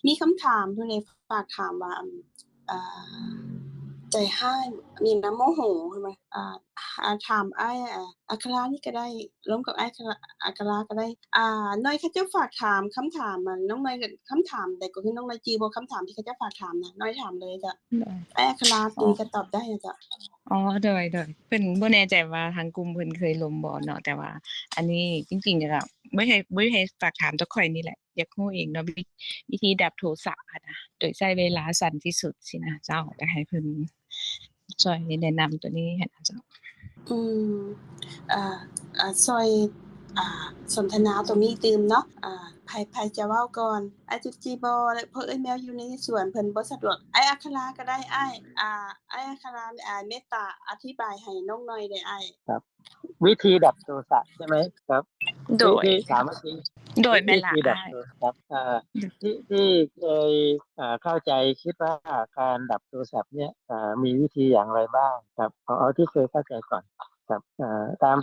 มีคำถามอยู่ในฝากถามว่าอ่าใจให้มีน้ำโมโหใช่ไหมถามไอ้อัครานี่ก็ได้ร่วมกับไอ้อัคราก็ได้น้อยเขาจะฝากถามคำถามมันน้องน้อยคำถามแต่ก็คือน้องน้อยจีบคำถามที่เขาจะฝากถามนะน้อยถามเลยจ้ะไอ้อัคราตีก็ตอบได้นะจ๊ะอ๋อโดยเพิ่นบ่แน่ใจว่าทางกลุ่มเพิ่นเคยลมบ่เนาะแต่ว่าอันนี้จริงๆก็บ่ให้ฝากถามแต่ข้อยนี่แหละอยากรู้เองเนาะวิธีดับโทสะอะนะโดยใช้เวลาสั้นที่สุดสินะเจ้าจะให้เพิ่นช่วยแนะนำตัวนี้ให้นะเจ้าอืมอ่าซอยสนทนาตรงนี้ตื่มเนาะไผจะเว้าก่อนไอ้จุจีบ่เพราะเอิ้นแมวอยู่ในสวนเพิ่นบ่สะดวกไอ้อัคราก็ได้อ้ายไอ้อัคราเมตตาอธิบายให้น้องหน่อยได้อ้ายครับวิธีดับโทสะใช่ไหมครับโดยที่ถามเมื่อกี้โดยแม่ วินล่ะธีดับอ้ายโทสะครับที่เคยเข้าใจคิดว่าการดับโทสะเนี่ยมีวิธีอย่างไรบ้างครับเอาที่เคยเข้าใจก่อนครับตาม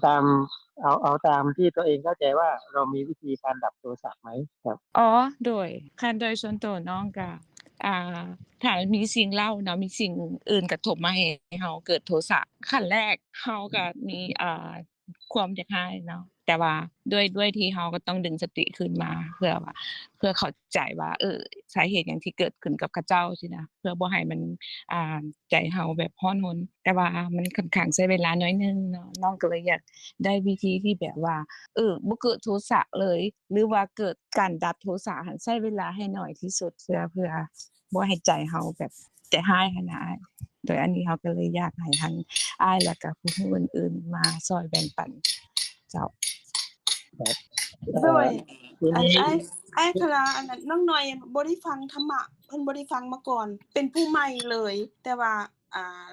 เอาตามที่ตัวเองเข้าใจว่าเรามีวิธีการดับโทสะไหมครับอ๋อโดยคันโดยส่วนตัวน้องก็อ่าถ้ามีสิ่งเล่าเนาะมีสิ่งอื่นกระทบมาให้เฮาเกิดโทสะขั้นแรกเฮาก็มีความอยากให้เนาะแต่ว่าด้วยที่เฮาก็ต้องดึงสติขึ้นมาเพื่อว่าเพื่อเข้าใจว่าสาเหตุหยังที่เกิดขึ้นกับเขาเจ้าสินะเพื่อบ่ให้มันใจเฮาแบบร้อนรนแต่ว่ามันค่อนข้างใช้เวลาน้อยนึงเนาะน้องก็เลยอยากได้วิธีที่แบบว่าบ่เกิดโทสะเลยหรือว่าเกิดการดับโทสะหั้นใช้เวลาให้น้อยที่สุดเพื่อบ่ให้ใจเฮาแบบใจร้ายหั้นนะโดยอันนี้เฮาก็เลยอยากให้ทางอ้ายแล้วก็ผู้รู้อื่นๆมาช่วยแบ่งปันเจ้าครับโดยทีนี้ อ้ายอัคราอันนั้นน้องหน่อยบ่ได้ฟังธรรมะเพิ่นบ่ได้ฟังมาก่อนเป็นผู้ใหม่เลยแต่ว่า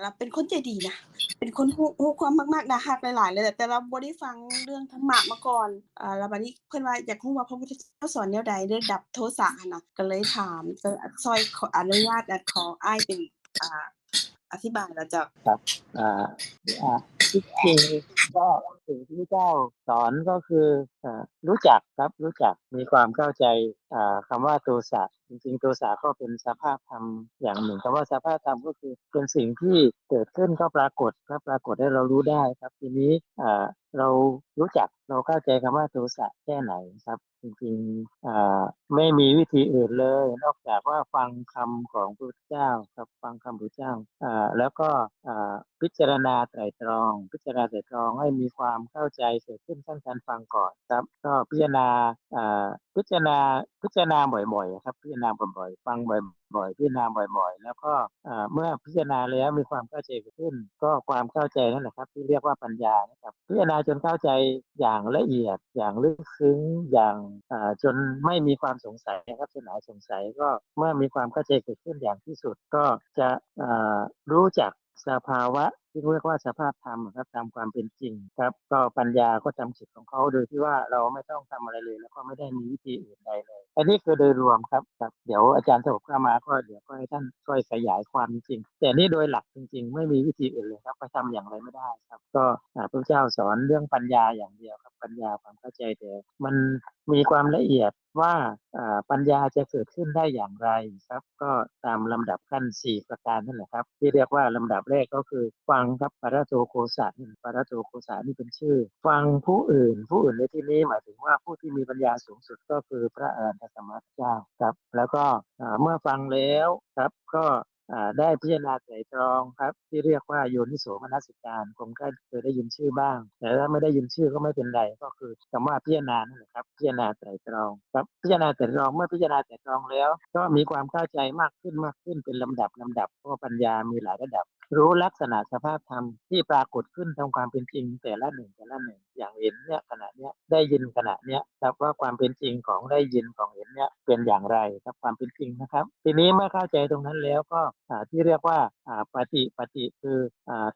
เราเป็นคนใจดีนะเป็นคนฮู้ความมากๆน่ารักหลายๆเลยแต่เราบ่ได้ฟังเรื่องธรรมะมาก่อนแล้วบัดนี้เพิ่นว่าอยากรู้ว่าพระพุทธเจ้าสอนแนวใดเรื่องดับโทสะหั่นน่ะก็เลยถามก็ซอยขออนุญาตขออ้ายเป็นอธิบายแล้วเจ้าครับอ่าที่จริงก็สิ่งที่เจ้าสอนก็คือรู้จักครับรู้จักมีความเข้าใจคำว่าโทสะจริงๆโทสะก็เป็นสภาพธรรมอย่างหนึ่งคำว่าสภาพธรรมก็คือเป็นสิ่งที่เกิดขึ้นก็ปรากฏครับปรากฏให้เรารู้ได้ครับทีนี้เรารู้จักเราเข้าใจคำว่าโทสะแค่ไหนครับจริงๆไม่มีวิธีอื่นเลยนอกจากว่าฟังคำของพระพุทธเจ้าครับฟังคำพระพุทธเจ้าแล้วก็พิจารณาไตร่ตรองพิจารณาไตร่ตรองให้มีความเข้าใจเกิดขึ้นขั้นการฟังก่อนครับก็พิจารณาอ่าพิจารณาพิจารณาบ่อยๆครับพิจารณาบ่อยๆฟังบ่อยๆพิจารณาบ่อยๆแล้วก็เมื่อพิจารณาแล้วมีความเข้าใจเกิดขึ้นก็ความเข้าใจนั่นแหละครับที่เรียกว่าปัญญานะครับพิจารณาจนเข้าใจอย่างละเอียดอย่างลึกซึ้งอย่างจนไม่มีความสงสัยนะครับจนหายสงสัยก็เมื่อมีความเข้าใจเกิดขึ้นอย่างที่สุดก็จะรู้จักสภาวะที่เรียกว่าสภาพธรรมครับตามความเป็นจริงครับก็ปัญญาก็ทำกิจของเขาโดยที่ว่าเราไม่ต้องทำอะไรเลยแล้วก็ไม่ได้มีวิธีอื่นใดเลยอันนี้คือโดยรวมครับเดี๋ยวอาจารย์สรุปเข้ามาก็เดี๋ยวก็ให้ท่านช่วยขยายความจริงแต่นี่โดยหลักจริงๆไม่มีวิธีอื่นเลยครับไปทำอย่างไรไม่ได้ครับก็พระเจ้าสอนเรื่องปัญญาอย่างเดียวครับปัญญาความเข้าใจแต่มันมีความละเอียดว่าปัญญาจะเกิดขึ้นได้อย่างไรครับก็ตามลำดับขั้น4ประการนั่นแหละครับที่เรียกว่าลำดับแรกก็คือฟังครับปรโตโคสะปรโตโคสะนี่เป็นชื่อฟังผู้อื่นในที่นี้หมายถึงว่าผู้ที่มีปัญญาสูงสุดก็คือพระอรหันตสัมมาสัมพุทธเจ้าครับแล้วก็เมื่อฟังแล้วครับก็ได้พิจารณาไตร่ตรองครับที่เรียกว่าโยนิโสมนสิการคงเคยได้ยินชื่อบ้างแต่ถ้าไม่ได้ยินชื่อก็ไม่เป็นไรก็คือคำว่าพิจารณานั่นแหละครับพิจารณาไตร่ตรองครับพิจารณาไตร่ตรองเมื่อพิจารณาไตร่ตรองแล้วก็มีความเข้าใจมากขึ้นเป็นลำดับเพราะปัญญามีหลายระดับรู้ลักษณะสภาพธรรมที่ปรากฏขึ้นตามความเป็นจริงแต่ละหนึ่งอย่างเห็นเนี่ยขณะเนี้ยได้ยินขณะเนี้ยครับว่าความเป็นจริงของได้ยินของเห็นเนี่ยเป็นอย่างไรครับความเป็นจริงนะครับทีนี้เมื่อเข้าใจตรงนั้นแล้วก็ที่เรียกว่าปฏิคือ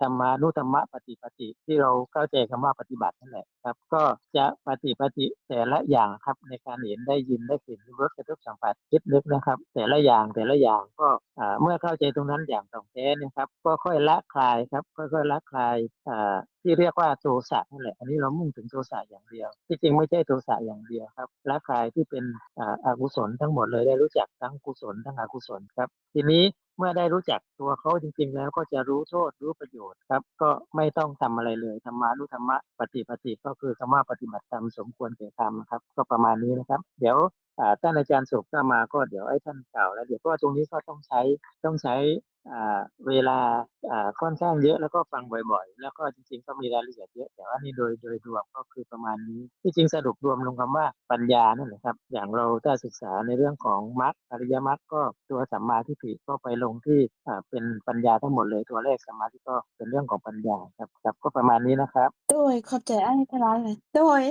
ธรรมานุธรรมะปฏิที่เราเข้าใจคำว่าปฏิบัตินั่นแหละครับก็จะปฏิแต่ละอย่างครับในการเห็นได้ยินได้กลิ่นรสกระทบสัมผัสคิดนึกนะครับแต่ละอย่างก็เมื่อเข้าใจตรงนั้นอย่างถ่องแท้นะครับก็ ค่อยๆละคลายครับค่อยๆละคลายที่เรียกว่าโทสะนั่นแหละอันนี้เรามุ่งถึงโทสะอย่างเดียวที่จริงไม่ใช่โทสะอย่างเดียวครับละคลายที่เป็นอกุศลทั้งหมดเลยได้รู้จักทั้งกุศลทั้งอกุศลครับทีนี้เมื่อได้รู้จักตัวเขาจริงๆแล้วก็จะรู้โทษรู้ประโยชน์ครับก็ไม่ต้องทำอะไรเลยธรรมานุธรรมะปฏิปฏิก็คือคำว่าปฏิบัติธรรมสมควรแก่ธรรมครับก็ประมาณนี้นะครับเดี๋ยวท่านอาจารย์สุขก็มาก็เดี๋ยวให้ท่านกล่าวแล้วเดี๋ยวเพราะว่าตรงนี้ก็ต้องใช้เวลาค่อนข้างเยอะแล้วก็ฟังบ่อยๆแล้วก็จริงๆก็มีรายละเอียดเยอะแต่ว่านี่โดยรวมก็คือประมาณนี้ที่จริงสรุปรวมลงคำว่าปัญญานั่นแหละครับอย่างเราถ้าศึกษาในเรื่องของมรรคอริยมรรคก็ตัวสัมมาทิฏฐิก็ไปลงที่เป็นปัญญาทั้งหมดเลยตัวเลขสัมมาทิฏฐิก็เป็นเรื่องของปัญญาครับก็ประมาณนี้นะครับโดยขอบใจอ้ายพลาเลยโดย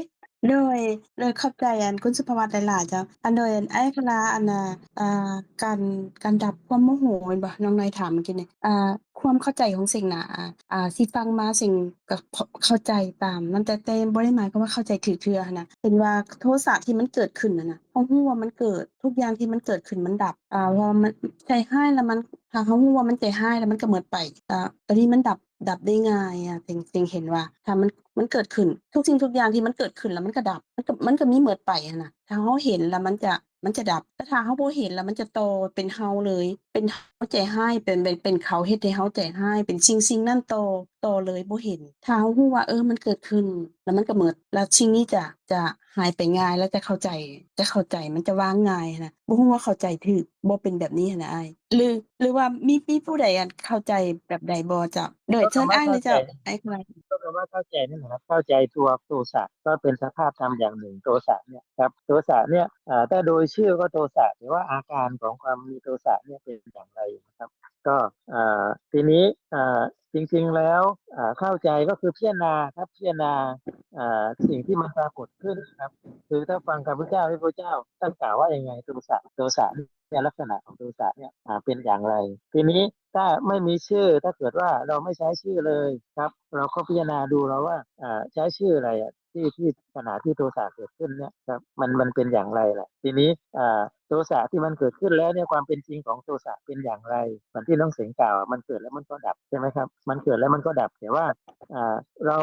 ขอบใจอันคุณสุภวัตหลายๆเจ้าอันโดยอันอ้ายพลาอันน่ะอ่าการดับความโมโหแม่นบ่น้องเนยถามเมื่อกี้นี่ความเข้าใจของสิ่งน่ะสิฟังมาสิ่งก็เข้าใจตามนั้นแต่บ่ได้หมายความว่าเข้าใจถูกเทื่อหั้นน่ะเป็นว่าโทสะที่มันเกิดขึ้นนั่นน่ะเรารู้ว่ามันเกิดทุกอย่างที่มันเกิดขึ้นมันดับพอมันใจร้ายแล้วมันถ้าเรารู้ว่ามันใจร้ายแล้วมันก็หมดไปตอนนี้มันดับได้ง่ายจึงเห็นว่าถ้ามันเกิดขึ้นทุกสิ่งทุกอย่างที่มันเกิดขึ้นแล้วมันก็ดับมันก็มีหมดไปน่ะถ้าเราเห็นแล้วมันจะดับแต่ถ้าเราบ่เห็นแล้วมันจะโตเป็นเราเลยเป็นเราใจร้ายเป็นเขาเฮ็ดให้เราใจร้ายเป็นสิ่งนั้นโตเลยบ่เห็นถ้าเรารู้ว่ามันเกิดขึ้นแล้วมันก็หมดแล้วสิ่งนี้จะหายไปง่ายแล้วจะเข้าใจมันจะวางง่ายหั้นน่ะบ่รู้ว่าเข้าใจถูกบ่เป็นแบบนี้หั้นน่ะอ้ายหรือว่ามีผู้ใดเข้าใจแบบใดบ่เจ้าโดยก็เชิญคำว่าเข้าใจ อ้ายเลยเจ้าอ้ายค่ะ ก็คำว่าเข้าใจนั่นแหละครับเข้าใจตัวโทสะก็เป็นสภาพธรรมอย่างหนึ่งโทสะเนี่ยครับโทสะเนี่ยถ้าโดยชื่อก็โทสะแต่ว่าอาการของความมีโทสะเนี่ยเป็นอย่างไรนะครับก็ทีนี้จริงๆแล้วเข้าใจก็คือพิจารณาครับพิจารณาสิ่งที่มันปรากฏขึ้นครับคือถ้าฟังคำพระเจ้าที่พระเจ้าท่านกล่าวว่ายังไงโทสะเนี่ยลักษณะของโทสะเนี่ยเป็นอย่างไรทีนี้ ถ้าไม่มีชื่อถ้าเกิดว่าเราไม่ใช้ชื่อเลยครับเราก็พิจารณาดูแล้วว่าใช้ชื่ออะไรที่ขณะที่โทสะเกิดขึ้นเนี่ยครับมันเป็นอย่างไรล่ะทีนี้โทสะที่มันเกิดขึ้นแล้วเนี่ยความเป็นจริงของโทสะเป็นอย่างไรเหมือนที่น้องเสียงกล่าวมันเกิดแล้วมันก็ดับใช่ไหมครับมันเกิดแล้วมันก็ดับแต่ว่าเรา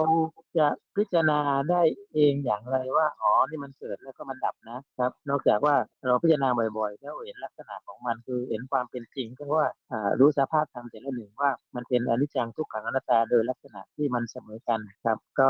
จะพิจารณาได้เองอย่างไรว่าอ๋อนี่มันเกิดแล้วก็มันดับนะครับนอกจากว่าเราพิจารณาบ่อยๆแล้วเห็นลักษณะของมันคือเห็นความเป็นจริงก็ว่ารู้สภาพธรรมแต่ละหนึ่งว่ามันเป็นอนิจจังทุกขังอนัตตาโดยลักษณะที่มันเสมอกันครับก็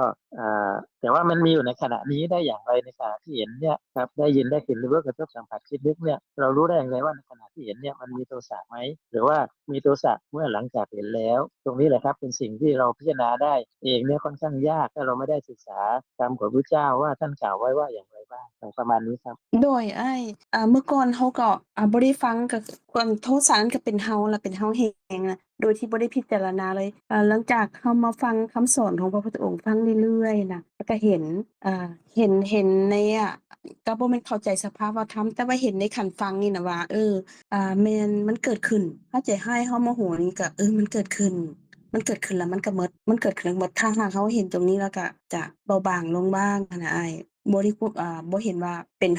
แต่ว่ามันมีอยู่ในขณะนี้ได้อย่างไรในขณะที่เห็นเนี่ยครับได้ยินได้กลิ่นหรือว่ากระทบสัมผัสคิดนึกเนี่ยเรารู้ได้อย่างไรว่าในขณะที่เห็นเนี่ยมันมีโทสะไหมหรือว่ามีโทสะเมื่อหลังจากเห็นแล้วตรงนี้แหละครับเป็นสิ่งที่เราพิจารณาได้เองเนี่ยค่อนข้างยากถ้าเราไม่ได้ศึกษาตามของพระเจ้าว่าท่านกล่าวไว้ว่าอย่างไรบ้างประมาณนี้ครับโดยอ้ายเมื่อก่อนเราก็บ่ได้ฟังก็ความโทษสารก็เป็นเฮาล่ะเป็นเฮาแฮงน่ะโดยที่บ่ได้พิจารณาเลยหลังจากเรามาฟังคำสอนของพระพุทธองค์ฟังเรื่อยๆน่ะแล้วก็เห็นเห็นในก็บ่แม่นเข้าใจสภาวะธรรมแต่ว่าเห็นในขันฟังนี่น่ะว่าแม่นมันเกิดขึ้นเฮาใจร้ายเฮาโมโหนี่ก็มันเกิดขึ้นแล้วมันก็หมดมันเกิดขึ้นแล้วหมดถ้าหากเราเห็นตรงนี้แล้วก็จะเบาบางลงบ้างหั้นน่ะอ้าย บ่ได้บ่เห็นว่าเป็น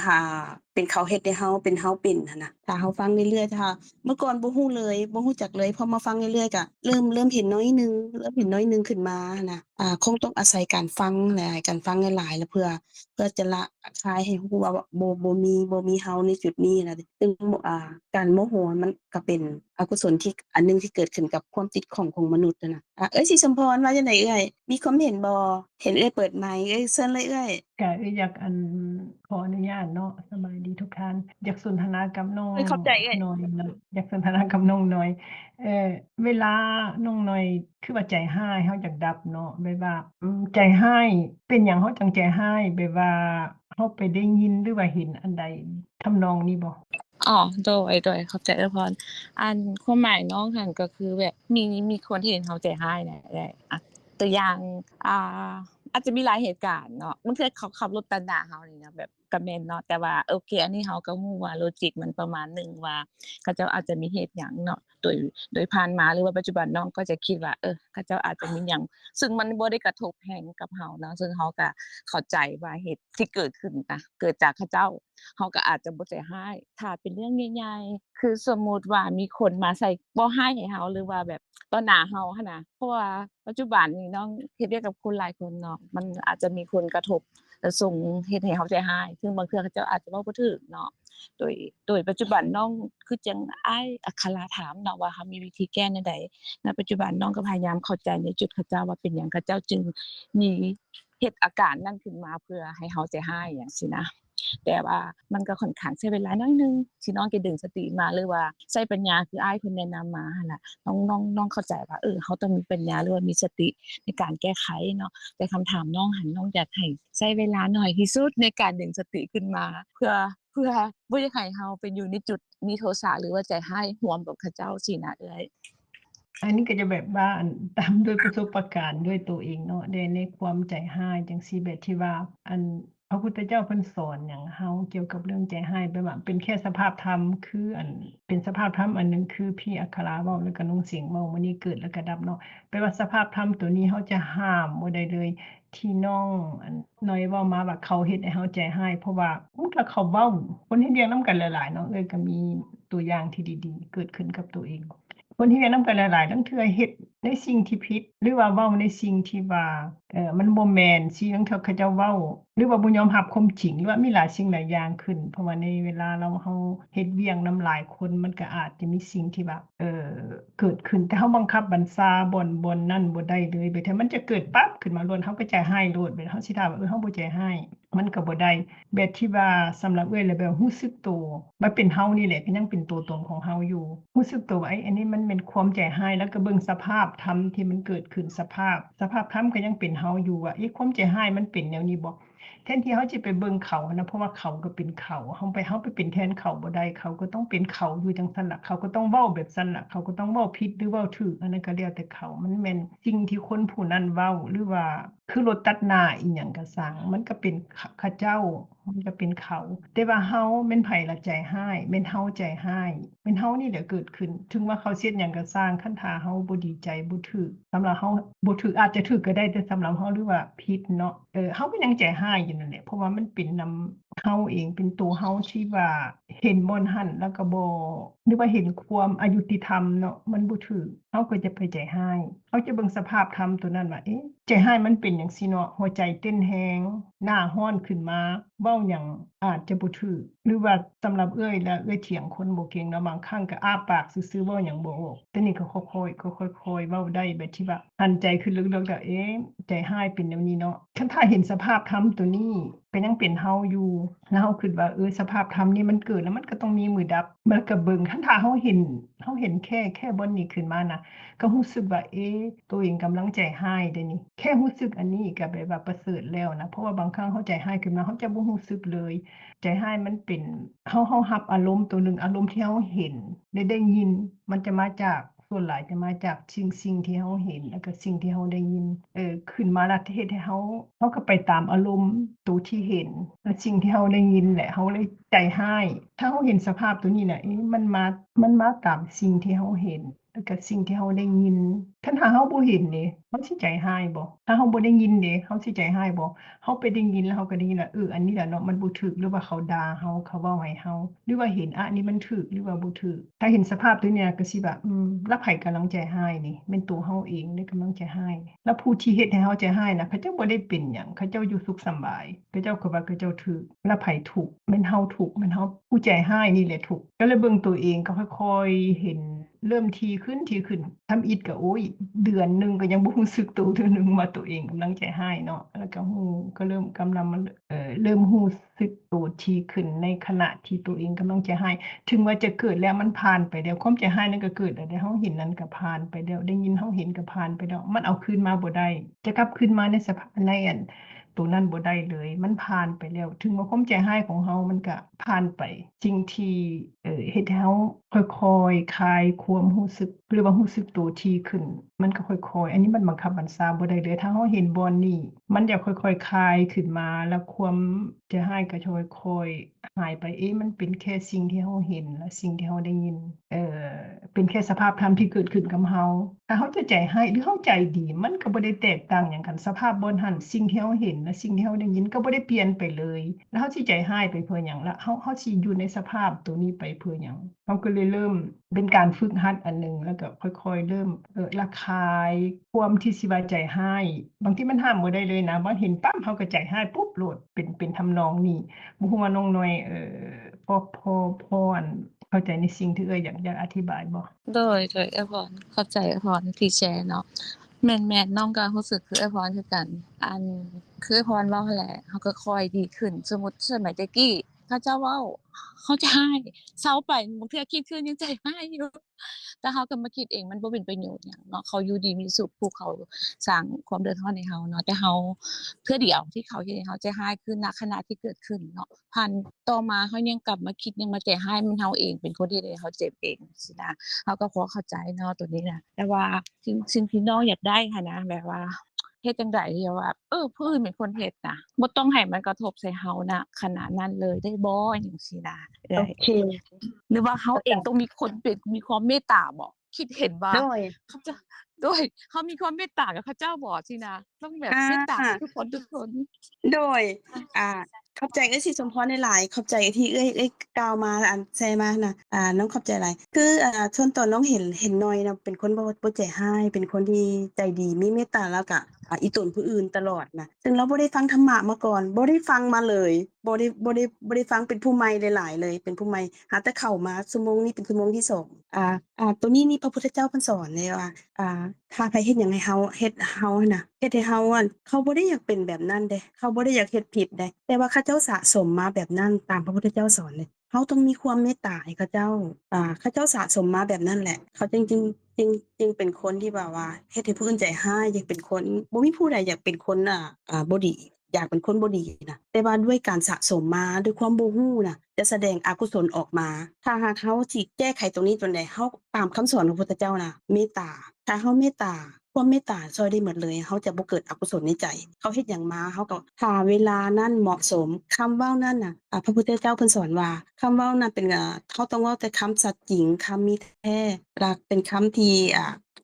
เขาเฮ็ดให้เราเป็นเราเป็นหั้นน่ะถ้าเราฟังเรื่อยๆถ้าเมื่อก่อนบ่รู้เลยบ่รู้จักเลยพอมาฟังเรื่อยๆก็เริ่มเห็นน้อยหนึ่งขึ้นมาหั้นน่ะคงต้องอาศัยการฟังหลายๆการฟังหลายๆแล้วเพื่อจะละคายให้รู้ว่าบ่มีเราในจุดนี้น่ะซึ่งการโมโหมันก็เป็นอกุศลที่อันหนึ่งที่เกิดขึ้นกับความติดข้องของมนุษย์นั่นน่ะสิสมพรว่าจังไดเอ่ยมีความเห็นบ่เห็นเอ่ยเปิดไมค์เชิญเลยเอ่ย ก็อยากขออนุญาตเนาะสบายดีทุกท่านอยากสนทนากับน้องเข้าใจเอ่ย น้อยเนาะอยากสนทนากับน้องน้อยเวลาน้องน้อยคือว่าใจร้ายเฮาอยากดับเนาะแบบว่าใจร้ายเป็นหยังเฮาจังใจร้ายแบบว่าเฮาไปได้ยินหรือว่าเห็นอันใดทำนองนี้บ่ อ๋อโดยเข้าใจแล้วพรความหมายน้องหั้นก็คือแบบมีคนที่เห็นเราใจร้ายเนี่ยได้ตัวอย่างอาจจะมีหลายเหตุการณ์เนาะบางเทื่อเขาขับรถตัดหน้าเรานี่นะแบบ ก็แม่นเนาะแต่ว่าโอเคอันนี้เราก็รู้ว่าโลจิกมันประมาณหนึ่งว่าเขาเจ้าอาจจะมีเหตุหยังเนาะโดยผ่านมาหรือว่าปัจจุบันน้องก็จะคิดว่าเขาเจ้าอาจจะมีหยังซึ่งมันบ่ได้กระทบแรงกับเราเนาะซึ่งเราก็เข้าใจว่าเหตุที่เกิดขึ้นนะเกิดจากเขาเจ้าเราก็อาจจะบ่ใจร้ายถ้าเป็นเรื่องใหญ่ๆคือสมมุติว่ามีคนมาใส่บ่ร้ายให้เราหรือว่าแบบต่อหน้าเราหั้นนะเพราะว่าปัจจุบันนี้น้องเฮ็ดเวียกกับคนหลายคนเนาะมันอาจจะมีผลกระทบส่งเฮ็ดให้เราใจร้ายซึ่งบางเทื่อเขาเจ้าอาจจะเว้าบ่ถูกเนาะโดยปัจจุบันน้องคือจังอ้ายอัคราถามเนาะว่าเรามีวิธีแก้แนวใดณปัจจุบันน้องก็พยายามเข้าใจในจุดเขาเจ้าว่าเป็นหยังเขาเจ้าจึงมีเฮ็ดอาการนั้นขึ้นมาเพื่อให้เราใจร้ายหยังซี้นะแต่ว่ามันก็ค่อนข้างใช้เวลาน้อยหนึงที่น้องจะดึงสติมาหรือว่าใช้ปัญญาคืออ้ายเพิ่นแนะนำมาหั่นล่ะน้องเข้าใจว่าเราต้องมีปัญญาหรือว่ามีสติในการแก้ไขเนาะแต่คำถามน้องหันน้องอยากให้ใช้เวลาน้อยที่สุดในการดึงสติขึ้นมาเพื่อบ่อยากให้เราไปอยู่ในจุดมีโทสะหรือว่าใจร้ายร่วมกับเขาเจ้าซี้นะเอื้อย อันนี้ก็จะแบบว่าตามด้วยประสบการณ์ด้วยตัวเองเนาะในความใจร้ายจังซี่แบบที่ว่าพระพุทธเจ้าเพิ่นสอนหยังเฮาเกี่ยวกับเรื่องใจร้ายแบบว่าเป็นแค่สภาพธรรมคือเป็นสภาพธรรมอันหนึงคือพี่อัคราเว้าแล้วก็น้องเสียงเว้ามื้อนี้เกิดแล้วก็ดับเนาะแปลว่าสภาพธรรมตัวนี้เฮาจะห้ามบ่ได้เลยที่น้องน้อยเว้ามาว่าเขาเฮ็ดให้เฮาใจร้ายเพราะว่าถ้าเขาเว้าคนเฮ็ดเวียกนำกันหลายๆเนาะก็มีตัวอย่างที่ดีๆเกิดขึ้นกับตัวเอง คนที่เฮ็ดนำกันหลายๆลางเทื่อเฮ็ดในสิ่งที่ผิดหรือว่าเว้าในสิ่งที่ว่ามันบ่แม่นสิลางเทื่อเขาเจ้าเว้าหรือว่าบ่ยอมรับความจริงหรือว่ามีหลายสิ่งหลายอย่างขึ้นเพราะว่าในเวลาเฮาเฮ็ดเวียกนำหลายคนมันก็อาจจะมีสิ่งที่แบบเกิดขึ้นแต่เฮาบังคับบัญชาบ่อนนั้นบ่ได้เลยแบบถ้ามันจะเกิดปั๊บขึ้นมาโลดเฮาก็ใจร้ายโลดแบบเฮาสิถามว่าเฮาบ่ใจร้ายมันก็บ่ได้แบบที่ว่าสำหรับเอื้อยแล้วแบบรู้สึกตัวมันเป็นเฮานี่แหละก็ยังเป็นตัวตนของเฮาอยู่รู้สึกตัวว่าอันนี้มันเป็นความใจร้ายแล้วก็เบิ่งสภาพธรรมที่มันเกิดขึ้นสภาพธรรมก็ยังเป็นเฮาอยู่ว่าความใจร้ายมันเป็นแนวนี้บ่แทนที่เฮาสิไปเบิ่งเขานะเพราะว่าเขาก็เป็นเขาเฮาไปเป็นแทนเขาบ่ได้เขาก็ต้องเป็นเขาอยู่จังซั่นล่ะเขาก็ต้องเว้าแบบซั่นล่ะเขาก็ต้องเว้าผิดหรือเว้าถูกอันนั้นก็แล้วแต่เขามันแม่นสิ่งที่คนผู้นั้นเว้าหรือว่าคือรถตัดหน้าอีหยังก็สร้างมันก็เป็นเขาเจ้ามันก็เป็นเขาแต่ว่าเฮาแม่นไผล่ะใจร้ายแม่นเฮาใจร้ายแม่นเฮานี่แหละเกิดขึ้นถึงว่าเขาเฮ็ดหยังก็สร้างคันถ้าเฮาบ่ดีใจบ่ถูกสำหรับเฮาบ่ถูกอาจจะถูกก็ได้แต่สำหรับเฮาหรือว่าผิดเนาะเฮาก็ยังใจร้ายอยู่นั่นแหละเพราะว่ามันเป็นนำเฮาเองเป็นตัวเฮาที่ว่าเห็นบ่อนหั้นแล้วก็บ่หรือว่าเห็นความอยุติธรรมเนาะมันบ่ถูกเฮาก็จะไปใจร้ายเฮาจะเบิ่งสภาพธรรมตัวนั้นว่าใจร้ายมันเป็นจังซี่เนาะหัวใจเต้นแรงหน้าร้อนขึ้นมาเว้าหยังอาจจะบ่ถูกหรือว่าสำหรับเอื้อยแล้วเอื้อยเถียงคนบ่เก่งเนาะบางครั้งก็อ้าปากซื่อๆเว้าหยังบ่ออกแต่นี่ก็ค่อยๆเว้าได้แบบที่ว่าหันใจขึ้นลึกๆแล้วใจร้ายเป็นแนวนี้เนาะคันถ้าเห็นสภาพธรรมตัวนี้ก็ยังเป็นเฮาอยู่แล้วเฮาคิดว่าสภาพธรรมนี่มันเกิดแล้วมันก็ต้องมีมื้อดับมันก็เบิ่งคันถ้าเฮาเห็นแค่บ่นี้ขึ้นมานะก็รู้สึกว่าตัวเองกำลังใจร้ายเด้นี่แค่รู้สึกอันนี้ก็แบบว่าประเสริฐแล้วนะเพราะว่าบางครั้งเฮาใจร้ายขึ้นมาเฮาจะบ่รู้สึกเลยใจร้ายมันเป็นเฮารับอารมณ์ตัวหนึ่งอารมณ์ที่เฮาเห็นได้ยินมันจะมาจากส่วนหลายจะมาจากสิ่งที่เฮาเห็นแล้วก็สิ่งที่เฮาได้ยินขึ้นมาแล้วเฮ็ดให้เฮาก็ไปตามอารมณ์ตัวที่เห็นและสิ่งที่เฮาได้ยินแหละเฮาเลยใจร้ายถ้าเฮาเห็นสภาพตัวนี้น่ะมันมาตามสิ่งที่เฮาเห็นแล้วก็สิ่งที่เฮาได้ยินคันถ้าเฮาบ่เห็นนี่เฮาสิใจร้ายบ่ถ้าเฮาบ่ได้ยินเด้เฮาสิใจร้ายบ่เฮาไปได้ยินแล้วเฮาก็ได้ยินว่าอันนี้แหละเนาะมันบ่ถูกหรือว่าเขาด่าเฮาเขาเว้าให้เฮาหรือว่าเห็นอันนี้มันถูกหรือว่าบ่ถูกถ้าเห็นสภาพตัวเนี้ยก็สิว่าแล้วไผกำลังใจร้ายนี่แม่นตัวเฮาเองเด้กำลังใจร้ายแล้วผู้ที่เฮ็ดให้เฮาใจร้ายน่ะเขาเจ้าบ่ได้เป็นหยังเขาเจ้าอยู่สุขสำบายเขาเจ้าก็ว่าเขาเจ้าถูกแล้วไผถูกแม่นเฮาถูกแม่นเฮาผู้ใจร้ายนี่แหละถูกก็เลยเบิ่งตัวเองก็ค่อยๆเห็นเริ่มทีขึ้นทำอิฐก็เดือนนึงก็ยังบ่รู้สึกตัวเทื่อนึงว่าตัวเองกำลังใจร้ายเนาะแล้วก็ก็เริ่มกำลังมันเริ่มรู้สึกตัวทีขึ้นในขณะที่ตัวเองกำลังใจร้ายถึงว่าจะเกิดแล้วมันผ่านไปแล้วความใจร้ายนั้นก็เกิดแล้วเฮาเห็นนั้นก็ผ่านไปแล้วได้ยินเฮาเห็นก็ผ่านไปแล้วมันเอาคืนมาบ่ได้จะกลับคืนมาในสภาพใน ตัวนั้นบ่ได้เลย มันผ่านไปแล้ว ถึงว่าความใจร้ายของเรามันก็ผ่านไป สิ่งที่เฮ็ดให้เราค่อยๆคลายความรู้สึกหรือว่ารู้สึกตัวที่ขึ้น มันก็ค่อยๆ อันนี้มันบังคับบัญชาบ่ได้เลย ถ้าเราเห็นบ่อนนี้มันอยากค่อยๆคลายขึ้นมาแล้วความใจร้ายก็จะค่อยๆหายไปมันเป็นแค่สิ่งที่เราเห็นและสิ่งที่เราได้ยินเป็นแค่สภาพธรรมที่เกิดขึ้นกับเราถ้าเราจะใจร้ายหรือเราใจดีมันก็บ่ได้แตกต่างหยังกันสภาพบ่อนหั้นสิ่งที่เราเห็นและสิ่งที่เราได้ยินก็บ่ได้เปลี่ยนไปเลยแล้วเราสิใจร้ายไปเพื่อหยังล่ะเราสิอยู่ในสภาพตัวนี้ไปเพื่อหยังเราก็เลยเริ่มเป็นการฝึกหัดอันหนึ่งแล้วก็ค่อยๆเริ่มละคายความที่สิว่าใจร้ายบางทีมันห้ามบ่ได้เลยนะบ่เห็นปั๊บเราก็ใจร้ายปุ๊บโลดเป็นทำนองนี้บ่ฮู้ว่าน้องน้อยพออันเข้าใจในสิ่งที่อยากอธิบายบ่ โดยเอื้อพรเข้าใจเอื้อพรที่แชร์เนาะแม่นๆน้องก็รู้สึกคือเอื้อพรคือกันอันคือเอื้อพรเว้าหั้นแหละเราก็ค่อยดีขึ้นสมมุติสมัยแต่กี้เขาเจ้าเว้าเขาจะร้ายเซาไปบางเทื่อคิดคืนยังใจร้ายอยู่แต่เราก็มาคิดเองมันบ่เป็นประโยชน์หยังเนาะเขาอยู่ดีมีสุขผู้เขาสร้างความเดือดร้อนให้เราเนาะแต่เราเทื่อเดียวที่เขาเฮ็ดให้เราใจร้ายคือณขณะที่เกิดขึ้นเนาะผ่านต่อมาเขายังกลับมาคิดยังมาใจร้ายมันเราเองเป็นคนที่เฮ็ดให้เขาเจ็บเองสินะ เราก็พอเข้าใจเนาะตัวนี้นะแต่ว่าสิ่งที่น้องอยากได้หั้นนะแบบว่าเฮ็ดจั่งใดที่ว่าผู้อื่นเป็นคนเฮ็ดน่ะบ่ต้องให้มันกระทบใส่เราณขณะนั้นเลยได้บ่จังซี้นะเอื้ โอ อย เค หรือว่าเราเองต้องมีคนเป็นมีความเมตตาบ่คิดเห็นว่า โดย เขาจะด้วยเรามีความเมตตากับเขาเจ้าบ่สินะต้องแบบเมตตากับทุกคน โดยขอบใจเอ้ยสิสมพรหลายๆขอบใจที่เอ้ยกล่าวมาอันแชร์มาน่ะน้องขอบใจหลายคือส่วนตัวน้องเห็นน้อยน่ะเป็นคนบ่ใจร้ายเป็นคนที่ใจดีมีเมตตาแล้วก็อีตนผู้อื่นตลอดนะซึ่งเราบ่ได้ฟังธรรมะมาก่อนบ่ได้ฟังมาเลยบ่ได้ฟังเป็นผู้ใหม่หลายๆเลยเป็นผู้ใหม่หาแต่เข้ามาชั่วโมงนี้เป็นชั่วโมงที่2ตัวนี้นี่พระพุทธเจ้าเพิ่นสอนเลยว่าถ้าไผเฮ็ดหยังให้เฮาเฮ็ดเฮาน่ะเฮ็ดให้เฮาเขาบ่ได้อยากเป็นแบบนั้นเดะเขาบ่ได้อยากเฮ็ดผิดเดะแต่ว่าเขาเจ้าสะสมมาแบบนั้นตามพระพุทธเจ้าสอนเลยเฮาต้องมีความเมตตาให้เขาเจ้าเขาเจ้าสะสมมาแบบนั้นแหละเขาจึงเป็นคนที่แบบว่าเฮ็ดให้ผู้อื่นใจร้ายอยากเป็นคนบ่มีผู้ใดอยากเป็นคนบ่ดีอยากเป็นคนบ่ดีนะแต่ว่าด้วยการสะสมมาด้วยความบ่รู้น่ะจะแสดงอกุศลออกมาถ้าหากเฮาสิแก้ไขตรงนี้จนได้เฮาตามคำสอนของพระพุทธเจ้าน่ะเมตตาถ้าเฮาเมตตาความเมตตาช่วยได้หมดเลยเฮาจะบ่เกิดอกุศลในใจเขาเฮ็ดหยังมาเฮาก็ถ้าเวลานั้นเหมาะสมคำเว้านั้นน่ะพระพุทธเจ้าเพิ่นสอนว่าคำเว้านั้นเป็นเฮาต้องเว้าแต่คำสัตย์จริงคำมีแท้และเป็นคำที่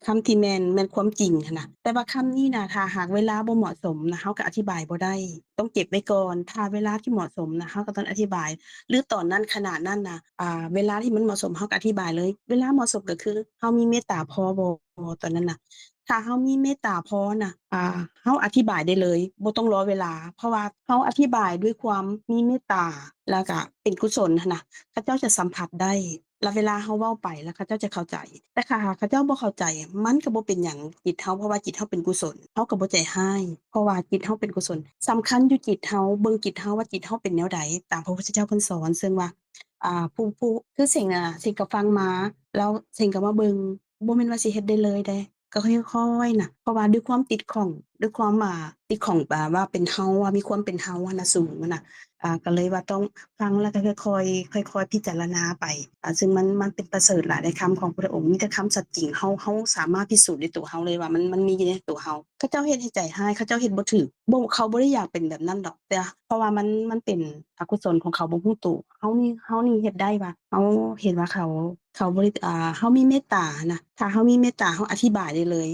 คำที่แม่นความจริงหั้นน่ะแต่ว่าคำนี้น่ะถ้าหากเวลาบ่เหมาะสมน่ะเฮาก็อธิบายบ่ได้ต้องเก็บไว้ก่อนถ้าเวลาที่เหมาะสมน่ะเฮาก็ต้องอธิบายหรือตอนนั้นขณะนั้นน่ะเวลาที่มันเหมาะสมเฮาก็อธิบายเลยเวลาเหมาะสมก็คือเฮามีเมตตาพอบ่ตอนนั้นน่ะถ้าเฮามีเมตตาพอน่ะเฮาอธิบายได้เลยบ่ต้องรอเวลาเพราะว่าเฮาอธิบายด้วยความมีเมตตาแล้วก็เป็นกุศลหั้นน่ะเขาเจ้าจะสัมผัสได้แล้วเวลาเฮาเว้าไปแล้วเขาเจ้าจะเข้าใจแต่ถ้าหากเขาเจ้าบ่เข้าใจมันก็บ่เป็นหยังจิตเฮาเพราะว่าจิตเฮาเป็นกุศลเฮาก็บ่ใจร้ายเพราะว่าจิตเฮาเป็นกุศลสำคัญอยู่จิตเฮาเบิ่งจิตเฮาว่าจิตเฮาเป็นแนวใดตามพระพุทธเจ้าเพิ่นสอนซึ่งว่าผู้คือเสิงก็ฟังมาแล้วสิงก็มาเบิ่งบ่แม่นว่าสิเฮ็ดได้เลยเดะก็ค่อยๆน่ะเพราะว่าด้วยความติดข้องด้วยความติดข้องว่าเป็นเฮามีความเป็นเฮาหั้นน่ะสูงน่ะก็เลยว่าต้องฟังแล้วก็ค่อยๆพิจารณาไปซึ่งมันเป็นประเสริฐหลายในคำของพระองค์มีแต่คำสัตย์จริงเฮาสามารถพิสูจน์ในตัวเฮาเลยว่ามันมีอยู่ในตัวเฮาเขาเจ้าเฮ็ดให้ใจร้ายเขาเจ้าเฮ็ดบ่ถูกเขาบ่ได้อยากเป็นแบบนั้นดอกแต่เพราะว่ามันเป็นอกุศลของเขาบ่รู้ตัวเฮานี่เฮ็ดได้ว่าเฮาเห็นว่าเขาบ่ได้เฮามีเมตตานะถ้าเฮามีเมตตาเฮาอธิบายได้เลย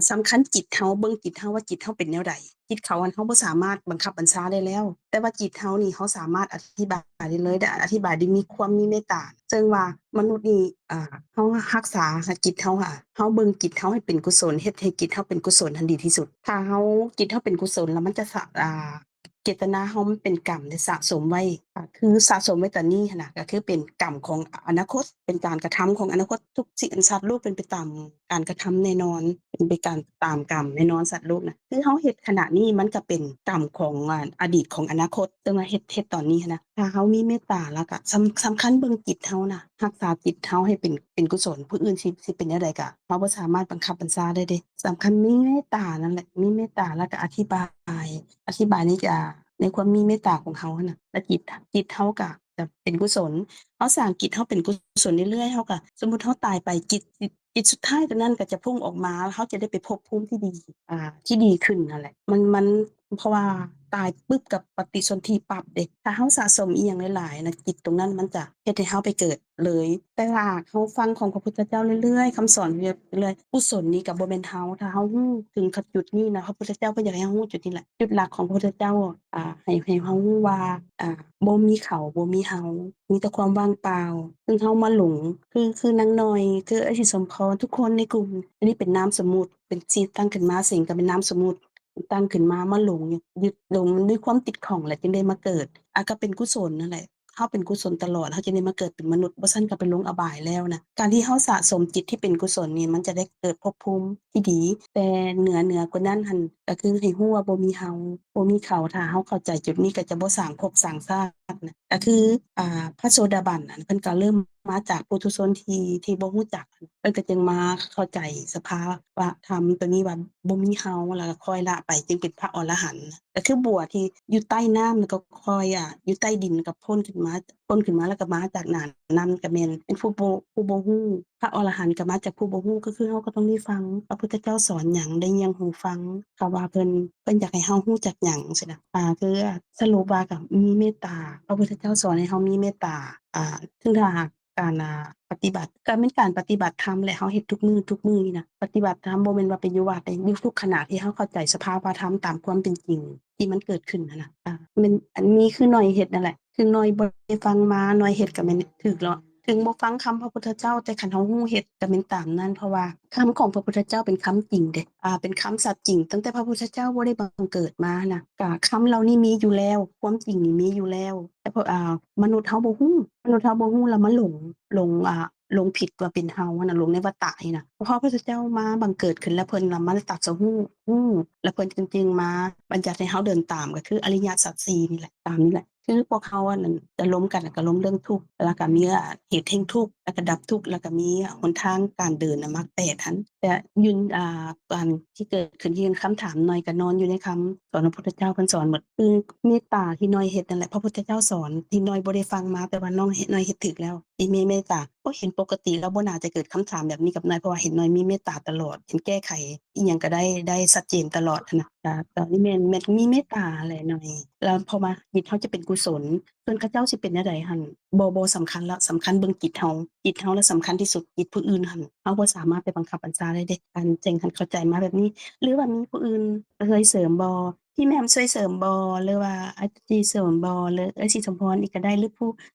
สำคัญจิตเฮาเบิ่งจิตเฮาว่าจิตเฮาเป็นแนวใดจิตเขาเฮาบ่สามารถบังคับบัญชาได้แล้วแต่ว่าจิตเฮานี่เฮาสามารถอธิบายได้เลยได้อธิบายด้วยมีความมีเมตตาซึ่งว่ามนุษย์นี่เฮารักษาจิตเฮาเฮาเบิ่งจิตเฮาให้เป็นกุศลเฮ็ดให้จิตเฮาเป็นกุศลทันดีที่สุดถ้าเฮาจิตเฮาเป็นกุศลแล้วมันจะเจตนาเฮามันเป็นกรรมที่สะสมไว้คือสะสมไว้ตอนนี้หั้นน่ะก็คือเป็นกรรมของอนาคต เป็นการกระทำของอนาคตทุกสิ่งสัตว์โลกเป็นไปตามการกระทำแน่นอนเป็นไปการตามกรรมแน่นอนสัตว์โลกน่ะคือเฮาเฮ็ดขณะนี้มันก็เป็นกรรมของอดีตของอนาคตแต่ว่าเฮ็ดตอนนี้หั้นนะถ้าเฮามีเมตตาแล้วก็สำคัญเบิ่งจิตเฮาน่ะรักษาจิตเฮาให้เป็นกุศลผู้อื่นสิเป็นแนวใดก็เฮาบ่สามารถบังคับบัญชาได้เดะสำคัญมีเมตตานั่นแหละมีเมตตาแล้วก็อธิบายนี่จะในความมีเมตตาของเฮาหั่นน่ะแล้วจิตเฮาก็จะเป็นกุศลเฮาสร้างจิตเฮาเป็นกุศลเรื่อยๆเฮาก็สมมุติเฮาตายไปจิตสุดท้ายตรงนั้นก็จะพุ่งออกมาเฮาจะได้ไปภพภูมิที่ดีที่ดีขึ้นนั่นแหละมันเพราะว่าตายปึ๊บกับปฏิสนธิปั๊บเดะถ้าเฮาสะสมอิหยังหลายๆน่ะจิตตรงนั้นมันจะเฮ็ดให้เฮาไปเกิดเลยแต่ถ้าเฮาฟังของพระพุทธเจ้าเรื่อยๆคำสอนเรื่อยๆกุศลนี้ก็บ่แม่นเฮาถ้าเฮารู้ถึงจุดนี้นะพระพุทธเจ้าก็อยากให้เฮารู้จุดนี้แหละจุดหลักของพระพุทธเจ้าให้เฮารู้ว่าบ่มีเขาบ่มีเฮามีแต่ความว่างเปล่าซึ่งเฮามาหลงคือนางน้อยคืออธิสมพรทุกคนในกลุ่มอันนี้เป็นนามสมมุติเป็นชื่อตั้งขึ้นมาสิ่งก็เป็นนามสมมุติตั้งขึ้นมาหลงยึดหลงด้วยความติดข้องแหละจึงได้มาเกิดก็เป็นกุศลนั่นแหละเฮาเป็นกุศลตลอดเฮาจะได้มาเกิดเป็นมนุษย์บ่ซั้นก็ไปลงอบายแล้วนะการที่เฮาสะสมจิตที่เป็นกุศลนี่มันจะได้เกิดภพภูมิที่ดีแต่เหนือกว่านั้นหั่นก็คือให้รู้ว่าบ่มีเฮาบ่มีเขาถ้าเฮาเข้าใจจุดนี้ก็จะบ่สร้างภพสร้างชาตินะก็คือพระโสดาบันน่ะเพิ่นก็เริ่มมาจากปุถุชนที่บ่รู้จักเพิ่นก็จึงมาเข้าใจสภาวะธรรมตัวนี้ว่าบ่มีเฮาแล้วก็ค่อยละไปจึงเป็นพระอรหันต์ก็คือบัวที่อยู่ใต้น้ำแล้วก็ค่อยอยู่ใต้ดินก็พ้นขึ้นมาแล้วก็มาจากหน้าน้ำก็แม่นเป็นผู้บ่รู้พระอรหันต์ก็มาจากผู้บ่รู้ก็คือเฮาก็ต้องได้ฟังพระพุทธเจ้าสอนหยังได้ยังหูฟังก็ว่าเพิ่นอยากให้เฮารู้จักหยังซี้นะคือสรุปว่าก็มีเมตตาพระพุทธเจ้าสอนให้เฮามีเมตตาซึ่งถ้าหากการปฏิบัติก็เป็นการปฏิบัติธรรมแหละเฮาเฮ็ดทุกมื้อนี่นะปฏิบัติธรรมบ่แม่นว่าไปอยู่วัดได้อยู่ทุกขณะที่เฮาเข้าใจสภาวะธรรมตามความเป็นจริงที่มันเกิดขึ้นนั่นน่ะแม่นอันนี้คือน้อยเฮ็ดนั่นแหละคือน้อยบ่ได้ฟังมาน้อยเฮ็ดก็แม่นถูกแล้วถึงบ่ฟังคำพระพุทธเจ้าแต่คันเฮารู้เฮ็ดก็แม่นตามนั้นเพราะว่าคำของพระพุทธเจ้าเป็นคำจริงเดะเป็นคำสัตย์จริงตั้งแต่พระพุทธเจ้าบ่ได้บังเกิดมาน่ะก็คำเหล่านี้มีอยู่แล้วความจริงนี่มีอยู่แล้วแต่พอมนุษย์เฮาบ่รู้แล้วมันหลงหลงผิดว่าเป็นเฮาน่ะหลงในวัฏฏะนี่น่ะพอพระพุทธเจ้ามาบังเกิดขึ้นแล้วเพิ่นน่ะมาตรัสรู้แล้วเพิ่นจึงมาบัญญัติให้เฮาเดินตามก็คืออริยสัจสี่นี่แหละตามนี่แหละคือพวกเฮานั่นจะล้มกันก็ล้มเรื่องทุกข์แล้วก็มีเหตุแห่งทุกข์แล้วก็ดับทุกข์แล้วก็มีหนทางการเดินน่ะมรรค8หั้นแต่ยืนการที่เกิดขึ้นที่คำถามน้อยก็นอนอยู่ในคำสอนของพระพุทธเจ้าเพิ่นสอนหมดคือเมตตาที่น้อยเฮ็ดนั่นแหละพระพุทธเจ้าสอนที่น้อยบ่ได้ฟังมาแต่ว่าน้อยเฮ็ดถูกแล้วที่มีเมตตาก็เห็นปกติแล้วบ่น่าจะเกิดคำถามแบบนี้กับน้อยเพราะว่าเห็นน้อยมีเมตตาตลอดเห็นแก้ไขอิหยังก็ได้ชัดเจนตลอดหั้นน่ะก็นี่แม่นมีเมตตาแหละน้อยแล้วพอมาจิตเฮาจะเป็นกุศลส่วนเขาเจ้าสิเป็นแนวใดหั่นบ่สำคัญแล้วสำคัญเบิ่งจิตเฮาน่ะสำคัญที่สุดจิตผู้อื่นหั่นเฮาบ่สามารถไปบังคับบัญชาได้เดะอันจั่งคันเข้าใจมาแบบนี้หรือว่ามีผู้อื่นเคยเสริมบ่พี่แหม่มช่วยเสริมบ่หรือว่าอาจีเสริมบ่หรือสิสมพรอีกก็ได้หรือ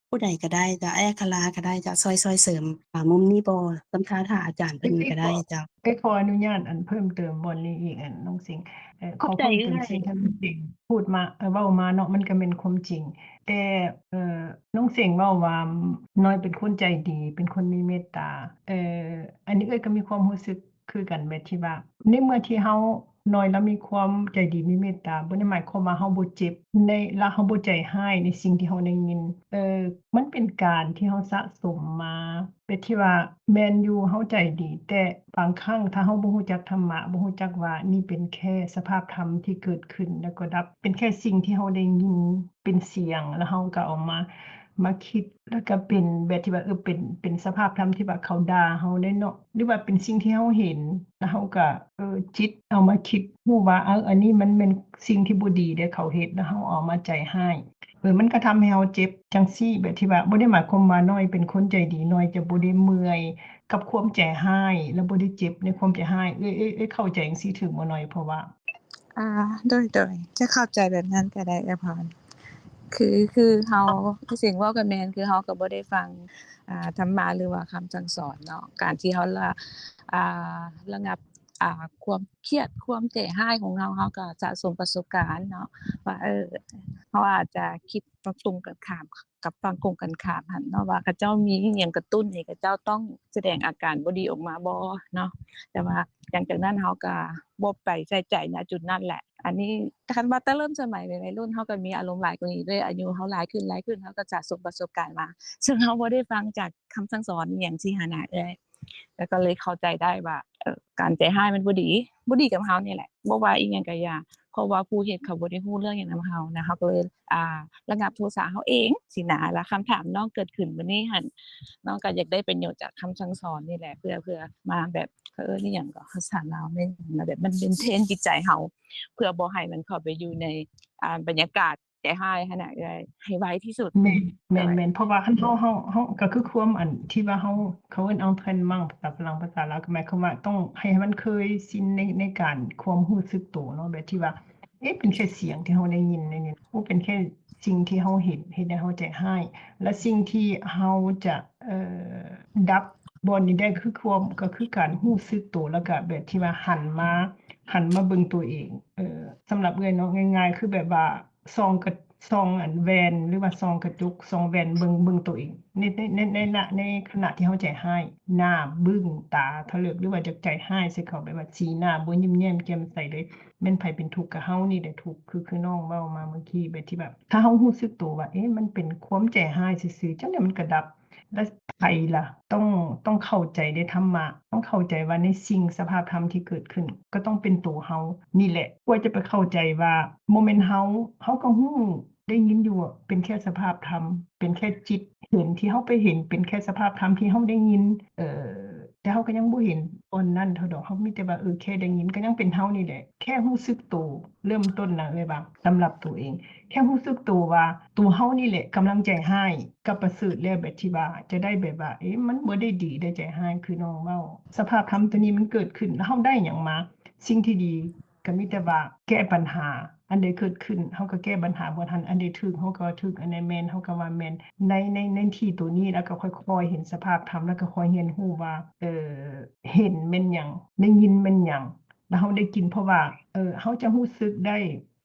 ผู้ใดก็ได้จ้ะอ้ายอัคราก็ได้จ้ะช่วยเสริมมุมนี้บ่นำท่าอาจารย์เพิ่นก็ได้จ้ะขออนุญาตเพิ่มเติมบนนี้อีกน้องสิงห์ขอ เข้าใจ เพิ่มเติม เอื้อย สิ่งที่น้องสิงห์พูดมาเว้ามาเนาะมันก็เป็นความจริง แต่น้องสิงห์เว้าว่าน้อยเป็นคนใจดีเป็นคนมีเมตตาอันนี้ก็มีความรู้สึกคือกันแบบที่ว่าในเมื่อที่เฮาน้อยแล้วมีความใจดีมีเมตตาบ่ได้หมายความว่าเฮาบ่เจ็บและเฮาบ่ใจร้ายในสิ่งที่เฮาได้ยินมันเป็นการที่เฮาสะสมมาแบบที่ว่าแม่นอยู่เฮาใจดีแต่บางครั้งถ้าเฮาบ่รู้จักธรรมะบ่รู้จักว่านี่เป็นแค่สภาพธรรมที่เกิดขึ้นแล้วก็ดับเป็นแค่สิ่งที่เฮาได้ยินเป็นเสียงแล้วเฮาก็เอามาคิดแล้วก็เป็นแบบที่ว่าเป็นสภาพธรรมที่ว่าเขาด่าเฮาได้เนาะหรือว่าเป็นสิ่งที่เฮาเห็นแล้วเฮาก็จิตเอามาคิดรู้ว่าอันนี้มันเป็นสิ่งที่บ่ดีเด้เขาเฮ็ดแล้วเฮาเอามาใจร้ายมันก็ทำให้เฮาเจ็บจังซี่แบบที่ว่าบ่ได้หมายความว่าน้อยเป็นคนใจดีน้อยจะบ่ได้เมื่อยกับความใจร้ายแล้วบ่ได้เจ็บในความใจร้ายเข้าใจจังซี่ถูกบ่น้อยเพราะว่าโดยจะเข้าใจแบบนั้นก็ได้พรคือเฮาคือสิ่งเว้ากับแม่นคือเฮาก็บ่ได้ฟังธรรมะหรือว่าคำสั่งสอนเนาะการที่เฮาระงับความเครียดความใจร้ายของเฮาก็สะสมประสบการณ์เนาะว่าเฮาอาจจะคิดตรงกันข้าม กับฝั่งตรงกันข้ามหั้นเนาะว่าเขาเจ้ามีอิหยังกระตุ้นให้เขาเจ้าต้องแสดงอาการบ่ดีออกมาบ่เนาะแต่ว่าหลังจากนั้นเฮาก็บ่ไปใส่ใจณจุดนั้นแหละอันนี้คันว่าแต่เริ่มสมัยวัยรุ่นเฮาก็มีอารมณ์หลายกว่านี้ด้วยอายุเฮาหลายขึ้นเฮาก็สะสมประสบการณ์มาซึ่งเฮาบ่ได้ฟังจากคำสั่งสอนอิหยังสิหั้นน่ะแล้วก็เลยเข้าใจได้ว่าการใจร้ายมันบ่ดีกับเฮานี่แหละบ่ว่าอีหยังก็อย่าเพราะว่าผู้เฮ็ดเขาบ่ได้รู้เรื่องหยังนำเฮานะเฮาก็เลยระงับโทสะเฮาเองสินะแล้วคำถามน้องเกิดขึ้นมื้อนี้หั่นน้องก็อยากได้ประโยชน์จากคำสั่งสอนนี่แหละเพื่อมาแบบนี่หยังก็ภาษาลาวแม่นแบบมันเป็นเทรนจิตใจเฮาเพื่อบ่ให้มันเข้าไปอยู่ในบรรยากาศใจร้ายขนาดใดให้ไวที่สุด แม่นเพราะว่าคันเฮาก็คือความอันที่ว่าเขาเอิ้น entraînement ภาษาฝรั่งภาษาลาวก็หมายความว่าต้องให้มันเคยชินในการความรู้สึกตัวเนาะแบบที่ว่าเป็นแค่เสียงที่เฮาได้ยินในนี้เป็นแค่สิ่งที่เฮาเห็นเฮ็ดให้เฮาใจร้ายและสิ่งที่เฮาจะดับบ่นี้ได้ก็คือการรู้สึกตัวแล้วก็แบบที่ว่าหันมาเบิ่งตัวเองสำหรับเอื้อยเนาะง่ายๆคือแบบว่าส่องอันแว่นหรือว่าส่องกระจกส่องแว่นเบิ่งตัวเองในขณะที่เฮาใจร้ายหน้าบึ้งตาทะลึกหรือว่าจะใจร้ายใส่เขาแบบว่าสีหน้าบ่ยิ้มแย้มแจ่มใสเลยแม่นไผเป็นทุกข์ก็เฮานี่แหละทุกข์คือน้องเว้ามาเมื่อกี้แบบที่แบบถ้าเฮารู้สึกตัวว่ามันเป็นความใจร้ายซื่อๆจังได๋มันก็ดับแล้วไผล่ะต้องเข้าใจในธรรมะต้องเข้าใจว่าในสิ่งสภาพธรรมที่เกิดขึ้นก็ต้องเป็นตัวเฮานี่แหละกว่าจะไปเข้าใจว่าบ่แม่นเฮาก็รู้ได้ยินอยู่ว่าเป็นแค่สภาพธรรมเป็นแค่จิตเห็นที่เฮาไปเห็นเป็นแค่สภาพธรรมที่เฮาได้ยินแต่เฮาก็ยังบ่เห็นตอนนั้นเท่าดอกเฮามีแต่ว่าแค่ได้ยินก็ยังเป็นเฮานี่แหละแค่รู้สึกตัวเริ่มต้นน่ะเลยว่าสำหรับตัวเองแค่รู้สึกตัวว่าตัวเฮานี่แหละกำลังใจร้ายก็ประเสริฐแล้วแบบที่ว่าจะได้แบบว่ามันบ่ได้ดีได้ใจร้ายคือน้องเว้าสภาพธรรมตัวนี้มันเกิดขึ้นแล้วเฮาได้หยังมาสิ่งที่ดีก็มีแต่ว่าแก้ปัญหาอันใดเกิดขึ้นเฮาก็แก้ปัญหาบ่ทันอันใดถูกเฮาก็ว่าถูกอันใดแม่นเฮาก็ว่าแม่นในที่ตัวนี้แล้วก็ค่อยๆเห็นสภาพธรรมแล้วก็ค่อยเรียนรู้ว่าเห็นแม่นหยังได้ยินแม่นหยังแล้วเฮาได้กินเพราะว่าเฮาจะรู้สึกได้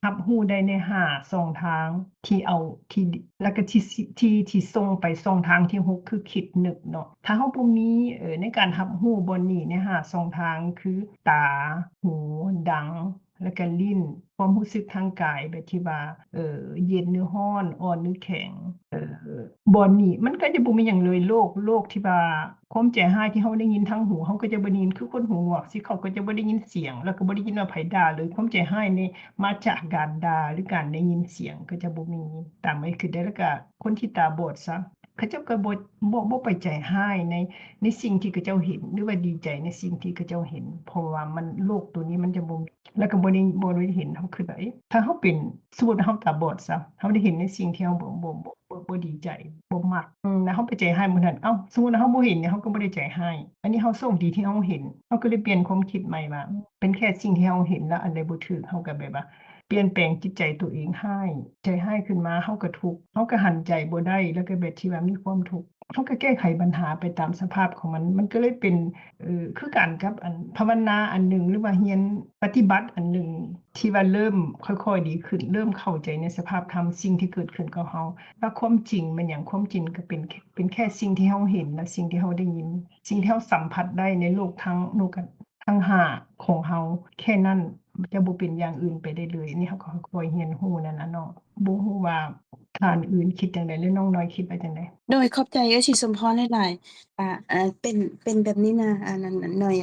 รับรู้ได้ใน5ช่องทางที่เอาที่แล้วก็ที่ส่งไปช่องทางที่6คือคิดนึกเนาะถ้าเฮาบ่มีในการรับรู้บ่นี้ใน5ช่องทางคือตาหูดังแล้วก็ลิ้นความรู้สึกทางกายแบบที่ว่าเย็นหรือร้อนอ่อนหรือแข็งบ่นี้มันก็จะบ่มีหยังเลยโลกที่ว่าความใจร้ายที่เฮาได้ยินทางหูเฮาก็จะบ่ได้ยินคือคนหูหนวกสิเขาก็จะบ่ได้ยินเสียงแล้วก็บ่ได้ยินว่าไผด่าเลยความใจร้ายนี่มาจากการด่าหรือการได้ยินเสียงก็จะบ่มีตามไว้คือได้แล้วก็คนที่ตาบอดซะเขาเจ้าก็บ่ไปใจร้ายในสิ่งที่เขาเจ้าเห็นหรือว่าดีใจในสิ่งที่เขาเจ้าเห็นเพราะว่ามันโลกตัวนี้มันจะบ่แล้วก็บ่ได้เห็นเฮาคือว่าถ้าเฮาเป็นสมมุติเฮาตาบอดซะเฮาได้เห็นในสิ่งที่เฮาบ่ดีใจบ่มักแล้วเฮาไปใจร้ายมื้อนั้นสมมุติว่าเฮาบ่เห็นเนี่ยเฮาก็บ่ได้ใจร้ายอันนี้เฮาโชคดีที่เฮาเห็นเฮาก็เลยเปลี่ยนความคิดใหม่ว่าเป็นแค่สิ่งที่เฮาเห็นแล้วอันใดบ่ถูกเฮาก็แบบว่าเปลี่ยนแปลงจิตใจตัวเองให้ใจร้ายขึ้นมาเฮาก็ทุกข์เฮาก็หันใจบ่ได้แล้วก็แบบที่ว่ามีความทุกข์เฮาก็แก้ไขปัญหาไปตามสภาพของมันก็เลยเป็นคือกันกับอันภาวนาอันหนึ่งหรือว่าเรียนปฏิบัติอันหนึ่งที่ว่าเริ่มค่อยๆดีขึ้นเริ่มเข้าใจในสภาพธรรมสิ่งที่เกิดขึ้นกับเฮาว่าความจริงมันหยังความจริงก็เป็นแค่สิ่งที่เฮาเห็นและสิ่งที่เฮาได้ยินสิ่งที่เฮาสัมผัสได้ในโลกทั้ง5ของเฮาแค่นั้นจะบ่เป็นอย่างอื่นไปได้เลยนี่เฮาก็ค่อยๆเรียนรู้นั่นน่ะเนาะบ่รู้ว่าท่านอื่นคิดจังได๋หรือน้องน้อยคิดว่าจังได๋โดยขอบใจสิสมพรหลายๆเป็นแบบนี้นะนั้นหน่อย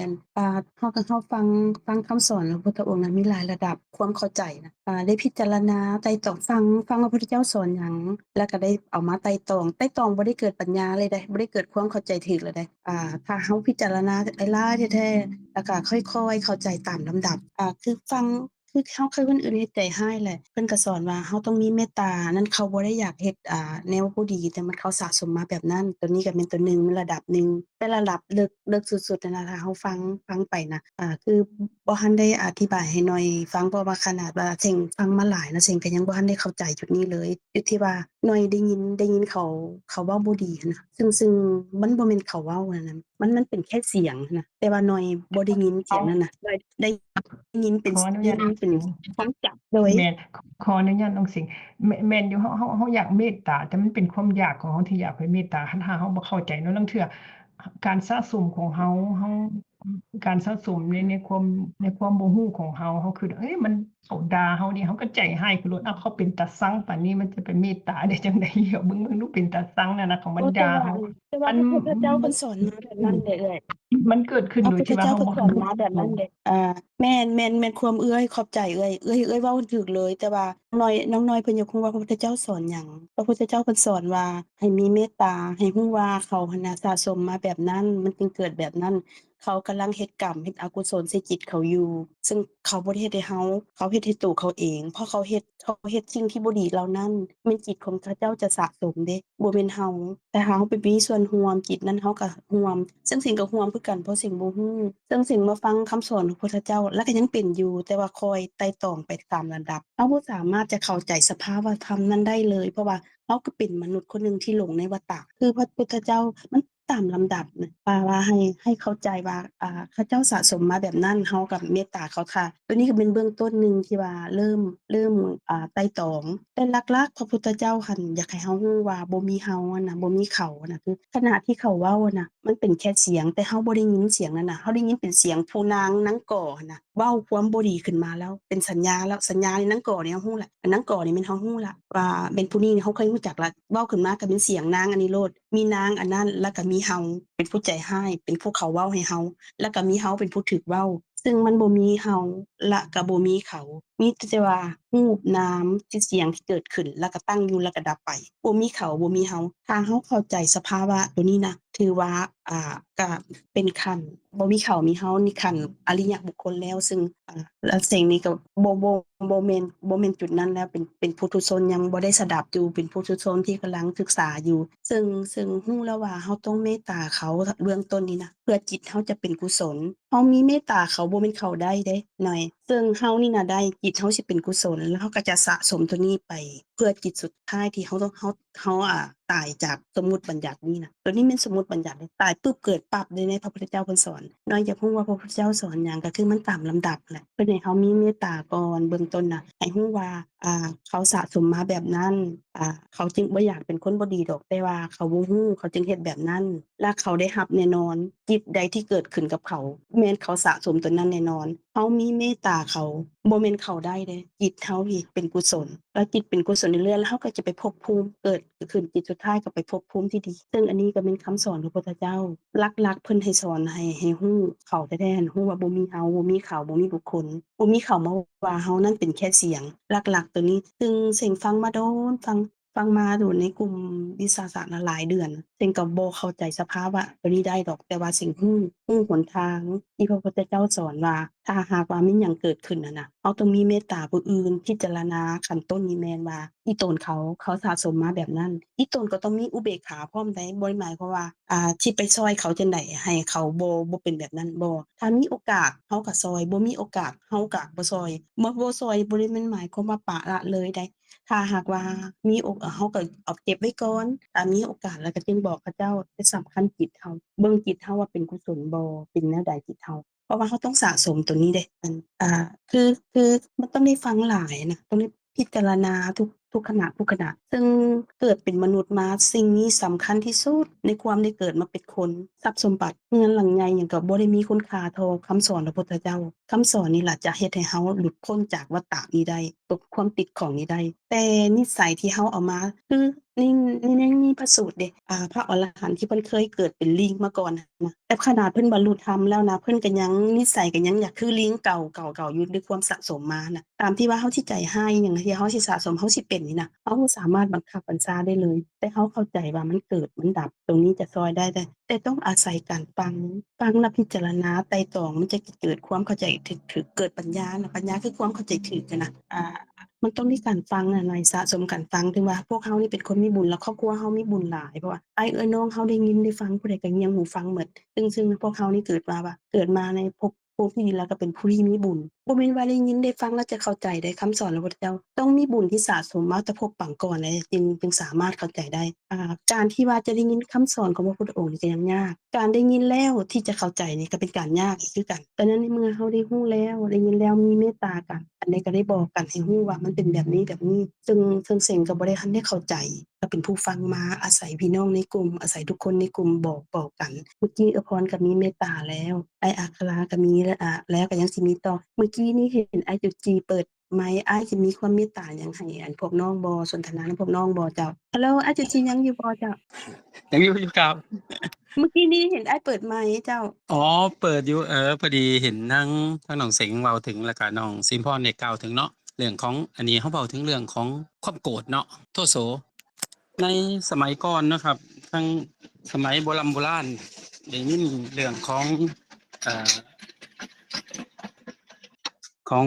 เฮาฟังคำสอนของพระพุทธองค์นั้นมีหลายระดับความเข้าใจนะได้พิจารณาไตร่ตรองฟังว่าพระพุทธเจ้าสอนหยังแล้วก็ได้เอามาไตร่ตรองบ่ได้เกิดปัญญาเลยเด้บ่ได้เกิดความเข้าใจถูกเลยเด้ถ้าเฮาพิจารณาหลายๆแท้ๆแล้วก็ค่อยๆเข้าใจตามลำดับคือฟังคือเฮาเคยคนอื่นเฮ็ดใจร้ายแหละเพิ่นก็สอนว่าเฮาต้องมีเมตตานั้นเขาบ่ได้อยากเฮ็ดแนวบ่ดีแต่มันเขาสะสมมาแบบนั้นตัวนี้ก็เป็นตัวหนึ่งระดับหนึ่งแต่ระดับลึกสุดๆนั่นน่ะถ้าเฮาฟังไปนะคือบ่ทันได้อธิบายให้หน่อยฟังเพราะว่าขนาดว่าเซ็งฟังมาหลายนะเซ็งก็ยังบ่ทันได้เข้าใจจุดนี้เลยอยู่ที่ว่าหน่อยได้ยินเขาเว้าบ่ดีหั้นน่ะซึ่งมันบ่แม่นเขาเว้านั่นน่ะ มันเป็นแค่เสียงนะแต่ว่าหน่อยบ่ได้ยินเสียงนั้นน่ะได้ยินเป็นขออนุ เสี ญาย ง ต เป็นความจำโดย แม่นขออนุญาตน้องสิงห์แม่นอยู่เฮาอยากเมตตาแต่มันเป็นความอยากของเฮาที่อยากให้เมตตาคันเฮาบ่เข้าใจเนาะลางเทื่อการสะสมของเฮาการสะสมในความบ่ฮู้ของเฮาคิดเฮ้ยมันเขาด่าเฮานี่เฮาก็ใจร้ายขึ้นโลดอ้าวเขาเป็นตาซังปานนี้มันจะไปเมตตาได้จังได๋เบิ่งดูเป็นตาซังนั่นน่ะเขามาด่าเฮาแต่ว่ามันพระพุทธเจ้าเพิ่นสอนมาแบบนั้นเด้อเอื้อย มันเกิดขึ้นพระ โดย พุทธ ที่ว่า เจ้า เฮา เพิ่น บ่ สอนมาแบบนั้นเด้แม่นความเอื้อยขอบใจเอื้อยเว้าถูกเลยแต่ว่าน้องน้อยเพิ่นอยากรู้ว่าพระพุทธเจ้าสอนหยังพระพุทธเจ้าเพิ่นสอนว่าให้มีเมตตาให้รู้ว่าเขาหั้นน่ะสะสมมาแบบนั้นมันจึงเกิดแบบนั้นเขากำลังเฮ็ดกรรมเฮ็ดอกุศลใส่จิตเขาอยู่ซึ่งเขาบ่ได้เฮ็ดให้เราเขาเฮ็ดให้ตัวเขาเองเพราะเขาเฮ็ดสิ่งที่บ่ดีเหล่านั้นแม่นจิตของเขาเจ้าจะสะสมเด้บ่แม่นเราแต่เราไปมีส่วนร่วมจิตนั้นเราก็ร่วมซึ่งสิ่งก็ร่วมคือกันเพราะสิ่งบ่รู้ซึ่งสิ่งมาฟังคำสอนของพระพุทธเจ้าแล้วก็ยังเป็นอยู่แต่ว่าคอยไต่ตองไปตามลำดับเราบ่สามารถจะเข้าใจสภาวธรรมนั้นได้เลยเพราะว่าเราก็เป็นมนุษย์คนหนึ่งที่หลงในวัฏฏะคือพระพุทธเจ้ามันตามลำดับน่ะว่าให้เข้าใจว่าเขาเจ้าสะสมมาแบบนั้นเราก็เมตตาเขาค่ะตัวนี้ก็เป็นเบื้องต้นหนึ่งที่ว่าเริ่มไต่ตองแต่หลักๆพระพุทธเจ้าหั้นอยากให้เรารู้ว่าบ่มีเราอะน่ะบ่มีเขาน่ะคือขณะที่เขาเว้าอะน่ะมันเป็นแค่เสียงแต่เราบ่ได้ยินเสียงนั้นน่ะเราได้ยินเป็นเสียงผู้นางนางก่อหั่นน่ะเว้าความบ่ดีขึ้นมาแล้วเป็นสัญญาแล้วสัญญานี่นางก่อนี่เรารู้แล้วนางก่อนี่แม่นเรารู้แล้วว่าเป็นผู้นี้เราเคยรู้จักแล้วเว้าขึ้นมาก็เป็นเสียงนางอันนี้โลดมีนางอันนั้นแล้วก็มีเราเป็นผู้ใจร้ายเป็นผู้เขาเว้าให้เราแล้วก็มีเราเป็นผู้ถูกเว้าซึ่งมันบ่มีเราและก็บ่มีเขามีแต่ว่ารูปนามที่เสียงที่เกิดขึ้นแล้วก็ตั้งอยู่แล้วก็ดับไปบ่มีเขาบ่มีเราถ้าเราเข้าใจสภาวะตัวนี้นะถือว่าก็เป็นขั้นบ่มีเขามีเรานี่ขั้นอริยบุคคลแล้วซึ่งแล้วสิ่งนี้ก็บ่แม่นจุดนั้นแล้วเป็นปุถุชนยังบ่ได้สดับอยู่เป็นปุถุชนที่กำลังศึกษาอยู่ซึ่งรู้แล้วว่าเราต้องเมตตาเขาเบื้องต้นนี้นะเพื่อจิตเราจะเป็นกุศลเรามีเมตตาเขาบ่แม่นเขาได้เด้หน่อยซึ่งเรานี่น่ะได้จิตเราสิเป็นกุศลแล้วเราก็จะสะสมตัวนี้ไปเพื่อจิตสุดท้ายที่เราตายจากสมมุติบัญญัตินี้น่ะตัวนี้แม่นสมมุติบัญญัติเลยตายปึ๊บเกิดปั๊บเลยในพระพุทธเจ้าเพิ่นสอนน้อยอยากรู้ว่าพระพุทธเจ้าสอนหยังก็คือมันตามลำดับแหละเพิ่นให้เรามีเมตตาก่อนเบื้องต้นน่ะให้รู้ว่าเขาสะสมมาแบบนั้นเขาจึงบ่อยากเป็นคนบ่ดีดอกแต่ว่าเขาบ่รู้เขาจึงเฮ็ดแบบนั้นและเขาได้รับแน่นอนจิตใดที่เกิดขึ้นกับเขาแม่นเขาสะสมตัวนั้นแน่นอนเรามีเมตตาเขาบ่แม่นเขาได้เด้จิตเรานี่เป็นกุศลแล้วจิตเป็นกุศลเรื่อยๆแล้วเราก็จะไปภพภูมิเกิดขึ้นจิตสุดท้ายก็ไปภพภูมิที่ดีซึ่งอันนี้ก็เป็นคำสอนของพระพุทธเจ้าหลักๆเพิ่นให้สอนให้รู้เขาแท้ๆหั่นรู้ว่าบ่มีเราบ่มีเขาบ่มีบุคคลบ่มีเขามาว่าเรานั้นเป็นแค่เสียงหลักๆตัวนี้ซึ่งเสียงฟังมาโดนฟังมาอยู่ในกลุ่มวิสาสะน่ะหลายเดือนเสียงก็บ่เข้าใจสภาวะตัวนี้ได้ดอกแต่ว่าสิ่งรู้หนทางที่พระพุทธเจ้าสอนว่าถ้าหากว่ามีหยังเกิดขึ้นน่ะนะเราต้องมีเมตตาผู้อื่นพิจารณาขั้นต้นนี่แม่นว่าอีตนเขาสะสมมาแบบนั้นอีตนก็ต้องมีอุเบกขาพร้อมได้บ่ได้หมายความว่าสิไปช่วยเขาจังได๋ให้เขาบ่เป็นแบบนั้นบ่ถ้ามีโอกาสเราก็ช่วยบ่มีโอกาสเราก็บ่ช่วยบ่ช่วยบ่ได้แม่นหมายความว่าปละละเลยได้ถ้าหากว่ามีเราก็เอาเก็บไว้ก่อนถ้ามีโอกาสแล้วก็จึงบอกเขาเจ้าแต่สำคัญจิตเราเบิ่งจิตเราว่าเป็นกุศลบ่เป็นแนวใดจิตเราเพราะว่าเราต้องสะสมตัวนี้เดะคือมันต้องได้ฟังหลายนะต้องได้พิจารณาทุกขณะซึ่งเกิดเป็นมนุษย์มาสิ่งนี้สำคัญที่สุดในความได้เกิดมาเป็นคนทรัพย์สมบัติเงินหลังใหญ่หยังก็บ่ได้มีคุณค่าเท่าคำสอนพระพุทธเจ้าคำสอนนี่ล่ะจะเฮ็ดให้เราหลุดพ้นจากวัฏฏะนี้ได้ตกความติดของนี้ได้แต่นิสัยที่เราเอามาคือนี่มีพระสูตรเดะพระอรหันต์ที่เพิ่นเคยเกิดเป็นลิงมาก่อนนะแต่ขนาดเพิ่นบรรลุธรรมแล้วนะเพิ่นก็ยังนิสัยก็ยังอยากคือลิงเก่าอยู่ด้วยความสะสมมาน่ะตามที่ว่าเฮาสิใจร้ายอิหยังที่เฮาสิสะสมเฮาสิเป็นนี่น่ะเฮาสามารถบังคับบัญชาได้เลยแต่เฮาเข้าใจว่ามันเกิดมันดับตรงนี้จะช่วยได้แต่ต้องอาศัยการฟังและพิจารณาไตร่ตรองมันจะเกิดความเข้าใจถึกเกิดปัญญาน่ะปัญญาคือความเข้าใจถึกอะนะมันต้องมีการฟังน่ะหน่อยสะสมการฟังถึงว่าพวกเฮานี่เป็นคนมีบุญแล้วครอบครัวเฮามีบุญหลายเพราะว่าอ้ายเอิ้นน้องเฮาได้ยินได้ฟังผู้ใดก็เงี่ยหูฟังหมดซึ่งพวกเฮานี่เกิดมาในภพที่ดีแล้วก็เป็นผู้ที่มีบุญ บ่แม่นว่าได้ยินได้ฟังแล้วจะเข้าใจได้คำสอนของพระพุทธเจ้าต้องมีบุญที่สะสมมาแต่พบปางก่อนแล้วจึงสามารถเข้าใจได้การที่ว่าจะได้ยินคำสอนของพระพุทธองค์นี่ก็ยังยากการได้ยินแล้วที่จะเข้าใจนี่ก็เป็นการยากอีกคือกันดังนั้นในเมื่อเฮาได้รู้แล้วได้ยินแล้วมีเมตตากันอันนี้ก็ได้บอกกันให้รู้ว่ามันเป็นแบบนี้ซึ่งเซงก็บ่ได้ทันได้เข้าใจก็เป็นผู้ฟังมาอาศัยพี่น้องในกลุ่มอาศัยทุกคนในกลุ่มบอกกันเมื่อกี้อภรก็มีเมตตาแล้วไอ้อัคราก็มีแล้วก็ยังสิมีต่อเมื่อกี้นี้เห็นไอ้จุจีเปิดไมค์อ้ายสิมีความเมตตาหยังให้อันพวกน้องบ่สนทนานำพวกน้องบ่เจ้าฮัลโหลอ้ายจุจียังอยู่บ่เจ้า ยังอยู่ครับ เมื่อกี้นี้เห็นอ้ายเปิดไมค์เจ้า อ๋อเปิดอยู่พอดีเห็นทั้งน้องเสงเว้าถึงแล้วก็น้องซิมพรได้กล่าวถึงเนาะเรื่องของอันนี้เขาเว้าถึงเรื่องของความโกรธเนาะโทโสในสมัยก่อนเนาะครับทั้งสมัยโบราณได้ยินเรื่องของเอ่อของ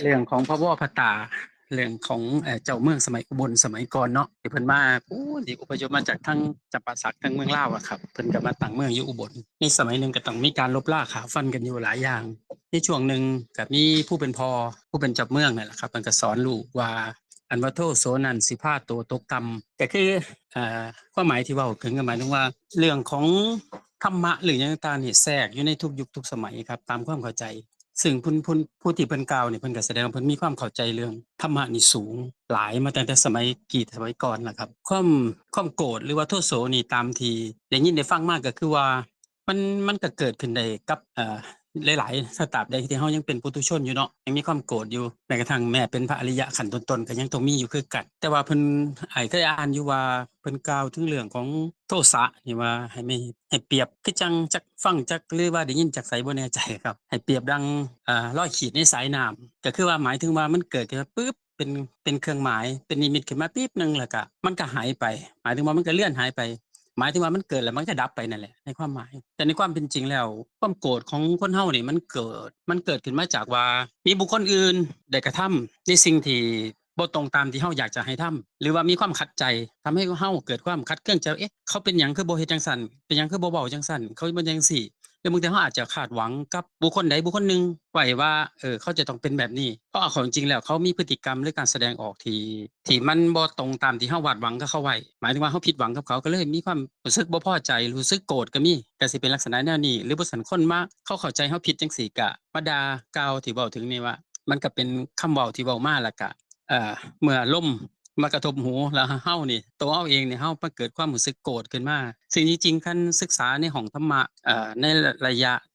เรื่องของพระวพระตาเรื่องของเจ้าเมืองสมัยอุบลสมัยก่อนเนาะที่เพิ่นมาที่อพยพมาจากทางจำปาสักทางเมืองลาวอะครับเพิ่นก็มาตั้งเมืองอยู่อุบลในสมัยหนึงก็ต้องมีการลบล่าขาฟันกันอยู่หลายอย่างในช่วงหนึงก็มีผู้เป็นพ่อผู้เป็นเจ้าเมืองนั่นแหละครับเพิ่นก็สอนลูกว่าอันว่าโทโสนั้นสิพาตัวตกต่ำก็คือความหมายที่เว้าถึงก็หมายถึงว่าเรื่องของธรรมะหรือหยังต่างๆนี่แทรกอยู่ในทุกยุคทุกสมัยครับตามความเข้าใจ ซึ่งผู้ที่เพิ่นกล่าวนี่เพิ่นก็แสดงว่าเพิ่นมีความเข้าใจเรื่องธรรมะนี่สูงหลายมาตั้งแต่สมัยสมัยก่อนล่ะครับความโกรธหรือว่าโทโสนี่ตามที่ได้ยินได้ฟังมาก็คือว่ามันก็เกิดขึ้นได้กับหลายๆตราบใดที่เฮายังเป็นปุถุชนอยู่เนาะยังมีความโกรธอยู่แม้กระทั่งแม่เป็นพระอริยะขั้นต้นๆก็ยังต้องมีอยู่คือกันแต่ว่าเพิ่นเคยอ่านอยู่ว่าเพิ่นกล่าวถึงเรื่องของโทสะนี่ว่าให้เปรียบคือจังจักฟังจักหรือว่าได้ยินจากไสบ่แน่ใจครับให้เปรียบดังรอยขีดในสายน้ำก็คือว่าหมายถึงว่ามันเกิดขึ้นมาปึ๊บเป็นเครื่องหมายเป็นนิมิตขึ้นมาปิ๊บนึงแล้วก็มันก็หายไปหมายถึงว่ามันก็เลื่อนหายไปหมายถึงว่ามันเกิดแล้วมันก็ดับไปนั่นแหละในความหมายแต่ในความเป็นจริงแล้วความโกรธของคนเฮานี่มันเกิดขึ้นมาจากว่ามีบุคคลอื่นได้กระทำในสิ่งที่บ่ตรงตามที่เฮาอยากจะให้ทำหรือว่ามีความขัดใจทำให้เฮาเกิดความขัดเคืองใจเอ๊ะเขาเป็นหยังคือบ่เฮ็ดจังซั่นเป็นหยังคือบ่เว้าจังซั่นเขาบ่จังซี่หรือบางทีเฮาอาจจะคาดหวังกับบุคคลใดบุคคลหนึ่งไว้ว่าเขาจะต้องเป็นแบบนี้เพราะเอาเข้าจริงๆแล้วเขามีพฤติกรรมหรือการแสดงออกที่มันบ่ตรงตามที่เฮาวาดหวังกับเขาไว้หมายถึงว่าเฮาผิดหวังกับเขาก็เลยมีความรู้สึกบ่พอใจรู้สึกโกรธก็มีก็สิเป็นลักษณะแนวนี้หรือบ่ซั้นคนมาเขาเข้าใจเฮาผิดจังซี่ก็มาด่ากล่าวที่เว้าถึงนี่ว่ามันก็เป็นคำเว้าที่เว้ามาแล้วก็เมื่อลมมากระทบหูแล้วเฮานี่ตัวเฮาเองนี่เฮามาเกิดความรู้สึกโกรธขึ้นมาซึ่งจริงๆคันศึกษาในห้องธรรมะใน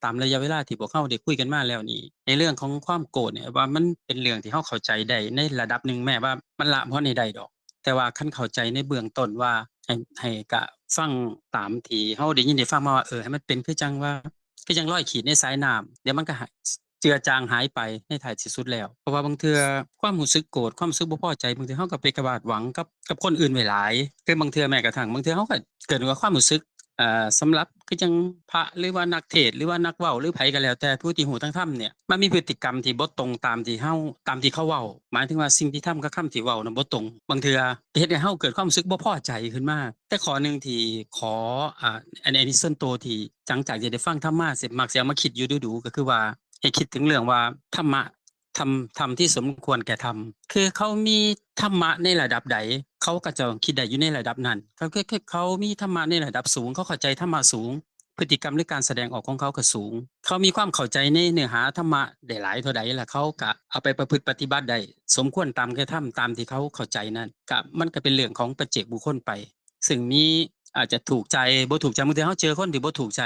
ตามระยะเวลาที่พวกเฮาได้คุยกันมาแล้วนี่ในเรื่องของความโกรธเนี่ยว่ามันเป็นเรื่องที่เฮาเข้าใจได้ในระดับหนึ่งแม้ว่ามันละบ่ได้ดอกแต่ว่าคันเข้าใจในเบื้องต้นว่าให้ก็ฟังตามที่เฮาได้ยินได้ฟังมาว่าให้มันเป็นคือจังรอยขีดในสายน้ำเดี๋ยวมันก็เจือจางหายไปในท้ายที่สุดแล้วเพราะว่าบางเทื่อความรู้สึกโกรธความรู้สึกบ่พอใจบางเทื่อเฮาก็ไปวาดหวังกับคนอื่นไว้หลายคือบางเทื่อแม้กระทั่งบางเทื่อเฮาก็เกิดความรู้สึกสำหรับคือจังพระหรือว่านักเทศน์หรือว่านักเว้าหรือไผก็แล้วแต่ผู้ที่ฮู้ทางธรรมเนี่ยมันมีพฤติกรรมที่บ่ตรงตามที่เขาเว้าหมายถึงว่าสิ่งที่ทำกับคำที่เว้านั้นบ่ตรงบางเทื่อเฮ็ดให้เฮาเกิดความรู้สึกบ่พอใจขึ้นมาแต่ข้อหนึ่งที่ขออันนี้ส่วนตัวที่หลังจากที่ได้ฟังธรรมะเสร็จมักสิเอามาคิดอยู่ดูๆก็คือว่าให้คิดถึงเรื่องว่าธรรมะทำที่สมควรแก่ธรรมคือเขามีธรรมะในระดับใดเขาก็จะคิดได้อยู่ในระดับนั้นเขามีธรรมะในระดับสูงเขาเข้าใจธรรมะสูงพฤติกรรมหรือการแสดงออกของเขาก็สูงเขามีความเข้าใจในเนื้อหาธรรมะได้หลายเท่าใดแล้วเขาก็เอาไปประพฤติปฏิบัติได้สมควรตามแก่ธรรมตามที่เขาเข้าใจนั้นก็มันก็เป็นเรื่องของปัจเจกบุคคลไปซึ่งมีอาจจะถูกใจบ่ถูกใจบางทีเฮาเจอคนที่บ่ถูกใจ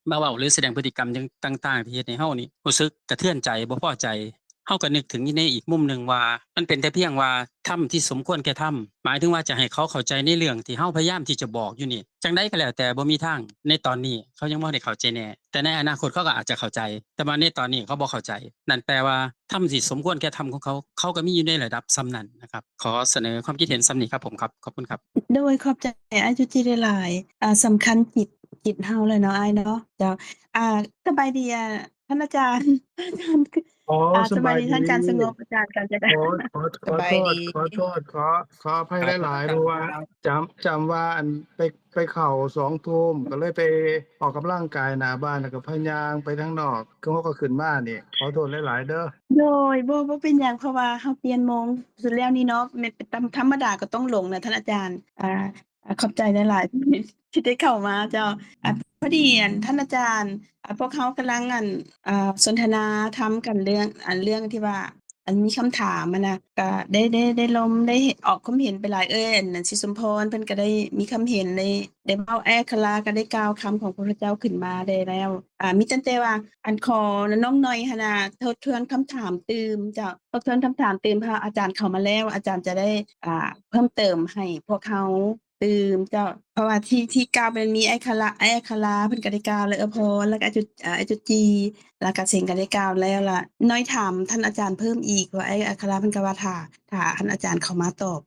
มาเว้าหรือแสดงพฤติกรรมต่างๆที่เฮ็ดให้เฮานี่รู้สึกกระเทือนใจบ่พอใจเฮาก็นึกถึงในอีกมุมหนึ่งว่ามันเป็นแต่เพียงว่าธรรมที่สมควรแก่ธรรมหมายถึงว่าจะให้เขาเข้าใจในเรื่องที่เฮาพยายามที่จะบอกอยู่นี่จังได๋ก็แล้วแต่บ่มีทางในตอนนี้เขายังบ่ได้เข้าใจแน่แต่ในอนาคตเขาก็อาจจะเข้าใจแต่ว่าในตอนนี้เขาบ่เข้าใจนั่นแปลว่าธรรมที่สมควรแก่ธรรมของเขาก็มีอยู่ในระดับส่ำนั้นนะครับขอเสนอความคิดเห็นส่ำนี้ครับผมครับขอบคุณครับโดยขอบใจอ้ายจุจิหลายๆสำคัญจิตเฮาเลยเนาะอ้ายเนาะเจ้าสบายดีท่านอาจารย์อาจารย์คือ อ๋อสบายดีสบายดีท่านอาจารย์สงบอาจารย์กาญจนา ขอโทษขออภัยหลายๆเพราะว่าจำว่าอันไปเข้า2 ทุ่มก็เลยไปออกกำลังกายหน้าบ้านแล้วก็พะย่างไปทางนอกเขาก็ขึ้นมานี่ขอโทษหลายๆเด้อ โดยบ่เป็นหยังเพราะว่าเฮาเปลี่ยนโมงสุดแล้วนี่เนาะแม่นเป็นตามธรรมดาก็ต้องลงนะท่านอาจารย์ขอบใจหลายๆที่ได้เข้ามาเจ้าพอดีท่านอาจารย์พวกเขากำลังสนทนาธรรมกันเรื่องเรื่องที่ว่ามีคำถามอะนะก็ได้ล้มได้ออกความเห็นไปหลายอันนั้นสิสมพรเพิ่นก็ได้มีคำเห็นได้เว้าแอกคลาก็ได้กล่าวคำของพระพุทธเจ้าขึ้นมาได้แล้วมีตั้งแต่ว่าอันขอน้องหน่อยหั้นน่ะทบทวนคำถามตื่มเจ้าทบทวนคำถามตื่มพระอาจารย์เข้ามาแล้วอาจารย์จะได้เพิ่มเติมให้พวกเขาตื่มเจ้าเพราะว่าที่กล่าวมันมีไอ้คลาเพิ่นก็ได้กล่าวแล้วพรแล้วก็ไอ้จุจีแล้วก็เสียงก็ได้กล่าวแล้วล่ะน้อยถามท่านอาจารย์เพิ่มอีกว่าไอ้อักขระเพิ่นก็ว่าถ้าท่านอาจารย์เข้ามาตอบ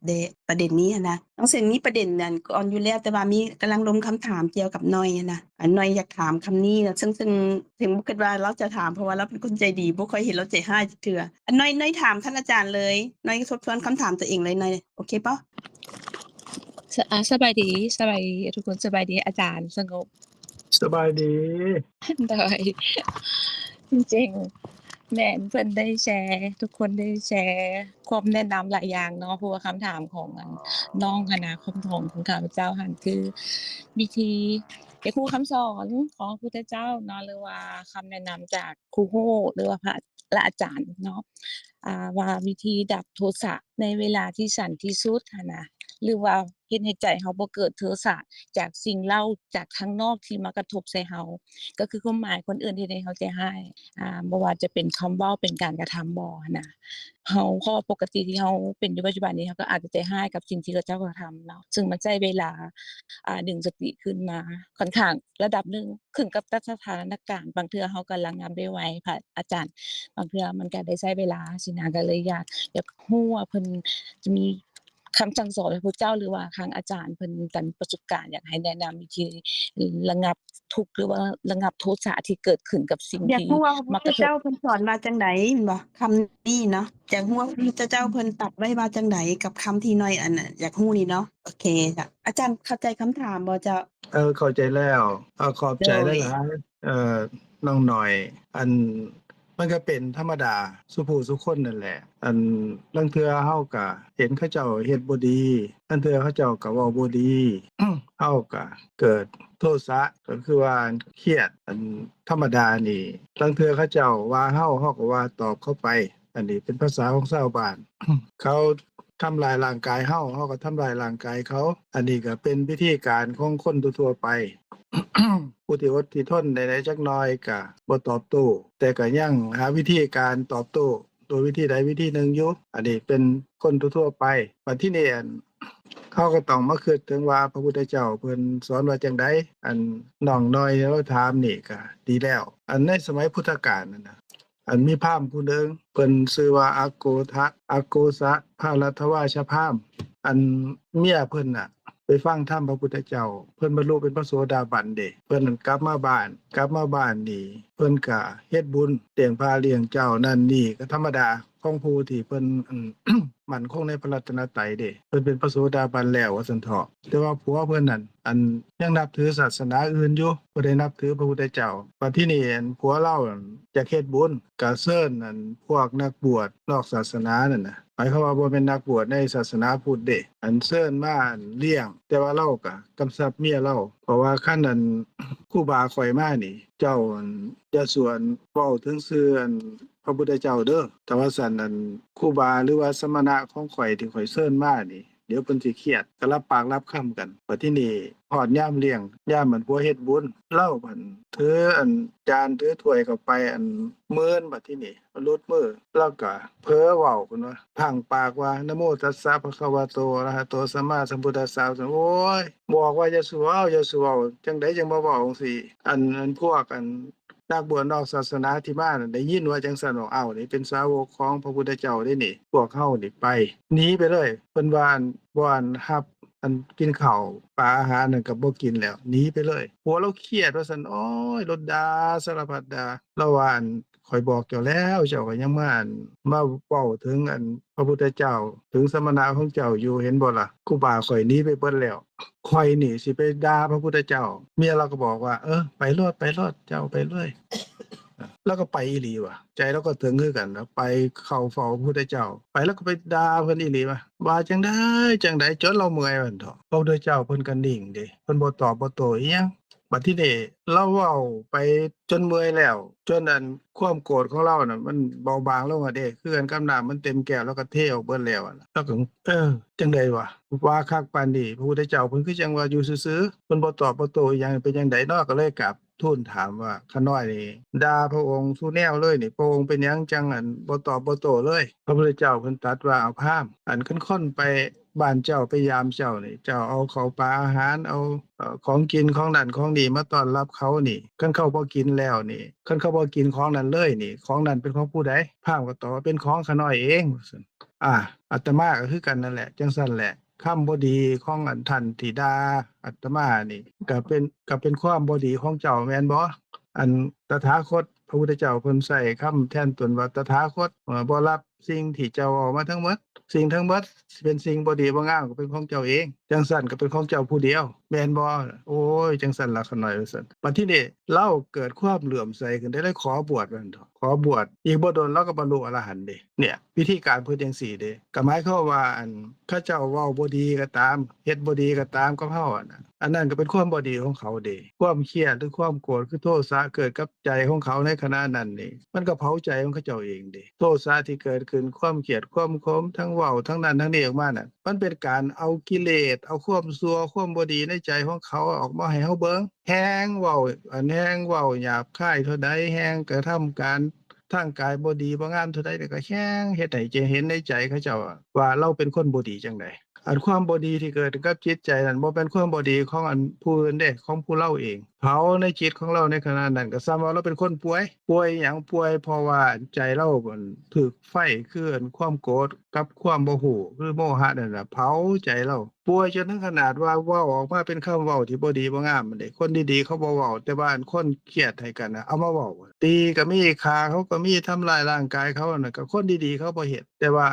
ประเด็นนี้นะน้องเซนมีประเด็นนั้นก่อนอยู่แล้วแต่ว่ามีกำลังลงคำถามเกี่ยวกับน้อยนะน้อยอยากถามคำนี้นะซึ่งถึงบ่คิดว่าเราจะถามเพราะว่าเราเป็นคนใจดีบ่ค่อยเห็นเราใจร้ายจักเทื่อน้อยถามท่านอาจารย์เลยน้อยทบทวนคำถามตัวเองเลยน้อยโอเคเปล่า สบายดีทุกคนสบายดีอาจารย์สงบ สบายดี โดยจริงๆแม่นเพิ่นได้แชร์ทุกคนได้แชร์ความแนะนำหลายอย่างเนาะเพราะว่าคำถามของน้องหั้นนะคำถามของข้าพเจ้าหั้นคือวิธีได้ครูคำสอนของพระพุทธเจ้าเนาะหรือว่าคำแนะนำจากครูโฮหรือว่าพระและอาจารย์เนาะว่าวิธีดับโทสะในเวลาที่สั้นที่สุดหั้นนะหรือว่าเฮ็ดให้ใจเฮาบ่เกิดโทสะจากสิ่งเร้าจากข้างนอกที่มากระทบใส่เฮาก็คือความหมายคนอื่นที่ให้เฮาใจร้ายบ่ว่าจะเป็นคำเว้าเป็นการกระทำบ่หั้นน่ะเฮาเพราะว่าปกติที่เฮาเป็นอยู่ปัจจุบันนี้เฮาก็อาจจะใจร้ายกับสิ่งที่เขาเจ้ากระทำเนาะซึ่งมันใช้เวลาดึงสติขึ้นมาค่อนข้างระดับหนึ่งขึ้นกับแต่สถานการณ์บางเทื่อเฮาก็ระงับได้ไวพระอาจารย์บางเทื่อมันก็ได้ใช้เวลาสินะก็เลยอยากรู้ว่าเพิ่นจะมีคำสั่งสอนของพระเจ้าหรือว่าทางอาจารย์เพิ่นกันประสบการณ์อยากให้แนะนำวิธีระงับทุกข์หรือว่าระงับโทสะที่เกิดขึ้นกับสิ่งอยาก ที่ รู้ว่าพระพุ มา ท ก ธ ระทบ เจ้าเพิ่นสอนมาจังได๋แม่นบ่คำนี้เนาะอยากรู้ว่าพระพุทธเจ้าเพิ่นตรัสไว้ว่าจังไดกับคำที่น้อยอันน่ะอยากรู้นี่เนาะโอเคจ้ะอาจารย์เข้าใจคำถามบ่เจ้า เข้าใจแล้วขอบ โด ใจ ย หลายๆน้องหน่อย มันก็เป็นธรรมดาสุผู้สุคนนั่นแหละ ลางเทื่อเฮาก็เห็นเขาเจ้าเฮ็ดบ่ดีลางเทื่อเขาเจ้าก็เว้าบ่ดี เฮาก็เกิดโทสะก็คือว่าเครียดธรรมดานี่ลางเทื่อเขาเจ้าว่าเฮาก็ว่าตอบเข้าไป อันนี้เป็นภาษาของชาวบ้าน เขาทำลายร่างกายเฮาก็ทำลายร่างกายเขา อันนี้ก็เป็นวิธีการของคนทั่วๆไป ผู้ที่อดที่ทนได้จักหน่อยก็บ่ตอบโต้ แต่ก็ยังหาวิธีการตอบโต้โดยวิธีใดวิธีหนึ่งอยู่ อันนี้เป็นคนทั่วๆไปบัดทีนี้เขาก็ต้องมาคิดถึงว่าพระพุทธเจ้าเพิ่นสอนว่าจั่งใดน้องน้อยเราถามนี่ก็ดีแล้ว ในสมัยพุทธกาลนั่นน่ะ มีพราหมณ์ผู้หนึ่งเพิ่นชื่อว่าอโกสะพาลัทวาชพราหมณ์เมียเพิ่นน่ะไปฟังธรรมพระพุทธเจ้าเพิ่นบรรลุเป็นพระโสดาบันเด้เพิ่นนั่นกลับมาบ้านนี่เพิ่นก็เฮ็ดบุญเลี้ยงพระเลี้ยงเจ้านั่นนี่ก็ธรรมดาของผู้ที่เพิ่น มั่นคงในพระรัตนตรัยเด้เพิ่นเป็นพระโสดาบันแล้วว่าซั่นเถาะแต่ว่าผัวเพิ่นนั่นยังนับถือศาสนาอื่นอยู่บ่ได้นับถือพระพุทธเจ้าบัดทีนี้ผัวเราอยากเฮ็ดบุญก็เชิญพวกนักบวชนอกศาสนานั่นน่ะหมายความว่าบ่แม่นนักบวชในศาสนาพุทธเด้เชิญมาเลี้ยงแต่ว่าเราก็กำชับเมียเราเพราะว่าคันครูบาข้อยมานี่เจ้าอย่าสวนเว้าถึงชื่อพระพุทธเจ้าเด้อแต่ว่าซั่นครูบาหรือว่าสมณะของข้อยที่ข้อยเชิญมานี่เดี๋ยวเพิ่นสิเครียดก็รับปากรับคำกันบัดทีนี้ฮอดยามเลี้ยงยามผัวเฮ็ดบุญเราถือจานถือถ้วยเข้าไปเมินบัดทีนี้หลุดมือแล้วก็เพ้อเว้าเพิ่นว่าพรังปากว่านะโมตัสสะภะคะวะโตอะระหะโตสัมมาสัมพุทธัสสะโอ้ยบอกว่าอย่าสิเว้าจังได๋จังมาเว้าจังซี่พวกนักบวชนอกศาสนาที่มานั่นได้ยินว่าจังซั่นบอกอ้าวนี่เป็นสาวกของพระพุทธเจ้าเด้นี่พวกเฮานี่ไปหนีไปเลยเพิ่นว่าบ่รับ อันกินข้าวปลาอาหารนั่นก็บ่กินแล้วหนีไปเลยผัวเราเครียดว่าซั่นโอ๊ยรถด่าสารพัดด่าเราว่าข้อยบอกเจ้าแล้วเจ้าก็ยังมาเว้าถึงพระพุทธเจ้าถึงสมณะของเจ้าอยู่เห็นบ่ล่ะครูบาข้อยหนีไปเบิดแล้วข้อยนี่สิไปด่าพระพุทธเจ้าเมียเราก็บอกว่าไปโลดเจ้าไปเลยแล้วก็ไปอีหลีว่ะใจเราก็ถึงคือกันนะไปเข้าเฝ้าพระพุทธเจ้าไปแล้วก็ไปด่าเพิ่นอีหลีว่าจังไดจนเราเมื่อยว่าซั่นเถาะพระพุทธเจ้าเพิ่นก็นิ่งเด้เพิ่นบ่ตอบบ่โต้อิหยังบัดทีนี้เราเว้าไปจนเมื่อยแล้วจนความโกรธของเราน่ะมันเบาบางลงอะเด้คือกับน้ำมันเต็มแก้วแล้วก็เทออกเบิดแล้วอะแล้วก็จังได๋วะว่าคักปานนี้พระพุทธเจ้าเพิ่นคือจังว่าอยู่ซื่อๆเพิ่นบ่ตอบบ่โต้อิหยังเป็นจังไดเนาะก็เลยกราบทูลถามว่าข้าน้อยนี่ด่าพระองค์ซุแนวเลยนี่พระองค์เป็นหยังจังบ่ตอบบ่โต้เลยพระพุทธเจ้าเพิ่นตรัสว่าเอาพราหมณ์คันคนไปบ้านเจ้าไปยามเจ้านี่เจ้าเอาข้าวปลาอาหารเอาของกินของนั่นของนี่มาต้อนรับเขานี่คันเขาบ่กินแล้วนี่คันเขาบ่กินของนั้นเลยนี่ของนั้นเป็นของผู้ใดพราหมณ์ก็ตอบว่าเป็นของข้าน้อยเองว่าซั่นอาตมาก็คือกันนั่นแหละจังซั่นแหละคำบ่ดีของท่านที่ด่าอาตมานี่ก็เป็นความบ่ดีของเจ้าแม่นบ่ตถาคตพระพุทธเจ้าเพิ่นใช้คำแทนตนว่าตถาคตบ่รับสิ่งที่เจ้าเว้ามาทั้งหมดสิ่งทั้งหมดเป็นสิ่งบ่ดีบ่งามก็เป็นของเจ้าเองจังซั่นก็เป็นของเจ้าผู้เดียวแม่นบ่โอ้ยจังซั่นล่ะขาน้อยว่าซั่นบัดทีนี้เราเกิดความเหลื่อมใสขึ้นได้เลยขอบวชว่าซั่นเถาะขอบวชอีกบ่โดนเราก็บรรลุอรหันต์เด้เนี่ยวิธีการเพิ่นจังซี่เด้ก็หมายความว่าเขาเจ้าเว้าบ่ดีก็ตามเฮ็ดบ่ดีก็ตามกับเฮาอันนั้นก็เป็นความบ่ดีของเขาเด้ความเครียดหรือความโกรธคือโทสะเกิดกับใจของเขาในขณะนั้นนี่มันก็เผาใจของเขาเจ้าเองเด้โทสะที่เกิดขึ้นความเครียดความโกรธทั้งเว้าทั้งนั้นทั้งนี้ออกมาน่ะมันเป็นการเอากิเลสเอาความชั่วความบ่ดีในใจของเขาออกมาให้เฮาเบิ่งแฮงเว้าแฮงเว้าหยาบคายเท่าใดแฮงกระทำการทางกายบ่ดีบ่งามเท่าใดก็แฮงเฮ็ดให้เห็นในใจเขาเจ้าว่าเราเป็นคนบ่ดีจังไดความบ่ดีที่เกิดกับจิตใจนั้นบ่เป็นความบ่ดีของผู้อื่นเด้ของผู้เราเองเผาในจิตของเราในขณะนั้นก็ส่ำว่าเราเป็นคนป่วยหยังป่วยเพราะว่าใจเรามันถูกไฟคือความโกรธกับความโมโหคือโมหะนั่นน่ะเผาใจเราป่วยจนถึงขนาดว่าเว้าออกมาเป็นคำเว้าที่บ่ดีบ่งามนั่นเด้คนดีๆเขาบ่เว้าแต่ว่าคนเครียดให้กันน่ะเอามาเว้าตีก็มีฆ่าเขาก็มีทำร้ายร่างกายเขาน่ะก็คนดีๆเขาบ่เฮ็ดแต่ว่า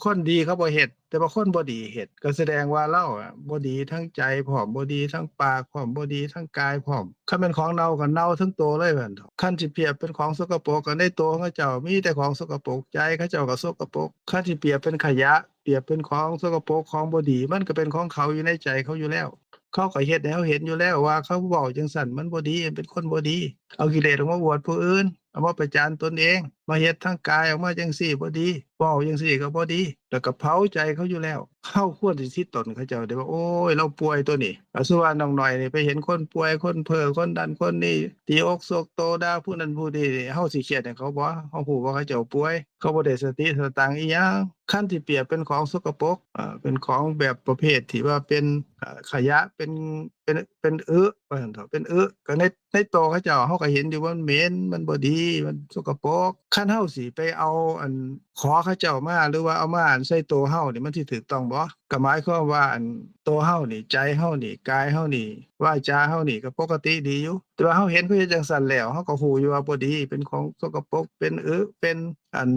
คนดีเขาบ่เฮ็ดแต่ว่าคนบ่ดีเฮ็ดก็แสดงว่าเราบ่ดีทั้งใจพร้อมบ่ดีทั้งปากพร้อมบ่ดีทั้งกายพร้อมคันแม่นของเน่าก็เน่าทั้งตัวเลยว่าซั่นเถาะคันสิเปรียบเป็นของสกปรกก็ในตัวของเขาเจ้ามีแต่ของสกปรกใจเขาเจ้าก็สกปรกคันสิเปรียบเป็นขยะเปรียบเป็นของสกปรกของบ่ดีมันก็เป็นของเขาอยู่ในใจเขาอยู่แล้วเขาก็เฮ็ดให้เราเห็นอยู่แล้วว่าเขาเว้าจังซั่นมันบ่ดีเป็นคนบ่ดีเอากิเลสออกมาอวดผู้อื่นเอามาประจานตนเองมาเฮ็ดทางกายออกมาจังซี่บ่ดีเว้าจังซี่ก็บ่ดีแล้วก็เผาใจเขาอยู่แล้วเขาควรสิสิตนเขาเจ้าได้ว่าโอ้ยเราป่วยตัวนี้สุว่าน้องน้อยนี่ไปเห็นคนป่วยคนเพ้อคนนั้นคนนี้ตีอกซกโตด่าผู้นั้นผู้นี้เฮาสิเครียดให้เขาบ่เฮาฮู้ว่าเขาเจ้าป่วยเขาบ่ได้สติสตังค์อิหยังคันที่เปรียบเป็นของสกปรกเป็นของแบบประเภทที่ว่าเป็นขยะเป็นว่าซั่นเถาะเป็นก็ในตัวเขาเจ้าเฮาก็เห็นอยู่ว่ามันเหม็นมันบ่ดีมันสกปรกคันเฮาสิไปเอาขอเขาเจ้ามาหรือว่าเอามาใส่ตัวเฮานี่มันสิถูกต้องบ่ก็หมายความว่าตัวเฮานี่ใจเฮานี่กายเฮานี่วาจาเฮานี่ก็ปกติดีอยู่แต่ว่าเฮาเห็นเขาเฮ็ดจังซั่นแล้วเฮาก็ฮู้อยู่ว่าบ่ดีเป็นของสกปรกเป็นเป็นอัน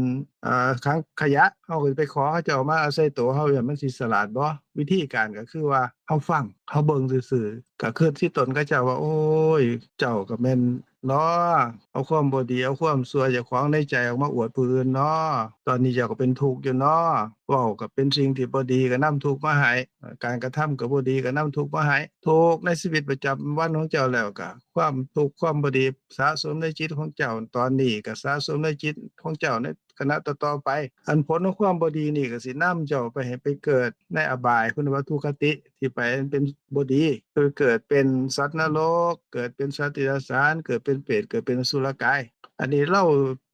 ขังขยะเฮาก็ไปขอเขาเจ้ามาเอาใส่ตัวเฮาเนี่ยมันสิสลาดบ่วิธีการก็คือว่าเฮาฟังเฮาเบิ่งซื่อๆก็คิดที่ตนเขาเจ้าว่าโอ้ยเจ้าก็แม่นเนาะเอาความบ่ดีเอาความชั่วเจ้าของในใจออกมาอวดผู้อื่นเนาะตอนนี้เจ้าก็เป็นทุกข์อยู่เนาะเว้าก็เป็นสิ่งที่บ่ดีก็นำทุกข์มาให้การกระทำก็บ่ดีก็นำทุกข์มาให้ทุกข์ในชีวิตประจำวันของเจ้าแล้วก็ความทุกข์ความบ่ดีสะสมในจิตของเจ้าตอนนี้ก็สะสมในจิตของเจ้าในขณะต่อๆไปผลของความบ่ดีนี่ก็สินำเจ้าไปให้ไปเกิดในอบายพุทธวัตถุคติที่ไปเป็นบ่ดีคือเกิดเป็นสัตว์นรกเกิดเป็นสัตว์เดรัจฉานเกิดเป็นเปรตเกิดเป็นอสุรกายอันนี้เรา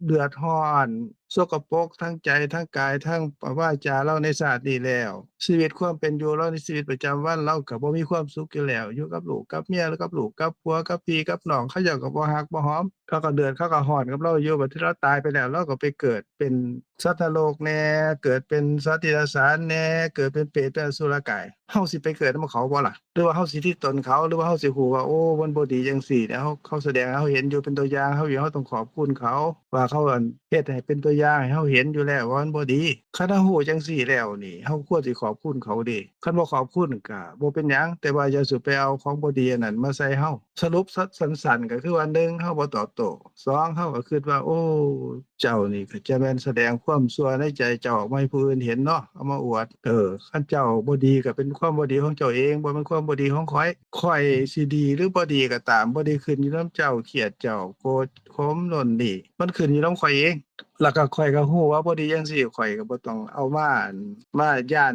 เดือดร้อนสกปรกทั้งใจทั้งกายทั้งวาจาเราในชาตินี้แล้ว ชีวิตความเป็นอยู่เราในชีวิตประจำวันเราก็บ่มีความสุขอยู่แล้วอยู่กับลูกกับเมียหรือกับลูกกับผัวกับพี่กับน้องเขาเจ้าก็บ่ฮักบ่หอมเขาก็เดือดเขาก็ร้อนกับเราอยู่บัดที่เราตายไปแล้วเราก็ไปเกิดเป็นสัตว์นรกแหน่เกิดเป็นสัตว์เดรัจฉานแหน่เกิดเป็นเปรตเป็นอสุรกายเฮาสิไปเกิดนำเขาบ่ล่ะหรือว่าเฮาสิที่ตนเขาหรือว่าเฮาสิฮู้ว่าโอ้มันบ่ดีจังซี่เนี่ยเขาแสดงให้เฮาเห็นอยู่เป็นตัวอย่างเฮาอยู่เฮาต้องขอบคุณเขาว่าเขาเฮ็ดให้เป็นตัวอย่างให้เฮาเห็นอยู่แล้วว่ามันบ่ดีคันเฮาฮู้จังซี่แล้วนี่เฮาควรสิขอบคุณเขาเดะคันบ่ขอบคุณก็บ่เป็นหยังแต่ว่าอย่าสิไปเอาของบ่ดีอันนั้นมาใส่เฮาสรุปสั้นๆก็คือว่า1เฮาบ่ตอบโต้2เฮาก็คิดว่าโอ้เจ้านี่ก็จะแม่นแสดงความชั่วในใจเจ้าออกมาให้ผู้อื่นเห็นเนาะเอามาอวดคันเจ้าบ่ดีก็เป็นความบ่ดีของเจ้าเองบ่แม่นความบ่ดีของข้อยสิดีหรือบ่ดีก็ตามบ่ได้ขึ้นอยู่นำเจ้าเกลียดเจ้าโกรธขมโน่นนี่มันขึ้นอยู่นำข้อยเองแล้วก็ข้อยก็ฮู้ว่าบ่ดีจังซี่ข้อยก็บ่ต้องเอามาย้า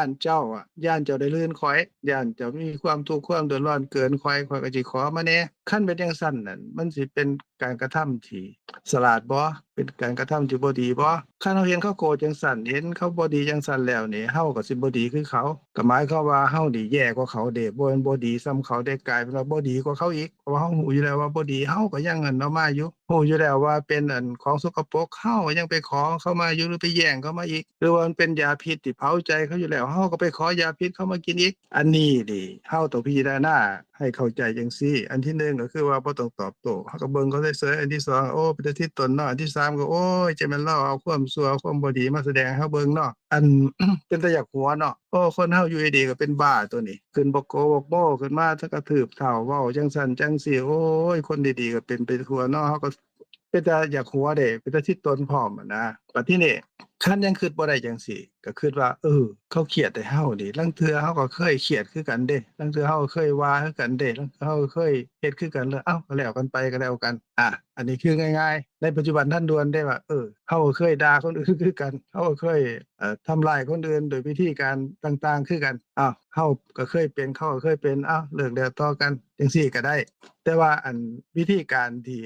นเจ้าอะย้านเจ้าได้ลื่นข้อยย้านเจ้ามีความทุกข์ความเดือดร้อนเกินข้อยก็สิขอมาแหน่คันเป็นจังซั้นนั่นมันสิเป็นการกระทำที่ฉลาดบ่เป็นการกระทำที่บ่ดีบ่คันเราเห็นเขาโกรธจังซั้นเห็นเขาบ่ดีจังซั้นแล้วนี่เฮาก็สิบ่ดีคือเขาก็หมายความว่าเฮานี่แย่กว่าเขาเด้บ่แม่นบ่ดีส่ำเขาได้กลายเป็นว่าบ่ดีกว่าเขาอีกเพราะว่าเฮาฮู้อยู่แล้วว่าบ่ดีเฮาก็ยังเอามาอยู่ฮู้อยู่แล้วว่าเป็นของสกปรกเฮาก็ยังไปขอเขามาอยู่หรือไปแย่งเขามาอีกหรือว่ามันเป็นยาพิษที่เผาใจเขาอยู่แล้วเฮาก็ไปขอยาพิษเขามากินอีกอันนี้นี่เฮาต้องพิจารณาให้เข้าใจจังซี่อันที่1ก็คือว่าบ่ต้องตอบโต้เฮาก็เบิ่งเขาเฉยๆอันที่2โอ้เป็นที่ตนเนาะอันที่3ก็โอ๊ยจะแม่นเราเอาความชั่วความบ่ดีมาแสดงให้เฮาเบิ่งเนาะอัน เป็นตาอยากหัวเนาะโอ้คนเฮาอยู่ดีๆก็เป็นบ้าตัวนี้ขึ้นบ่โกบ่โบ้ขึ้นมาถ้ากระทืบเท้าเว้าจังซั่นจังซี่โอ้ยคนดีๆก็เป็นไปทั่วเนาะเฮาก็เป็นตาอยากหัวเด้เป็นตาที่ตนพร้อมอะนะบัดทีนี้คันยังคิดบ่ได้จังซี่ก็คิดว่าเขาเครียดแต่เฮานี่ลางเทื่อเฮาก็เคยเครียดคือกันเด้ลางเทื่อเฮาก็เคยว่าคือกันเด้ลางเทื่อเฮาก็เคยเฮ็ดคือกันเลยอ้าวก็แล้วกันไปก็แล้วกันอันนี้คือง่ายๆในปัจจุบันทันด่วนได้ว่าเฮาก็เคยด่าคนอื่นคือกันเฮาก็เคยทำร้ายคนอื่นโดยวิธีการต่างๆคือกันอ้าวเฮาก็เคยเป็นเขาก็เคยเป็นอ้าวเลิกแล้วต่อกันจังซี่ก็ได้แต่ว่าวิธีการที่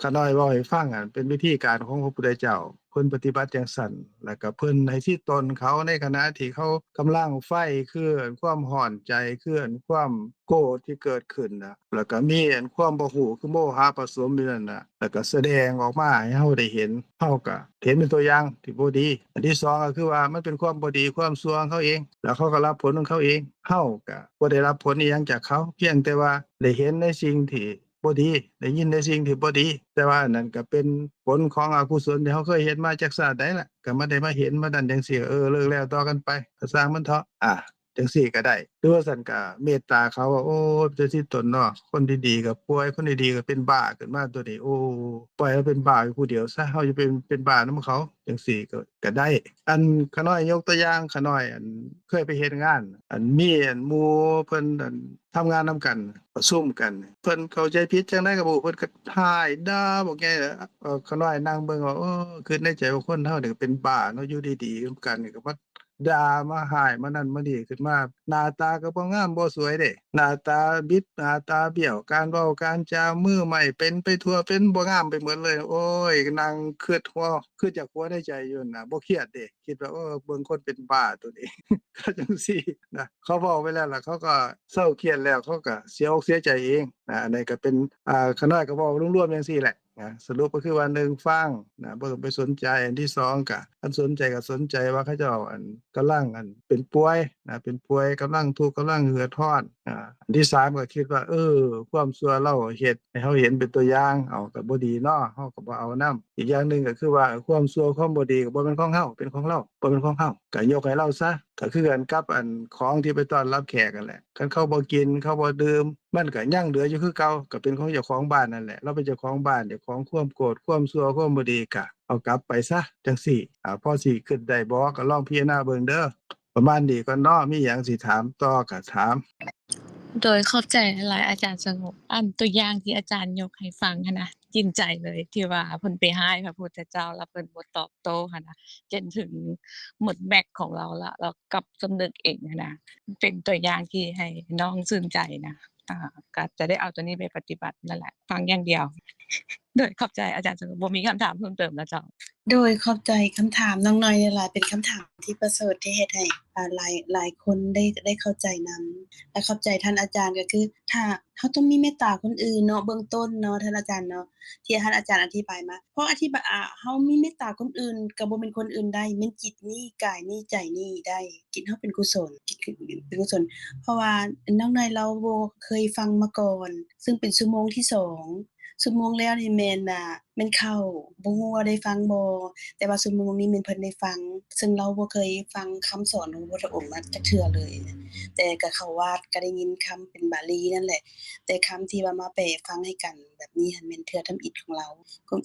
ข้าน้อยเว้าให้ฟังเป็นวิธีการของพระพุทธเจ้าเพิ่นปฏิบัติจังซั่นแล้วก็เพิ่นให้ที่ตนเขาในขณะที่เขากำลังไฟคือความร้อนใจคือความโกรธที่เกิดขึ้นน่ะแล้วก็มีความบ่ฮู้คือโมหะผสมอยู่นั่นน่ะแล้วก็แสดงออกมาให้เฮาได้เห็นเฮาก็เห็นเป็นตัวอย่างที่บ่ดีอันที่2ก็คือว่ามันเป็นความบ่ดีความชั่วของเขาเองแล้วเขาก็รับผลของเขาเองเฮาก็บ่ได้รับผลอิหยังจากเขาเพียงแต่ว่าได้เห็นในสิ่งที่บ่ดีได้ยินในสิ่งที่บ่ดีแต่ว่าอันนั้นก็เป็นผลของอกุศลที่เราเคยเฮ็ดมาจากชาติใดล่ะก็มาได้มาเห็นมานั่นจังซี่เลิกแล้วต่อกันไปก็สร้างมันเถาะจังซี่ก็ได้หรือว่าซั่นก็เมตตาเขาว่าโอ้เป็นที่ตนเนาะคนดีๆก็ป่วยคนดีๆก็เป็นบ้าขึ้นมาตัวนี้โอ้ปล่อยให้เป็นบ้าอยู่ผู้เดียวซะเฮาจะเป็นบ้านำเขาจังซี่ก็ได้ขาน้อยยกตัวอย่างขาน้อยเคยไปเฮ็ดงานมีหมู่เพิ่นทำงานนำกันประชุมกันเพิ่นเข้าใจผิดจังได๋ก็บ่รู้เพิ่นก็ท้ายด่าบักใหญ่ขาน้อยนั่งเบิ่งว่าคิดในใจว่าคนเฮานี่ก็เป็นบ้าเนาะอยู่ดีๆนำกันนี่ก็มาด่ามาร้ายมานั่นมานี่ขึ้นมาหน้าตาก็บ่งามบ่สวยเด้หน้าตาบิดหน้าตาเบี้ยวการเว้าการจามือไม้เป็นไปทั่วเป็นบ่งามไปหมดเลยโอ๊ยนั่งคิดจากหัวในใจอยู่น่ะบ่เครียดเด้คิดว่าเบิ่งคนเป็นบ้าตัวนี้ ก็จังซี่นะเขาเว้าไปแล้วล่ะเขาก็เซาเครียดแล้วเขาก็เสียอกเสียใจเองอันนี้ก็เป็นขาน้อยก็เว้ารวมๆจังซี่แหละสรุปก็คือว่า1ฟังบ่ต้องไปสนใจอันที่2ก็คันสนใจก็สนใจว่าเขาเจ้ากำลังเป็นป่วยเป็นป่วยกำลังทุกข์กำลังเหือดร้อนอันที่3ก็คิดว่าความชั่วเราเฮ็ดให้เราเห็นเป็นตัวอย่างก็บ่ดีเนาะเราก็บ่เอานำอีกอย่างหนึ่งก็คือว่าความชั่วความบ่ดีก็บ่แม่นของเราเป็นของเราบ่แม่นของเราก็ยกให้เราซะก็คือกันกับของที่ไปต้อนรับแขกนั่นแหละคันเขาบ่กินเขาบ่ดื่มมันก็ยังเหลืออยู่คือเก่าก็เป็นของเจ้าของบ้านนั่นแหละเราเป็นเจ้าของบ้านเจ้าของความโกรธความชั่วความบ่ดีก็เอากลับไปซะจังซี่พอสิคิดได้บ่ก็ลองพิจารณาเบิ่งเด้อประมาณนี้ก่อนเนาะมีหยังสิถามต่อก็ถามโดยเข้าใจหลายอาจารย์สงบตัวอย่างที่อาจารย์ยกให้ฟังหั้นนะกินใจเลยที่ว่าเพิ่นไปร้ายพระพุทธเจ้าแล้วเพิ่นบ่ตอบโต้หั้นนะจนถึงหมดแม็กซ์ของเราแล้วเรากลับสำนึกเองหั้นนะเป็นตัวอย่างที่ให้น้องชื่นใจนะก็จะได้เอาตัวนี้ไปปฏิบัตินั่นแหละฟังอย่างเดียวโดยเข้าใจอาจารย์สงบบ่มีคำถามเพิ่มเติมแล้วเจ้า โดยขอบใจคำถามน้องน้อยนี่ล่ะเป็นคำถามที่ประเสริฐที่เฮ็ดให้หลายคนได้เข้าใจนำและขอบใจท่านอาจารย์ก็คือถ้าเฮาต้องมีเมตตาคนอื่นเนาะเบื้องต้นเนาะท่านอาจารย์เนาะที่ท่านอาจารย์อธิบายมาเพราะอธิบายเฮามีเมตตาคนอื่นก็บ่แม่นคนอื่นได้แม่นจิตนี้กายนี้ใจนี้ได้จิตเฮาเป็นกุศลจิตคือเป็นกุศลเพราะว่าน้องน้อยเราบ่เคยฟังมาก่อนซึ่งเป็นชั่วโมงที่2ชั่วโมงแล้วนี่แม่นเข้าบ่ฮู้ว่าได้ฟังบ่แต่ว่าชั่วโมงนี้แม่นเพิ่นได้ฟังซึ่งเราบ่เคยฟังคำสอนของพระพุทธองค์มาจักเทื่อเลยแต่ก็เข้าวัดก็ได้ยินคำเป็นบาลีนั่นแหละแต่คำที่ว่ามาแปลฟังให้กันแบบนี้หั้นแม่นเทื่อทำอิฐของเรา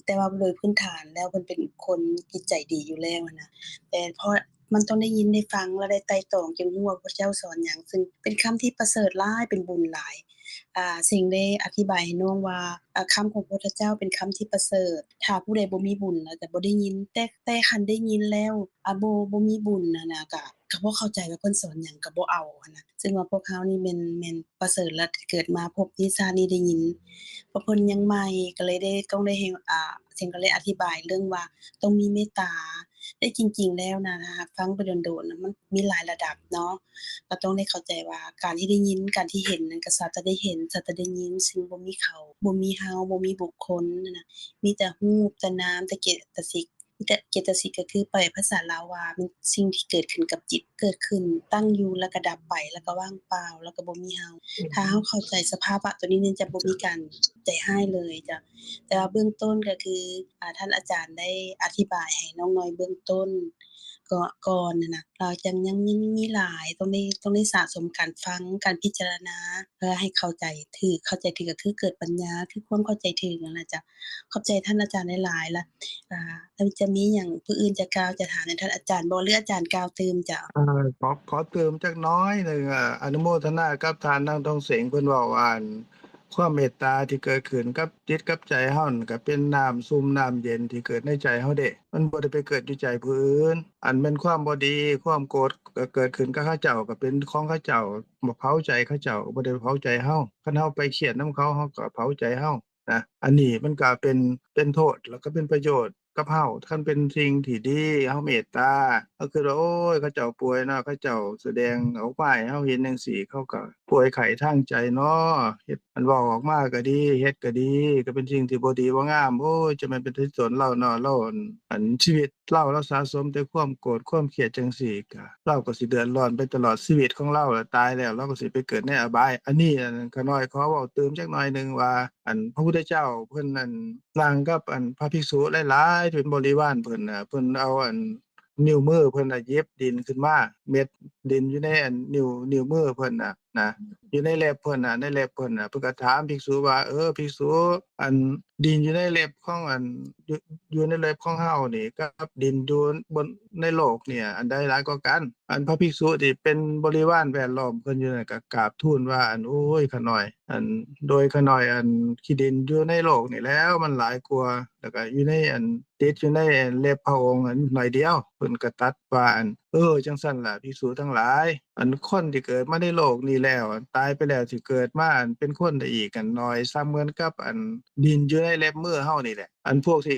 แต่ว่าโดยพื้นฐานแล้วเพิ่นเป็นคนจิตใจดีอยู่แล้วอะนะแต่พอมันต้องได้ยินได้ฟังแล้วได้ไตร่ตรองจึงรู้ว่าพระเจ้าสอนหยังซึ่งเป็นคำที่ประเสริฐหลายเป็นบุญหลาย สิ่งได้อธิบายให้น้องว่าคำของพระพุทธเจ้าเป็นคำที่ประเสริฐถ้าผู้ใดบ่มีบุญแล้วก็บ่ได้ยินแต่คันได้ยินแล้วบ่มีบุญน่ะนะก็บ่เข้าใจว่าเพิ่นสอนหยังก็บ่เอาหั้นนะซึ่งว่าพวกเขานี่แม่นประเสริฐแล้วที่เกิดมาพบนี้ชาตินี้ได้ยินเพราะเพิ่นยังใหม่ก็เลยต้องได้ให้ซึ่งก็เลยอธิบายเรื่องว่าต้องมีเมตตาแต่จริงๆแล้วนะถ้าฟังไปโดนๆน่ะมันมีหลายระดับเนาะ ก็ต้องได้เข้าใจว่าการที่ได้ยินการที่เห็นนั้นก็สักแต่ได้เห็นสักแต่ได้ยินซึ่งบ่มีเขาบ่มีเฮาบ่มีบุคคลนั่นน่ะมีแต่รูปแต่นามแต่เจตสิกมีแต่เจตสิกก็คือแปลภาษาลาวว่าเป็นสิ่งที่เกิดขึ้นกับจิตเกิดขึ้นตั้งอยู่แล้วก็ดับไปแล้วก็ว่างเปล่าแล้วก็บ่มีเฮาถ้าเฮาเข้าใจสภาวะตัวนี้เนี่ยจะบ่มีการใจร้ายเลยจ้ะแต่ว่าเบื้องต้นก็คือท่านอาจารย์ได้อธิบายให้น้องน้อยเบื้องต้น ก่อนน่ะนะเรายังมีหลายต้องได้สะสมการฟังการพิจารณาเพื่อให้เข้าใจถูกก็คือเกิดปัญญาคือความเข้าใจถูกนั่นล่ะจ้ะขอบใจท่านอาจารย์หลายๆและแล้วจะมีหยังผู้อื่นจะกล่าวจะถามให้ท่านอาจารย์บ่หรืออาจารย์กล่าวเติมจ้ะ ขอเติมจักน้อยหนึ่งอนุโมทนากับทานนางทองเสงเพิ่นเว้าว่าความเมตตาที่เกิดขึ้นกับจิตกับใจเฮานั่นก็เป็นน้ำซุมน้ำเย็นที่เกิดในใจเฮาเดะมันบ่ได้ไปเกิดอยู่ใจผู้อื่นอันแม่นความบ่ดีความโกรธก็เกิดขึ้นกับเขาเจ้าก็เป็นของเขาเจ้าบ่เผาใจเขาเจ้าบ่ได้เผาใจเฮาคันเฮาไปเครียดนำเขาเฮาก็เผาใจเฮานะอันนี้มันก็เป็นโทษแล้วก็เป็นประโยชน์กับเฮาคันเป็นสิ่งที่ดีเฮาเมตตาก็คือว่าโอ๊ยเขาเจ้าป่วยเนาะเขาเจ้าแสดงออกมาให้เฮาเห็นจังซี้เขาก็ป่วยไข้ทางใจเนาะเฮ็ดอันเว้าออกมาก็ดีเฮ็ดก็ดีก็เป็นสิ่งที่บ่ดีบ่งามโอ้ยจะแม่นเป็นที่สนเราเนาะเราชีวิตเราสะสมแต่ความโกรธความเครียดจังซี้ก็เราก็สิเดือดร้อนไปตลอดชีวิตของเราตายแล้วเราก็สิไปเกิดในอบายอันนี้ข้าน้อยขอเว้าเติมจักหน่อยหนึ่งว่าพระพุทธเจ้าเพิ่นนั่งกับพระภิกษุหลายๆที่เป็นบริวารเพิ่นน่ะเพิ่นเอานิ้วมือเพิ่นน่ะเหยียบดินขึ้นมาเม็ดดินอยู่ในนิ้วมือเพิ่นน่ะนะอยู่ในเล็บเพิ่นน่ะในเล็บเพิ่นน่ะเพิ่นก็ถามภิกษุว่าภิกษุอันดินอยู่ในเล็บของอยู่ในเล็บของเฮานี่กับดินอยู่บนในโลกเนี่ยอันใดหลายกว่ากันพระภิกษุที่เป็นบริวารแวดล้อมเพิ่นอยู่นั่นก็กราบทูลว่าโอ้ยข้าน้อยโดยข้าน้อยขี้ดินอยู่ในโลกนี่แล้วมันหลายกว่าแล้วก็อยู่ในติดอยู่ในเล็บพระองค์หน่อยเดียวเพิ่นก็ตัดว่าจังซั่นล่ะภิกษุทั้งหลายคนที่เกิดมาในโลกนี้แล้วตายไปแล้วสิเกิดมาเป็นคนได้อีกน้อยซ้ำเหมือนกับดินอยู่ในเล็บมือเฮานี่แหละพวกที่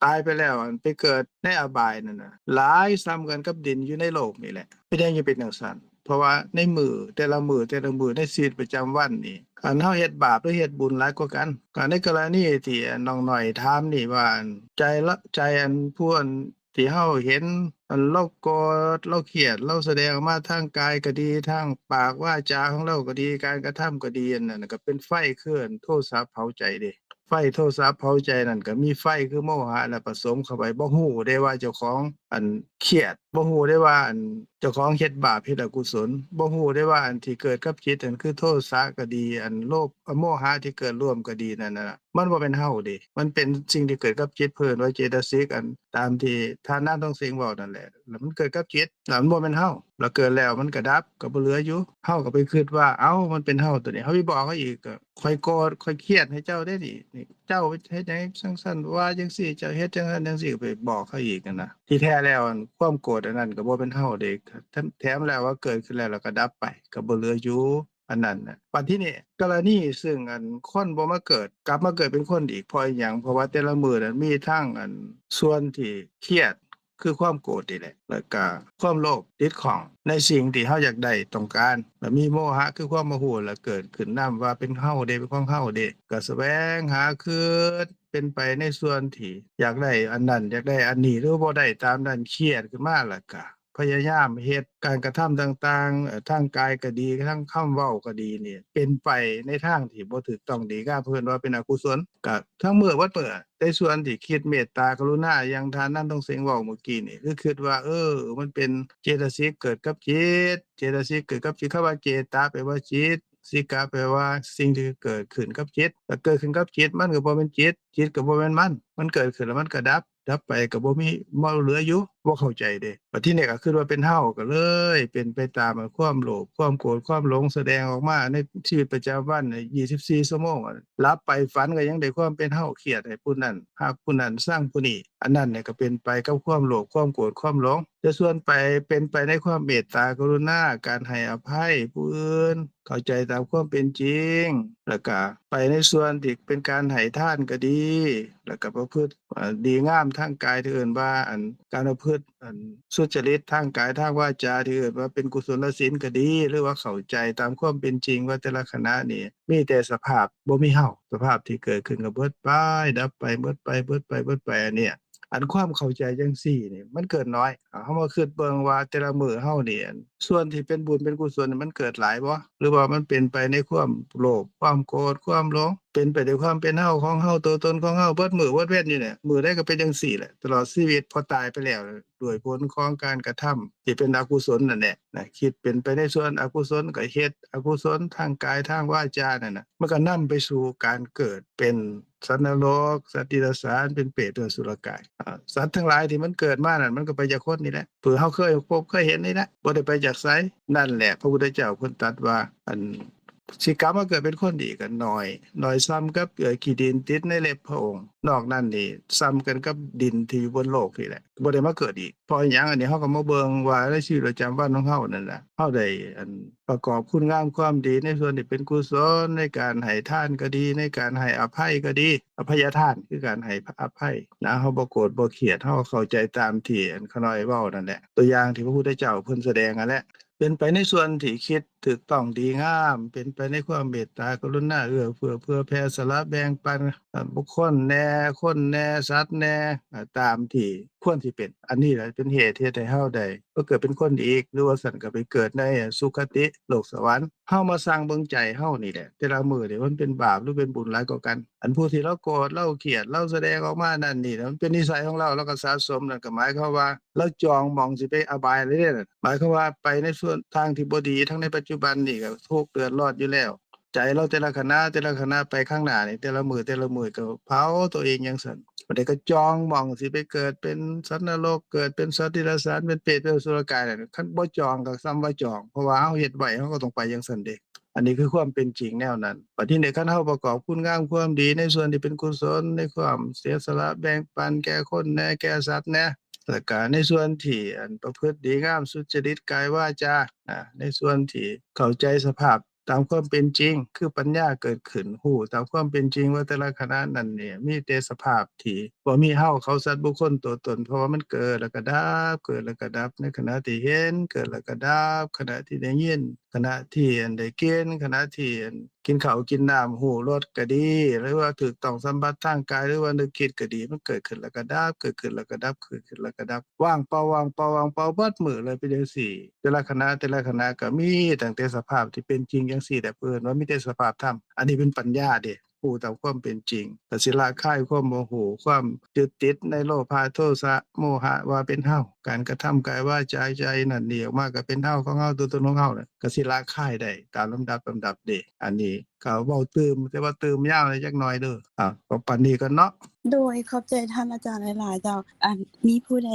ตายไปแล้วไปเกิดในอบายนั่นน่ะหลายซ้ำกันกับดินอยู่ในโลกนี่แหละเป็นจั่งเป็นจังซั่นเพราะว่าในมือแต่ละมือในชีวิตประจำวันนี่เฮาเฮ็ดบาปหรือเฮ็ดบุญหลายกว่ากันก็ในกรณีที่น้องน้อยถามนี่ว่าใจผู้ที่เฮาเห็นเราโกรธเราเครียดเราแสดงออกมาทางกายก็ดีทางปากวาจาของเราก็ดีการกระทำก็ดีนั่นน่ะก็เป็นไฟคือโทสะเผาใจเดะไฟโทสะเผาใจนั่นก็มีไฟคือโมหะน่ะผสมเข้าไปบ่ฮู้ได้ว่าเจ้าของเครียดบ่ฮู้ได้ว่าเจ้าของเฮ็ดบาปเฮ็ดอกุศลบ่ฮู้ได้ว่าที่เกิดกับจิตนั่นคือโทสะก็ดีโลภโมหะที่เกิดร่วมก็ดีนั่นน่ะมันบ่แม่นเฮาเดะมันเป็นสิ่งที่เกิดกับจิตเพิ่นว่าเจตสิกตามที่ท่านนั้นต้องเสียงเว้านั่นแหละแล้วมันเกิดกับจิตแล้วมันบ่แม่นเฮาแล้วเกิดแล้วมันก็ดับก็บ่เหลืออยู่เฮาก็ไปคิดว่าเอ้ามันเป็นเฮาตัวนี้เฮาไปบอกเขาอีกก็ค่อยโกรธค่อยเครียดให้เจ้าได้นี่เจ้าเฮ็ดจังจังซั่นว่าจังซี่เจ้าเฮ็ดจังนั้นจังซี่ไปบอกเขาอีกนั่นน่ะที่แท้แล้วความโกรธอันนั้นก็บ่เป็นเฮาเดะแถมแล้วว่าเกิดขึ้นแล้วก็ดับไปก็บ่เหลืออยู่ อันนั้นน่ะบัดทีนี้กรณีซึ่งคนบ่มาเกิดกลับมาเกิดเป็นคนอีกเพราะอิหยังเพราะว่าแต่ละมื้อนั้นมีทั้งส่วนที่เครียดคือความโกรธนี่แหละแล้วก็ความโลภติดข้องในสิ่งที่เฮาอยากได้ต้องการแล้วมีโมหะคือความโมโหแล้วเกิดขึ้นนำว่าเป็นเฮาเด้เป็นของเฮาเด้ก็แสวงหาคืนเป็นไปในส่วนที่อยากได้อันนั้นอยากได้อันนี้หรือบ่ได้ตามนั้นเครียดขึ้นมาแล้วก็พยายามเฮ็ดการกระทำต่างๆทางกายก็ดีทางคำเว้าก็ดีนี่เป็นไปในทางที่บ่ถูกต้องดีงามเพิ่นว่าเป็นอกุศลก็ทั้งมื้อวัดมื้อในส่วนที่คิดเมตตากรุณาอย่างทานนั้นต้องเสียงเว้าเมื่อกี้นี่คือคิดว่ามันเป็นเจตสิกเกิดกับจิตเจตสิกเกิดกับจิตคำว่าเจตาแปลว่าจิตสิกะแปลว่าสิ่งที่เกิดขึ้นกับจิตถ้าเกิดขึ้นกับจิตมันก็บ่แม่นจิตจิตก็บ่แม่นมันเกิดขึ้นแล้วมันก็ดับไปก็บ่มีเหลืออยู่บ่เข้าใจเด้บัดทีนี้ก็คิดว่าเป็นเฮาก็เลยเป็นไปตามความโลภความโกรธความหลงแสดงออกมาในชีวิตประจำวัน24ชั่วโมงหลับไปฝันก็ยังได้ความเป็นเฮาเครียดให้ผู้นั้นฮักผู้นั้นชังผู้นี้อันนั้นเนี่ยก็เป็นไปกับความโลภความโกรธความหลงแต่ส่วนไปเป็นไปในความเมตตากรุณาการให้อภัยผู้อื่นเข้าใจตามความเป็นจริงแล้วก็ไปในส่วนที่เป็นการให้ทานก็ดีแล้วก็ประพฤติดีงามทางกายที่เอิ้นว่าการประพฤติสุจริตทางกายทางวาจาที่เอิ้นว่าเป็นกุศลศีลก็ดีหรือว่าเข้าใจตามความเป็นจริงว่าแต่ละขณะนี่มีแต่สภาพบ่มีเฮาสภาพที่เกิดขึ้นก็เบิดไปดับไปเบิดไปอันเนี้ยความเข้าใจจังซี่นี่มันเกิดน้อยเฮามาคิดเบิ่งว่าแต่ละมื้อเฮานี่ส่วนที่เป็นบุญเป็นกุศลนี่มันเกิดหลายบ่หรือว่ามันเป็นไปในความโลภความโกรธความหลงเป็นไปด้วยความเป็นเฮาของเฮาตัวตนของเฮาเบิดมื้อเบิดเว้นอยู่เนี่ยมื้อใดก็เป็นจังซี่แหละตลอดชีวิตพอตายไปแล้วด้วยผลของการกระทำที่เป็นอกุศลนั่นแหละนะคิดเป็นไปในส่วนอกุศลก็เฮ็ดอกุศลทางกายทางวาจานั่นน่ะมันก็นำไปสู่การเกิดเป็นสัตว์นรกสัตว์เดรัจฉานเป็นเปรตเป็นอสุรกายสัตว์ทั้งหลายที่มันเกิดมานั่นมันก็ไปจากคนนี่แหละเผื่อเฮาเคยพบเคยเห็นนี่แหละบ่ได้ไปจากไสนั่นแหละพระพุทธเจ้าเพิ่นตรัสว่าสิกรรมมาเกิดเป็นคนดีกันน้อยซ้ำกับขี้ดินติดในเล็บพระองค์นอกนั้นนี่ซ้ำกันกับดินที่อยู่บนโลกนี่แหละบ่ได้มาเกิดอีกเพราะหยังอันนี้เฮาก็มาเบิ่งว่าในชีวิตประจำวันของเฮานั่นล่ะเฮาได้ประกอบคุณงามความดีในส่วนที่เป็นกุศลในการให้ทานก็ดีในการให้อภัยก็ดีอภัยทานคือการให้อภัยนะเฮาบ่โกรธบ่เกลียดเฮาเข้าใจตามที่ขน้อยเว้านั่นแหละตัวอย่างที่พระพุทธเจ้าเพิ่นแสดงนั่นแหละเป็นไปในส่วนที่คิดถูกต้องดีงามเป็นไปในความเมตตากรุณาเอื้อเฟื้อแผ่สละแบ่งปันบุคคลแน่คนแน่สัตว์แน่ตามที่ควรสิเป็นอันนี้แหละเป็นเหตุที่ให้เฮาได้บ่เกิดเป็นคนอีกหรือว่าซั่นก็ไปเกิดในสุคติโลกสวรรค์เฮามาสร้างเบิ่งใจเฮานี่แหละแต่ละมื้อนี่มันเป็นบาปหรือเป็นบุญหลายกว่ากันอันผู้ที่เราโกรธเราเกลียดเราแสดงออกมานั่นนี่มันเป็นนิสัยของเราก็สะสมนั่นก็หมายความว่าเราจองมองสิไปอบายเลยเด้อหมายความว่าไปในส่วนทางที่บ่ดีทั้งในปัจจุบันนี่ก็ทุกข์เดือดร้อนอยู่แล้วใจเราแต่ละขณะไปข้างหน้านี่แต่ละมื้อก็เผาตัวเองจังซั่นบัดนี้ก็จองมองสิไปเกิดเป็นสัตว์นรกเกิดเป็นสัตว์เดรัจฉานเป็นเปรตเป็นอสุรกายนั่นคันบ่จองก็ซ้ำว่าจองเพราะว่าเฮาเฮ็ดไว้เฮาก็ต้องไปจังซั่นเด้อันนี้คือความเป็นจริงแนวนั้นบัดนี้คันเฮาประกอบคุณงามความดีในส่วนที่เป็นกุศลในความเสียสละแบ่งปันแก่คนแน่แก่สัตว์แน่แล้วก็ในส่วนที่ประพฤติดีงามสุจริตกายวาจาในส่วนที่เข้าใจสภาพตามความเป็นจริงคือปัญญาเกิดขึ้นรู้ตามความเป็นจริงว่าแต่ละขณะนั้นเนี่ยมีแต่สภาพที่บ่มีเฮาเขาสัตว์บุคคลตัวตนเพราะว่ามันเกิดแล้วก็ดับเกิดแล้วก็ดับในขณะที่เห็นเกิดแล้วก็ดับขณะที่ได้ยินขณะที่ได้กินขณะที่กินข้าวกินน้ำรู้รสก็ดีหรือว่าถูกต้องสัมผัสทางกายหรือว่านึกคิดก็ดีมันเกิดขึ้นแล้วก็ดับเกิดขึ้นแล้วก็ดับเกิดขึ้นแล้วก็ดับว่างเปล่าเบิดมื้อเลยเป็นจังซี่แต่ละขณะก็มีตั้งแต่สภาพที่เป็นจริงจังซี่แต่เพิ่นว่ามีแต่สภาพธรรมอันนี้เป็นปัญญาเด้รู้ตามความเป็นจริงก็สิละคายความโมโหความยึดติดในโลภะโทสะโมหะว่าเป็นเฮาการกระทำกายวาจาใจนั่นนี่ออกมาก็เป็นเฮาของเฮาตัวตนของเฮาน่ะก็สิละคายได้ตามลำดับเด้อันนี้ก็เว้าตื่มแต่ว่าตื่มยาวเลยจักหน่อยเด้อก็ปานนี้ก่อนเนาะโดยขอบใจท่านอาจารย์หลายๆเจ้ามีผู้ใด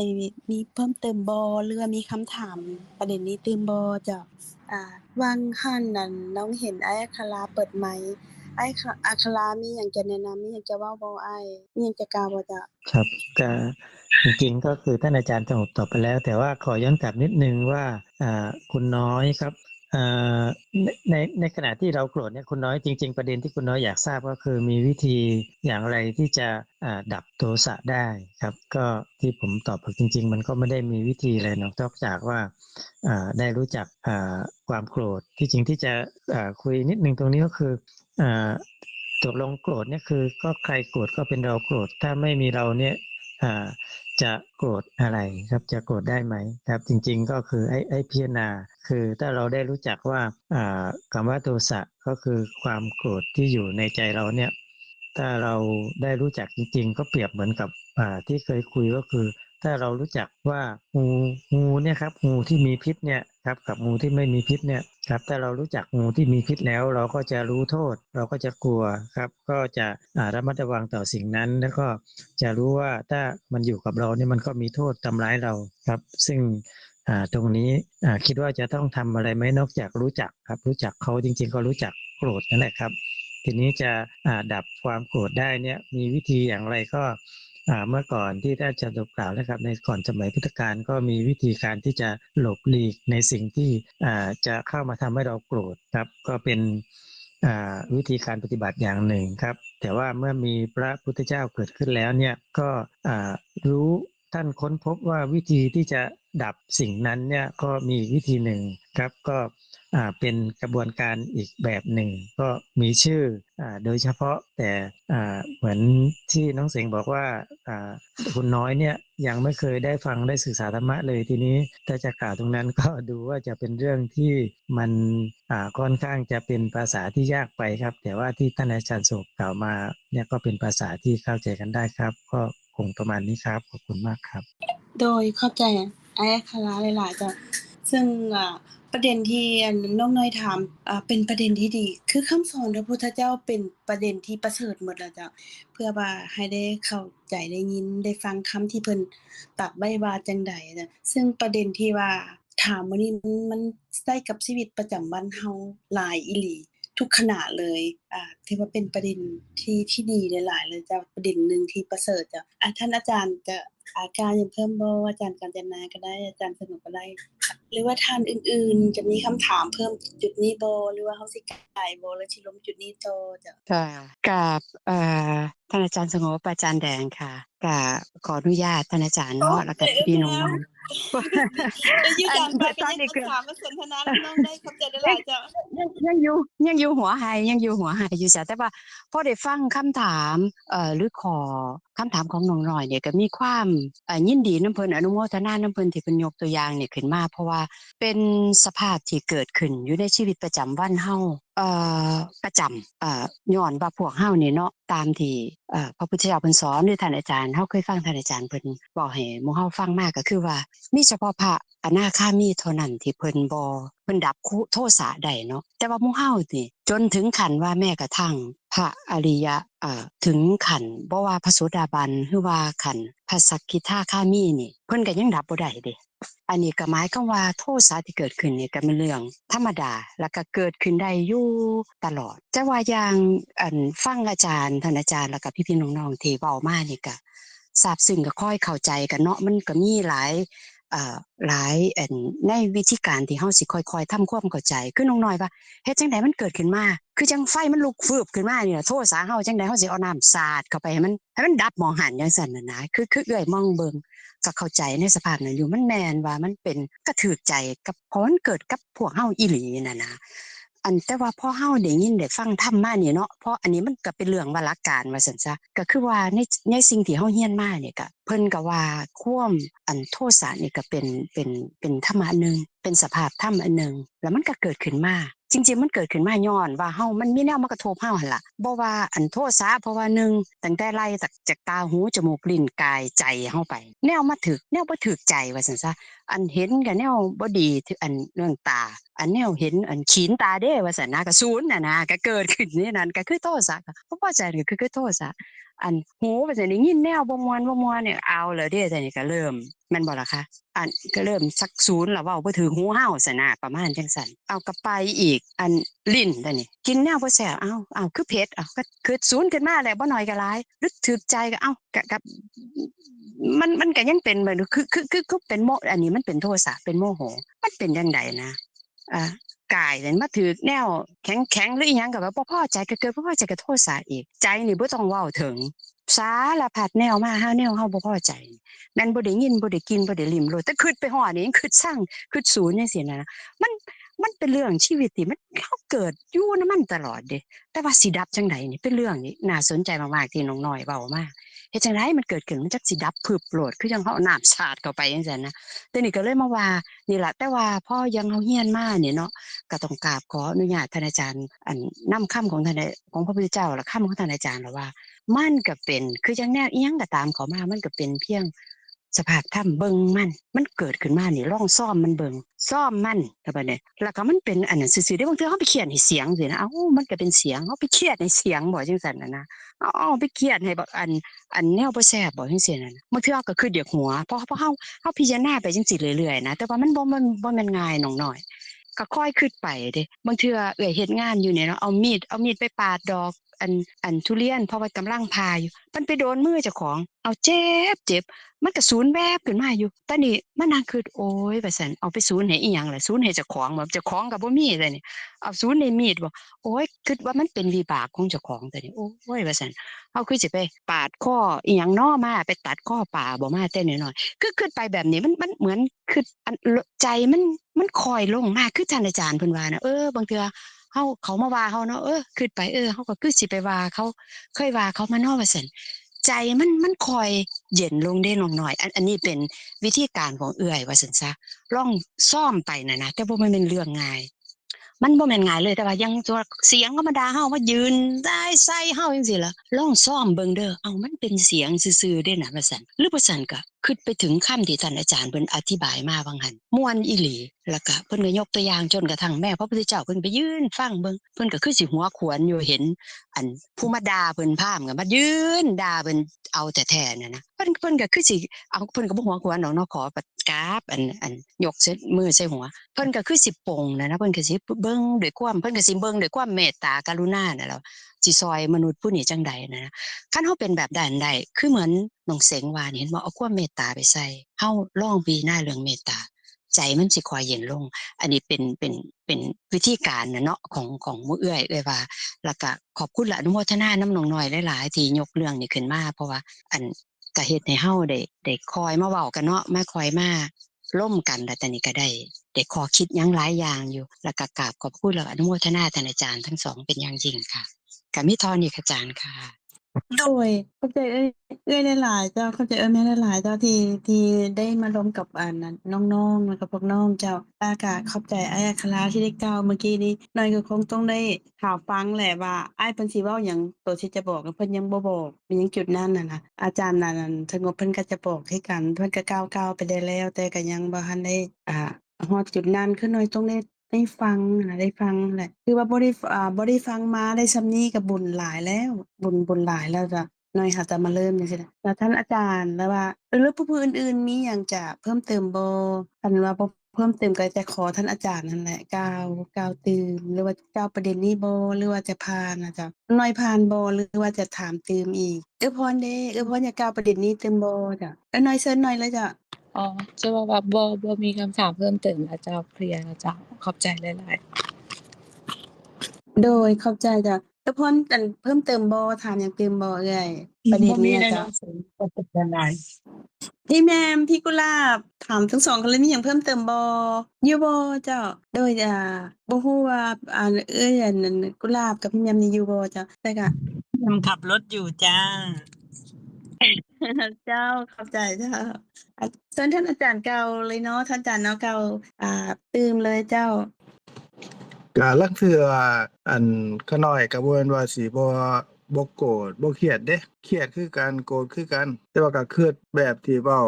มีเพิ่มเติมบ่หรือว่ามีคำถามประเด็นนี้เติมบ่เจ้าวางคั่นนั้นน้องเห็นอ้ายอัคราเปิดไมค์อ้ายอัครามีหยังจะแนะนำมีหยังจะเว้าบ่อ้ายมีหยังจะกล่าวบ่เจ้าครับก็จริงๆก็คือท่านอาจารย์สงบตอบไปแล้วแต่ว่าขอย้อนกลับนิดนึงว่าคุณน้อยครับ เอ่อในขณะที่เราโกรธเนี่ยคุณน้อยจริงๆประเด็นที่คุณน้อยอยากทราบก็คือมีวิธีอย่างไรที่จะดับโทสะได้ครับก็ที่ผมตอบจริงๆมันก็ไม่ได้มีวิธีอะไรนอกจากว่าได้รู้จักความโกรธที่จริงที่จะคุยนิดนึงตรงนี้ก็คืออ่าตกลงโกรธเนี่ยคือก็ใครโกรธก็เป็นเราโกรธถ้าไม่มีเราเนี่ยจะโกรธอะไรครับจะโกรธได้ไหมครับจริงๆก็คือไอ้พิจารณาคือถ้าเราได้รู้จักว่าคำว่าโทสะก็คือความโกรธที่อยู่ในใจเราเนี่ยถ้าเราได้รู้จักจริงๆก็เปรียบเหมือนกับที่เคยคุยก็คือถ้าเรารู้จักว่างูเนี่ยครับงูที่มีพิษเนี่ยครับกับงูที่ไม่มีพิษเนี่ยครับถ้าเรารู้จักงูที่มีพิษแล้วเราก็จะรู้โทษเราก็จะกลัวครับก็จะระมัดระวังต่อสิ่งนั้นแล้วก็จะรู้ว่าถ้ามันอยู่กับเราเนี่ยมันก็มีโทษทำร้ายเราครับซึ่งตรงนี้คิดว่าจะต้องทำอะไรไหมนอกจากรู้จักครับรู้จักเขาจริงๆก็รู้จักโกรธนั่นแหละครับทีนี้จะดับความโกรธได้เนี่ยมีวิธีอย่างไรก็เมื่อก่อนที่ท่านอาจารย์กล่าวนะครับในก่อนสมัยพุทธกาลก็มีวิธีการที่จะหลบหลีกในสิ่งที่จะเข้ามาทำให้เราโกรธครับก็เป็นวิธีการปฏิบัติอย่างหนึ่งครับแต่ว่าเมื่อมีพระพุทธเจ้าเกิดขึ้นแล้วเนี่ยก็รู้ท่านค้นพบว่าวิธีที่จะดับสิ่งนั้นเนี่ยก็มีวิธีหนึ่งครับก็เป็นกระบวนการอีกแบบหนึ่งก็มีชื่อโดยเฉพาะแต่เหมือนที่น้องเสงบอกว่าคุณน้อยเนี่ยยังไม่เคยได้ฟังได้ศึกษาธรรมะเลยทีนี้ถ้าจะกล่าวตรงนั้นก็ดูว่าจะเป็นเรื่องที่มันค่อนข้างจะเป็นภาษาที่ยากไปครับแต่ว่าที่ท่านอาจารย์โศกกล่าวมาเนี่ยก็เป็นภาษาที่เข้าใจกันได้ครับก็คงประมาณนี้ครับขอบคุณมากครับโดยเข้าใจไอ้คณะหลายๆจ้ะซึ่งประเด็นที่น้องน้อยถามเป็นประเด็นที่ดีคือคำสอนพระพุทธเจ้าเป็นประเด็นที่ประเสริฐหมดแล้วจ้ะเพื่อว่าให้ได้เข้าใจได้ยินได้ฟังคำที่เพิ่นตรัสไว้ว่าจังใดจ้ะซึ่งประเด็นที่ว่าถามมื้อนี้มันใช้กับชีวิตประจำวันเฮาหลายอีหลีทุกขณะเลยถือว่าเป็นประเด็นที่ดีหลายๆเลยจ้ะประเด็นหนึ่งที่ประเสริฐจ้ะท่านอาจารย์จะการยังเพิ่มบ่อาจารย์กาญจนาก็ได้อาจารย์สนุกก็ได้หรือว่าท่านอื่นๆจะมีคำถามเพิ่มจุดนี้บ่หรือว่าเฮาสิกายบ่หรือสิลงจุดนี้ต่อจ้ะค่ะกับท่านอาจารย์สงบอาจารย์แดงค่ะกับขออนุญาตท่านอาจารย์เนาะแล้วก็พี่น้องๆ ได้อยู่การไปก็ ตอน ยัง นี้ มา คือ ถามมาสนทนากับน้องได้เข้าใจหลายๆจ้ะ ยังอยู่หัวไฮอยู่จ้ะแต่ว่าพอได้ฟังคำถามหรือขอคำถามของน้องน้อยเนี่ยก็มีความยินดีนำเพิ่นอนุโมทนานำเพิ่นที่เพิ่นยกตัวอย่างเนี่ยขึ้นมาเพราะว่าเป็นสภาพที่เกิดขึ้นอยู่ในชีวิตประจำวันเฮาประจำย้อนว่าพวกเฮานี่เนาะตามที่พระพุทธเจ้าเพิ่นสอนหรือท่านอาจารย์เฮาเคยฟังท่านอาจารย์เพิ่นบอกให้หมู่เฮาฟังมาก็คือว่ามีเฉพาะพระอนาคามีเท่านั้นที่เพิ่นดับโทสะได้เนาะแต่ว่าหมู่เฮานี่จนถึงขั้นว่าแม้กระทั่งพระอริยะถึงขั้นบ่ว่าพระโสดาบันหรือว่าขั้นพระสกกิทาคามีนี่เพิ่นก็ยังดับบ่ได้เด้อันนี้ก็หมายความว่าโทสะที่เกิดขึ้นนี่ก็เป็นเรื่องธรรมดาแล้วก็เกิดขึ้นได้อยู่ตลอดแต่ว่าอย่างฟังอาจารย์ท่านอาจารย์แล้วก็พี่ๆน้องๆที่เว้ามานี่ก็ทราบซึ้งก็ค่อยเข้าใจกันเนาะมันก็มีหลายในวิธีการที่เฮาสิค่อยๆทำความเข้าใจคือน้องน้อยว่าเฮ็ดจังได๋มันเกิดขึ้นมาคือจังไฟมันลุกฟืบขึ้นมานี่ล่ะโทสะเฮาจังได๋เฮาสิเอาน้ำสาดเข้าไปให้มันดับหม้องหั้นจังซั่นน่ะนะคือเอื้อยมองเบิ่งก็เข้าใจในสภาพนั้นอยู่มันแม่นว่ามันเป็นกระถูกใจกับเพราะมันเกิดกับพวกเฮาอีหลีน่ะนะแต่ว่าพอเฮาได้ยินได้ฟังธรรมมานี่เนาะเพราะอันนี้มันก็เป็นเรื่องวาระการว่าซั่นซะก็คือว่าในสิ่งที่เฮาเรียนมาเนี่ยก็เพิ่นก็ว่าความโทสะนี่ก็เป็นธรรมะอันหนึ่งเป็นสภาพธรรมอันหนึ่งแล้วมันก็เกิดขึ้นมาจริงๆมันเกิดขึ้นมาย้อนว่าเฮามันมีแนวมากระทบเฮาหั่นล่ะบ่ว่าโทสะเพราะว่าหนึ่งตั้งแต่ไล่จากตาหูจมูกลิ้นกายใจเฮาไปแนวบ่ถูกใจว่าซั่นซะเห็นก็แนวบ่ดีที่เรื่องตาแนวเห็นขีนตาเด้ว่าซั่นนะก็ศูนย์น่ะนะก็เกิดขึ้นนี่นั่นก็คือโทสะบ่พอใจก็คือโทสะหูว่าซั่นได้ยินแนวบ่ม่วนเนี่ยเอาแล้วเด้ซั่นนี่ก็เริ่มแม่นบ่ล่ะคะก็เริ่มสักศูนย์แล้วเว้าบ่ถึงหูเฮาซั่นน่ะประมาณจังซั่นเอาก็ไปอีกลิ้นซั่นนี่กินแนวบ่แซ่บอ้าวคือเผ็ดก็คือศูนย์ขึ้นมาแล้วบ่น้อยก็หลายหรือถูกใจก็กับมันก็ยังเป็นเหมือนคือเป็นอันนี้มันเป็นโทสะเป็นโมโหมันเป็นจังไดนะ กายนั่นมาถูกแนวแข็งๆหรืออีหยังก็แบบบ่พอใจก็เกิดบ่พอใจก็โทษะอีกใจนี่บ่ต้องเว้าถึงสารพัดแนวมาหาแนวเฮาบ่พอใจแม่นบ่ได้ยินบ่ได้กินบ่ได้ลิ้มรสแต่คิดไปฮอดนี่ยังคิดซังคิดสูญจังซี่นะมันมันเป็นเรื่องชีวิตที่มันเฮาเกิดอยู่นำมันตลอดเด้แต่ว่าสิดับจังไดนี่เป็นเรื่องที่น่าสนใจมากๆที่น้องน้อยเว้ามาเฮ็ดจังไดมันเกิดขึ้นมันจักสิดับพรึบโลดคือจังเฮาเอาน้ำสาดเข้าไปจังซั่นนะแต่นี่ก็เลยมาว่านี่ล่ะแต่ว่าพอยังเฮาเรียนมานี่เนาะก็ต้องกราบขออนุญาตท่านอาจารย์นำคำของท่านของพระพุทธเจ้าและคำของท่านอาจารย์แล้วว่ามันก็เป็นคือจังแนวอิหยังก็ตามเข้ามามันก็เป็นเพียงสภาพธรรมเบิ่งมันเกิดขึ้นมานี่ลองซ่อมมันเบิ่งซ่อมมันแล้วบัดนี้แล้วก็มันเป็นอันนั้นซื่อๆเด้บางเทื่อเฮาไปเขียนให้เสียงสินะอ้าวมันก็เป็นเสียงเฮาไปเครียดให้เสียงบ่จังซั่นน่ะนะอ้าวไปเครียดให้แบบอันแนวบ่แซ่บบ่จังซี่น่ะนะบางเทื่อก็คือเดือกหัวเพราะเฮาพิจารณาไปจังซี่เรื่อยๆนะแต่ว่ามันบ่แม่นง่ายน้องน้อยก็ค่อยคิดไปเด้บางเทื่อเอื้อยเฮ็ดงานอยู่เนี่ยเนาะเอามีดไปปาดดอกอันทุเรียนเพราะว่ากำลังผ่าอยู่มันไปโดนมือเจ้าของเอาเจ็บมันก็สูญแวบขึ้นมาอยู่แต่นี่มานั่งคิดโอ๊ยว่าซั่นเอาไปสูญให้อีหยังล่ะสูญให้เจ้าของบ่เจ้าของก็บ่มีเลยนี่เอาสูญให้มีดบ่โอ๊ยคิดว่ามันเป็นวิบากของเจ้าของแต่นี่โอ๊ยว่าซั่นเฮาคือสิไปปาดคออีหยังน้อมาไปตัดคอป่าบ่มาแต่น้อยๆคือคิดไปแบบนี้มันเหมือนคิดใจมันคอยลงมาคือท่านอาจารย์เพิ่นว่านะบางเทื่อเขามาว่าเฮาเนาะคิดไปเฮาก็คือสิไปว่าเขาเคยว่าเขามาเนาะว่าซั่นใจมันคอยเย็นลงเด้น้องน้อยอันนี้เป็นวิธีการของเอื้อยว่าซั่นซะลองซ่อมไปน่ะนะแต่บ่แม่นเรื่องง่ายมันบ่แม่นง่ายเลยแต่ว่ายังตัวเสียงก็มาด่าเฮามายืนได้ใส่เฮาจังซี่ล่ะลองซ่อมเบิ่งเด้ออ้าวมันเป็นเสียงซื่อๆเด้น่ะว่าซั่นหรือบ่ซั่นก็คิดไปถึงคำที่ท่านอาจารย์เพิ่นอธิบายมาว่างั้นม่วนอีหลีแล้วก็เพิ่นก็ยกตัวอย่างจนกระทั่งแม่พระพุทธเจ้าเพิ่นไปยืนฟังเบิ่งเพิ่นก็คือสิหัวขวนอยู่เห็นผู้มาด่าเพิ่นพราหมณ์ก็มายืนด่าเพิ่นเอาแต่แท้น่ะนะเพิ่นก็คือสิเอาเพิ่นก็บ่หัวขวนดอกเนาะขอประกราบยกใส่มือใส่หัวเพิ่นก็คือสิปลงน่ะนะเพิ่นก็สิเบิ่งด้วยความเพิ่นก็สิเบิ่งด้วยความเมตตากรุณาน่ะแหล้วสิซอยมนุษย์ผู้นี้จังใดนะคันเฮาเป็นแบบนั้นได้คือเหมือนน้องเสงว่านี่เห็นบ่เอาความเมตตาไปใส่เฮาลองพิจารณาเรื่องเมตตาใจมันสิค่อยเย็นลงอันนี้เป็นวิธีการน่ะเนาะของหมู่เอื้อยว่าแล้วก็ขอบคุณและอนุโมทนานำน้องน้อยหลายๆที่ยกเรื่องนี้ขึ้นมาเพราะว่าก็เฮ็ดให้เฮาได้คอยมาเว้ากันเนาะมาคอยมาร่วมกันแล้วแต่นี้ก็ได้ข้อคิดหยังหลายอย่างอยู่แล้วก็กราบขอบคุณและอนุโมทนาท่านอาจารย์ทั้งสองเป็นอย่างยิ่งค่ะก็มีเท่านี้ค่ะอาจารย์ค่ะ โดยเข้าใจหลายๆเจ้าเข้าใจแม่หลายๆเจ้าที่ได้มาร่วมกับนั้นน้องๆแล้วก็พวกน้องเจ้าก็เข้าใจอ้ายอัคราที่ได้กล่าวเมื่อกี้นี้น้อยก็คงต้องได้ท่าฟังแหละว่าอ้ายเพิ่นสิเว้าหยังตัวที่จะบอกเพิ่นยังบ่บอกเป็นหยังจุดนั้นน่ะนะอาจารย์นั้นสงบเพิ่นก็จะบอกคือกันเพิ่นก็กล่าวๆไปได้แล้วแต่ก็ยังบ่ทันได้ฮอดจุดนั้นคือน้อยต้องได้ฟังได้ฟังแหละคือว่าบ่ได้ฟังมาได้ส่ำนี้ก็บุญหลายแล้วบุญหลายแล้วจ้ะน้อยหาจะมาเริ่มจังซี่นะแล้วท่านอาจารย์แล้วว่าหรือผู้อื่นๆมีหยังจะเพิ่มเติมบ่คันว่าบ่เพิ่มเติมก็จะขอท่านอาจารย์นั่นแหละกล่าวตื่มหรือว่ากล่าวประเด็นนี้บ่หรือว่าจะผ่านน่ะจ้ะน้อยผ่านบ่หรือว่าจะถามเติมอีกพรเด้พรอยากกล่าวประเด็นนี้เติมบ่จ้ะน้อยเชิญน้อยเลยจ้ะ อ๋อจะว่าแบบบ่มีคำถามเพิ่มเติมแล้วเจ้าเคลียร์แล้วเจ้าขอบใจหลายๆ โดยเข้าใจจ้ะแล้วพรเพิ่มเติมบ่ถามหยังเติมบ่เอ่ยประเด็นนี้จ้ะพี่แมมพี่กุหลาบถามทั้งสองคนเลยมีหยังเพิ่มเติมบ่อยู่บ่เจ้าโดยบ่ฮู้ว่าเอ่ยนั้นกุหลาบกับพี่แมมนี่อยู่บ่เจ้าแต่ก็ ยังขับรถอยู่จ้า เจ้าเข้าใจเจ้าเชิญท่านอาจารย์เก่าเลยเนาะท่านอาจารย์เนาะเก่าตื่มเลยเจ้า ก็ลางเทื่อขาน้อยก็บ่แม่นว่าสิบ่โกรธบ่เครียดเด้เครียดคือกันโกรธคือกันแต่ว่าก็คิดแบบที่เว้า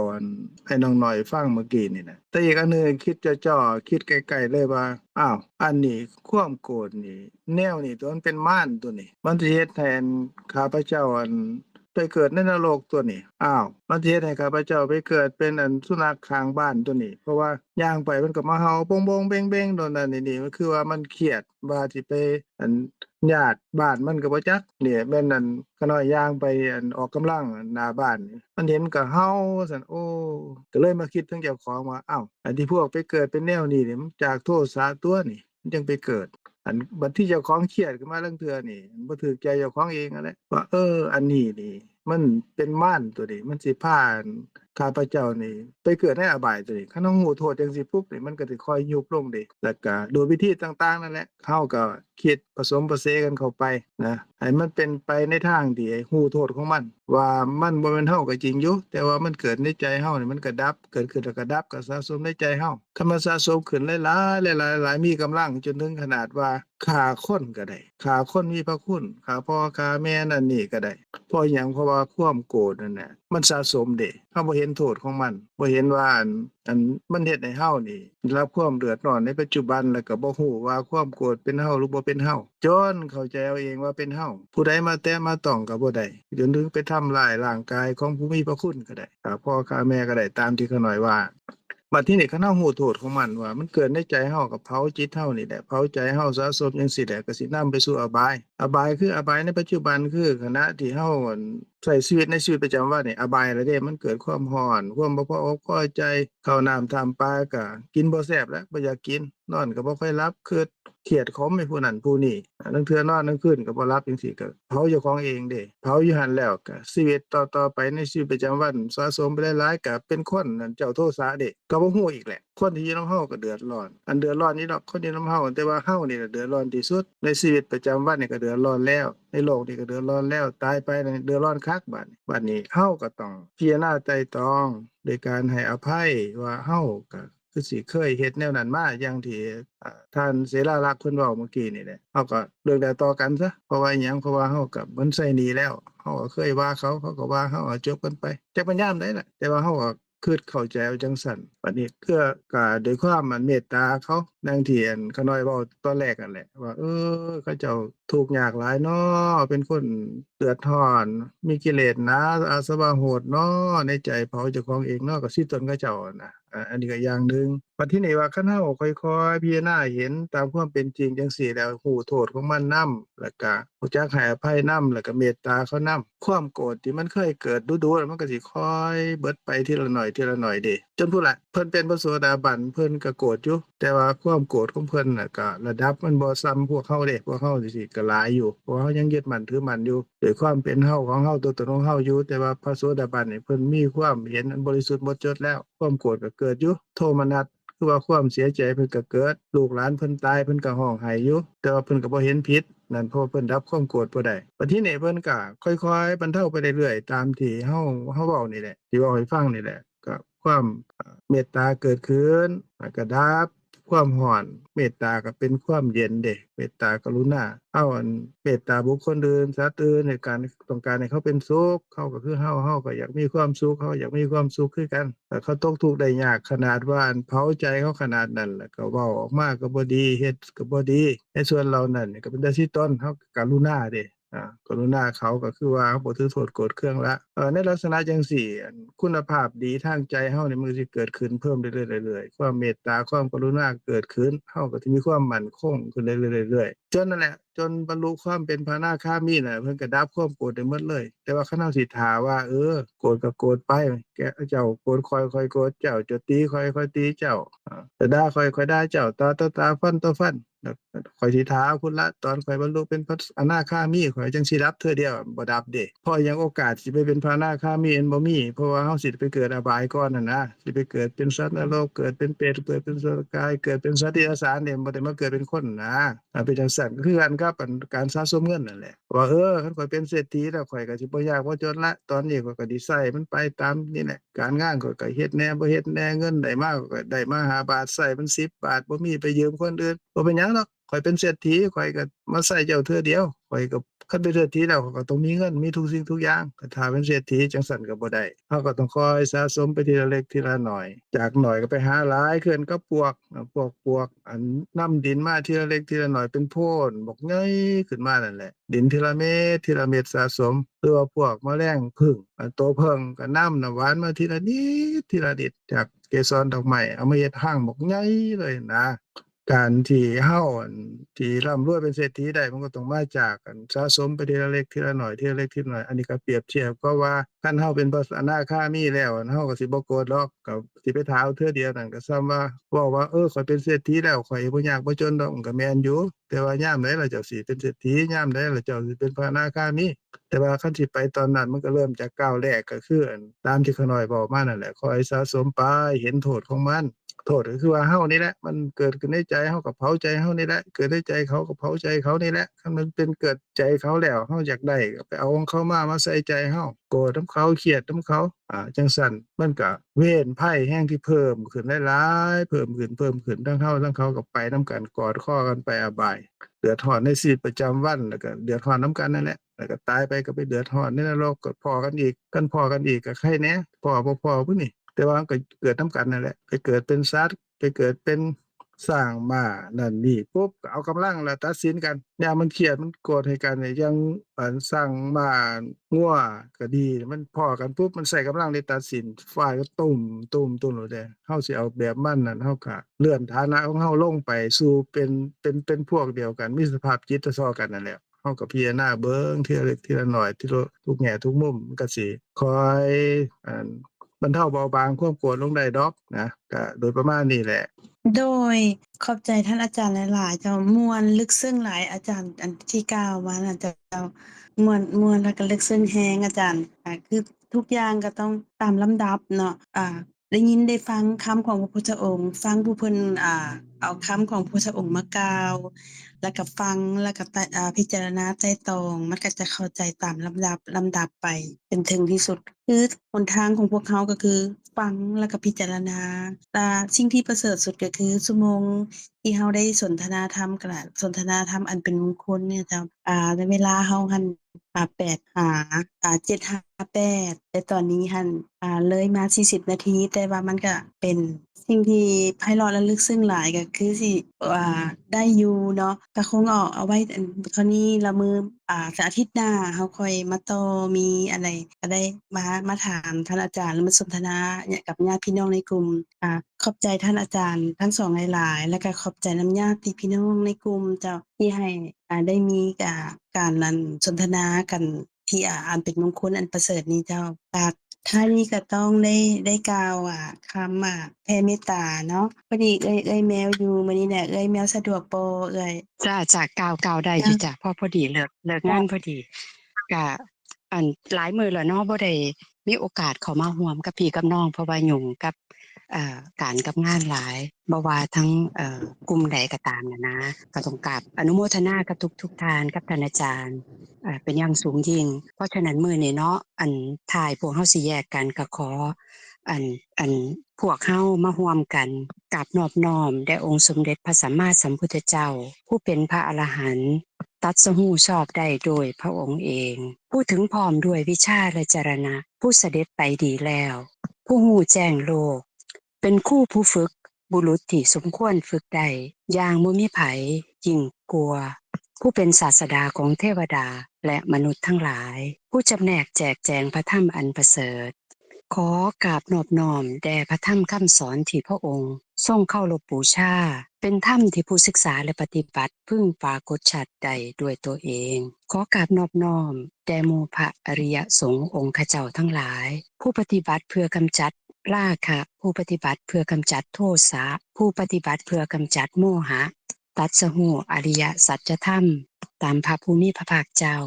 ให้น้องน้อยฟังเมื่อกี้นี่น่ะแต่อีกอันหนึ่งคิดจ่อๆคิดไกลๆเลยว่าอ้าวอันนี้ความโกรธนี่แนวนี้ตัวมันเป็นมารตัวนี้มันสิเฮ็ดให้ข้าพเจ้าไปเกิดในนรกตัวนี้อ้าวมันสิเฮ็ดให้ข้าพเจ้าไปเกิดเป็นสุนัขข้างบ้านตัวนี้เพราะว่าย่างไปมันก็มาเห่าโบงๆเบ้งๆโดนนั่นนี่มันคือว่ามันเครียดว่าสิไปญาติบ้านมันก็บ่จักเนี่ยแม่นขาน้อยย่างไปออกกำลังหน้าบ้านนี่มันเห็นก็เห่าว่าซั่นโอ้ก็เลยมาคิดถึงเจ้าของว่าอ้าวอันที่พวกไปเกิดเป็นแนวนี้นี่มันจากโทสะตัวนี่ มันจังไปเกิด อันบัดที่เจ้าของเครียดขึ้นมาลางเทื่อนี่มันบ่ถูกใจเจ้าของเองนั่นแหละว่าอันนี้นี่มันเป็นม่านตัวนี้มันสิพาข้าพเจ้านี่ไปเกิดในอบายตัวนี้คันเรารู้โทษจังซี่ปุ๊บนี่มันก็สิค่อยยุบลงเดะแล้วก็โดยวิธีต่างๆนั่นแหละเฮาก็คิดผสมประเสกันเข้าไปนะให้มันเป็นไปในทางที่รู้โทษของมันว่ามันบ่แม่นเฮาก็จริงอยู่แต่ว่ามันเกิดในใจเฮานี่มันก็ดับเกิดขึ้นแล้วก็ดับก็สะสมในใจเฮาคันมันสะสมขึ้นหลายๆหลายๆมีกำลังจนถึงขนาดว่าฆ่าคนก็ได้ฆ่าคนมีพระคุณฆ่าพ่อฆ่าแม่นั่นนี่ก็ได้เพราะหยังเพราะว่าความโกรธนั่นน่ะมันสะสมเดะเฮาบ่เห็นโทษของมันบ่เห็นว่าอันมันเฮ็ดให้เฮานี่ได้รับความเดือดร้อนในปัจจุบันแล้วก็บ่ฮู้ว่าความโกรธเป็นเฮาหรือบ่เป็นเฮาจนเข้าใจเอาเองว่าเป็นเฮาผู้ใดมาแตะมาต้องก็บ่ได้จนถึงไปทำร้ายร่างกายของผู้มีพระคุณก็ได้ฆ่าพ่อฆ่าแม่ก็ได้ตามที่เขาน้อยว่าบัดทีนี้คันเฮารู้โทษของมันว่ามันเกิดในใจเฮากับเผาจิตเฮานี่แหละเผาใจเฮาสะสมจังซี่แหละก็สินำไปสู่อบายคืออบายในปัจจุบันคือขณะที่เฮาใช้ชีวิตในชีวิตประจำวันนี่อบายแล้วเด้มันเกิดความร้อนความบ่พออกพอใจข้าวน้ำท่ำปลาก็กินบ่แซ่บแล้วบ่อยากกินนอนก็บ่ค่อยหลับคิดเครียดขมให้ผู้นั้นผู้นี้ลางเทื่อนอนกลางคืนก็บ่หลับจังซี่ก็เผาเจ้าของเองเด้เผาอยู่หั่นแล้วก็ชีวิตต่อไปในชีวิตประจำวันสะสมไปหลายๆก็เป็นคนนั่นเจ้าโทสะเด้ก็บ่ฮู้อีกแหละคนที่อยู่นำเฮาก็เดือดร้อนอันเดือดร้อนนี่ดอกคนที่นำเฮาแต่ว่าเฮานี่แหละเดือดร้อนที่สุดในชีวิตประจำวันนี่ก็เดือดร้อนแล้วในโลกนี่ก็เดือดร้อนแล้วตายไปนี่เดือดร้อนคักบัดนี้เฮาก็ต้องพิจารณาไตร่ตรองโดยการให้อภัยว่าเฮาก็คือสิเคยเฮ็ดแนวนั้นมาอย่างที่ท่านเสราลักษณ์เพิ่นเว้าเมื่อกี้นี่แหละเฮาก็เลิกได้ต่อกันซะเพราะว่าอิหยังเพราะว่าเฮาก็มันใช้หนี้แล้วเฮาก็เคยว่าเขาก็ว่าเฮาจบกันไปจักมันยามใดล่ะแต่ว่าเฮาก็คิดเข้าใจเอาจังซั่นบัดนี้ก็ด้วยความเมตตาเขาดังที่เขาน้อยเว้าตอนแรกนั่นแหละว่าเขาเจ้าทุกข์ยากหลายน้อเป็นคนเดือดร้อนมีกิเลสหนาอาสวะโหดน้อในใจเผาเจ้าของเองน้อก็สิตนเขาเจ้าน่ะอันนี้ก็อย่างหนึ่งบัดทีนี้ว่าคันเฮาค่อยๆพิจารณาเห็นตามความเป็นจริงจังซี่แล้วรู้โทษของมันนำแล้วก็รู้จักให้อภัยนำแล้วก็เมตตาเขานำความโกรธที่มันเคยเกิดดูๆแล้วมันก็สิค่อยเบิดไปทีละหน่อยเดะจนพู้นล่ะเพิ่นเป็นพระโสดาบันเพิ่นก็โกรธอยู่แต่ว่าความโกรธของเพิ่นน่ะก็ระดับมันบ่ส่ำพวกเฮาเดะพวกเฮาสิก็หลายอยู่เพราะเฮายังยึดมั่นถือมั่นอยู่ด้วยความเป็นเฮาของเฮาตัวตนของเฮาอยู่แต่ว่าพระโสดาบันนี่เพิ่นมีความเห็นอันบริสุทธิ์หมดจดแล้วความโกรธก็เกิดอยู่โทมนัสคือว่าความเสียใจเพิ่นก็เกิดลูกหลานเพิ่นตายเพิ่นก็ร้องไห้อยู่แต่ว่าเพิ่นก็บ่เห็นผิดนั่นเพราะเพิ่นดับความโกรธบ่ได้บัดทีนี้เพิ่นก็ค่อยๆบรรเทาไปเรื่อยๆตามที่เฮาเว้านี่แหละที่เว้าให้ฟังนี่แหละก็ความเมตตาเกิดขึ้นแล้วก็ดับความร้อนเมตตาก็เป็นความเย็นเดะเมตตากรุณาเฮาเมตตาบุคคลอื่นสัตว์อื่นในการต้องการให้เขาเป็นสุขเขาก็คือเฮาก็อยากมีความสุขเขาอยากมีความสุขคือกันแต่เขาตกทุกข์ได้ยากขนาดว่าเผาใจเขาขนาดนั้นแล้วก็เว้าออกมาก็บ่ดีเฮ็ดก็บ่ดีในส่วนเรานั่นก็เป็นแต่สิตนเฮาก็กรุณาเดะกรุณาเขาก็คือว่าบ่ถือโทษโกรธเคืองละในลักษณะจังซี่คุณภาพดีทางใจเฮานี่มันสิเกิดขึ้นเพิ่มเรื่อยๆความเมตตาความกรุณาเกิดขึ้นเฮาก็สิมีความมั่นคงขึ้นเรื่อยๆจนนั่นแหละจนบรรลุความเป็นพระอนาคามีน่ะเพิ่นก็ดับความโกรธได้หมดเลยแต่ว่าคันเฮาสิท่าว่าโกรธก็โกรธไปแกเจ้าโกรธค่อยๆโกรธเจ้าจะตีค่อยๆตีเจ้าจะด่าค่อยๆด่าเจ้าตาฟันต่อฟันข้อยสิท้าพุ่นละตอนข้อยบรรลุเป็นพระอนาคามีข้อยจังสิดับเทื่อเดียวบ่ดับเดะเพราะยังโอกาสสิไปเป็นพระอนาคามีบ่มีเพราะว่าเฮาสิไปเกิดอบายก่อนนั่นนะสิไปเกิดเป็นสัตว์นรกเกิดเป็นเปรตเกิดเป็นอสุรกายเกิดเป็นสัตว์เดรัจฉานเนี่ยบ่ได้มาเกิดเป็นคนนะเป็นจังซั่นก็คือกันกับการสะสมเงินนั่นแหละว่าคันข้อยเป็นเศรษฐีแล้วข้อยก็สิบ่ยากบ่จนละตอนนี้ข้อยก็สิใช้มันไปตามนี่แหละการงานข้อยก็เฮ็ดแหน่บ่เฮ็ดแหน่เงินได้มาก็ได้มา5 บาทใช้มัน10 บาทบ่มีไปยืมคนอื่นบ่เป็นหยังดอกข้อยเป็นเศรษฐีข้อยก็มาใช้เจ้าเทื่อเดียวข้อยก็คันเป็นเศรษฐีแล้วข้อยก็ต้องมีเงินมีทุกสิ่งทุกอย่างถ้าเป็นเศรษฐีจังซั่นก็บ่ได้เฮาก็ต้องคอยสะสมไปทีละเล็กทีละน้อยจากน้อยก็ไปหาหลายขึ้นก็ปวกอันนำดินมาทีละเล็กทีละน้อยเป็นโพนบักใหญ่ขึ้นมานั่นแหละดินทีละเม็ดสะสมหรือว่าพวกแมลงผึ้งตัวผึ้งก็นำน้ำหวานมาทีละนิดจากเกสรดอกไม้เอามาเฮ็ดห้างบักใหญ่เลยนะ การที่เฮาที่ร่ำรวยเป็นเศรษฐีได้มันก็ต้องมาจากสะสมไปทีละเล็กทีละน้อยทีละเล็กทีละน้อยอันนี้ก็เปรียบเทียบก็ว่าคันเฮาเป็นพระอนาคามีแล้วเฮาก็สิบ่โกรธหรอกก็สิไปถามเทื่อเดียวนั่นก็ซ้ำว่าเว้าว่าข้อยเป็นเศรษฐีแล้วข้อยบ่ยากบ่จนดอกมันก็แม่นอยู่แต่ว่ายามใดล่ะเจ้าสิเป็นเศรษฐียามใดล่ะเจ้าสิเป็นพระอนาคามีแต่ว่าคันสิไปตอนนั้นมันก็เริ่มจากก้าวแรกก็คือตามที่ขาน้อยบอกมานั่นแหละคอยสะสมไปเห็นโทษของมันโทษก็คือว่าเฮานี่แหละมันเกิดขึ้นในใจเฮาก็เผาใจเฮานี่แหละเกิดในใจเขาก็เผาใจเขานี่แหละคันมันเป็นเกิดใจเขาแล้วเฮาอยากได้ก็ไปเอาของเขามาใส่ใจเฮาโกรธนำเขาเครียดนำเขาจังซั่นมันก็เวรภัยแรงที่เพิ่มขึ้นหลายๆเพิ่มขึ้นทั้งเฮาทั้งเขาก็ไปนำกันกอดคอกันไปอบายเดือดร้อนในชีวิตประจำวันแล้วก็เดือดร้อนนำกันนั่นแหละแล้วก็ตายไปก็ไปเดือดร้อนในนรกก็พ้อกันอีกก็ใครแหน่พ้อบ่พ้อพุ่นนี่แต่ว่ามันก็เกิดนำกันนั่นแหละไปเกิดเป็นสัตว์ไปเกิดเป็นสร้างม้านั่นนี่ปุ๊บก็เอากำลังแล้วตัดสินกันยามมันเครียดมันโกรธให้กันเนี่ยอย่างสร้างม้างัวก็ดีมันพ้อกันปุ๊บมันใช้กำลังในตัดสินฝ่ายก็ตุ้มโลดแดเฮาสิเอาแบบมันนั่นเฮาก็เลื่อนฐานะของเฮาลงไปสู่เป็นพวกเดียวกันมีสภาพจิตเท่ากันนั่นแหละเฮาก็พิจารณาเบิ่งทีละเล็กทีละน้อยทีละทุกแง่ทุกมุมมันก็สิคอยบรรเทาเบาบางความโกรธลงได้ดอกนะก็โดยประมาณนี้แหละ โดยขอบใจท่านอาจารย์หลายๆเจ้าม่วนลึกซึ้งหลายอาจารย์อันที่กล่าวมาน่ะเจ้าม่วนแล้วก็ลึกซึ้งแรงอาจารย์คือทุกอย่างก็ต้องตามลำดับเนาะได้ยินได้ฟังคำของพระพุทธองค์ฟังผู้เพิ่นเอาคำของพระพุทธองค์มากล่าวแล้วก็ฟังแล้วก็พิจารณาไตร่ตรองมันก็จะเข้าใจตามลำดับไปจนถึงที่สุดคือหนทางของพวกเขาก็คือฟังแล้วก็พิจารณาสิ่งที่ประเสริฐสุดก็คือชั่วโมงที่เราได้สนทนาธรรมกันน่ะสนทนาธรรมอันเป็นมงคลเนี่ยเจ้าในเวลาเราหั้น8หา758แต่ตอนนี้หั้นเลยมา40นาทีแต่ว่ามันก็เป็นสิ่งที่ไพเราะและลึกซึ้งหลายก็คือสิได้อยู่เนาะก็คงเอาไว้คราวนี้ละมื้ออาทิตย์หน้าเราค่อยมาต่อมีอะไรก็ได้มาถามท่านอาจารย์หรือมาสนทนาเนี่ยกับญาติพี่น้องในกลุ่มขอบใจท่านอาจารย์ทั้งสองหลายๆแล้วก็ขอบใจนำญาติพี่น้องในกลุ่มเจ้าที่ให้ได้มีการนั้นสนทนากันที่อันเป็นมงคลอันประเสริฐนี้เจ้าท้ายนี้ก็ต้องได้กล่าวคำแผ่เมตตาเนาะพอดีเอ้ยแมวอยู่มื้อนี้เนี่ยเอ้ยแมวสะดวกบ่เอ้ย จ้ะกล่าวได้อยู่จ้ะพอดีเลิกงานพอดีก็หลายมื้อแล้วเนาะบ่ได้มีโอกาสเข้ามาร่วมกับพี่กับน้องเพราะว่ายุ่งกับการกับงานหลายบ่ว่าทั้งกลุ่มใดก็ตามนะก็ต้องกราบอนุโมทนากับทุกท่านกับท่านอาจารย์เป็นอย่างสูงยิ่งเพราะฉะนั้นมื้อนี้เนาะท้ายพวกเฮาสิแยกกันก็ขอพวกเฮามาร่วมกันกราบนอบน้อมแด่องค์สมเด็จพระสัมมาสัมพุทธเจ้าผู้เป็นพระอรหันต์ตรัสรู้ชอบได้โดยพระองค์เองผู้ถึงพร้อมด้วยวิชาและจรณะผู้เสด็จไปดีแล้วผู้ฮู้แจ้งโลกเป็นครูผู้ฝึกบุรุษที่สมควรฝึกได้อย่างบ่มีไผยิ่งกลัวผู้เป็นศาสดาของเทวดาและมนุษย์ทั้งหลายผู้จำแนกแจกแจงพระธรรมอันประเสริฐขอกราบนอบน้อมแด่พระธรรมคำสอนที่พระองค์ทรงเคารพบูชาเป็นธรรมที่ผู้ศึกษาและปฏิบัติพึงปรากฏชัดได้ด้วยตัวเองขอกราบนอบน้อมแด่หมู่พระอริยสงฆ์องค์ข้าเจ้าทั้งหลายผู้ปฏิบัติเพื่อกำจัดราคะผู้ปฏิบัติเพื่อกำจัดโทสะผู้ปฏิบัติเพื่อกำจัดโมหะตรัสรู้อริยสัจธรรมตามพระภูมิพระภาคเจ้า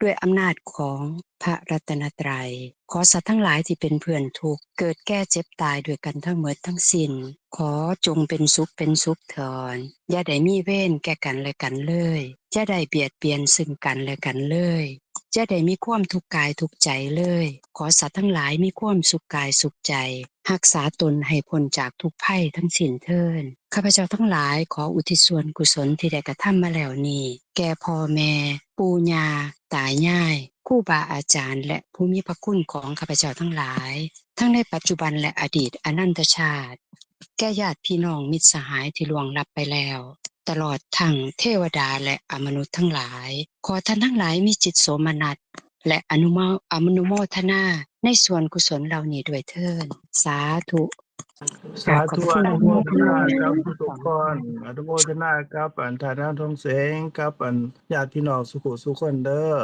ด้วยอำนาจของพระรัตนตรัยขอสัตว์ทั้งหลายที่เป็นเพื่อนทุกข์เกิดแก่เจ็บตายด้วยกันทั้งหมดทั้งสิ้นขอจงเป็นสุขเถิดอย่าได้มีเวรแก่กันและกันเลยอย่าได้เบียดเบียนซึ่งกันและกันเลยอย่าได้มีความทุกข์กายทุกข์ใจเลยขอสัตว์ทั้งหลายมีความสุขกายสุขใจรักษาตนให้พ้นจากทุกภัยทั้งสิ้นเถิดข้าพเจ้าทั้งหลายขออุทิศส่วนกุศลที่ได้กระทำมาแล้วนี้แก่พ่อแม่ปู่ย่าตายายครูบาอาจารย์และผู้มีพระคุณของข้าพเจ้าทั้งหลายทั้งในปัจจุบันและอดีตอนันตชาติแก่ญาติพี่น้องมิตรสหายที่ล่วงลับไปแล้วตลอดทั้งเทวดาและมนุษย์ทั้งหลายขอท่านทั้งหลายมีจิตโสมนัสและอนุโมทนาในส่วนกุศลเหล่านี้ด้วยเถิดสาธุ สา ขอบ ธุ คุ อ ณ นุ ห โม ลาย ท ๆ นา เด้ กับ อ ทุกๆคนอนุโมทนากับท่านนางทองแสงกับญาติพี่น้องสุขุสุขคนเด้อ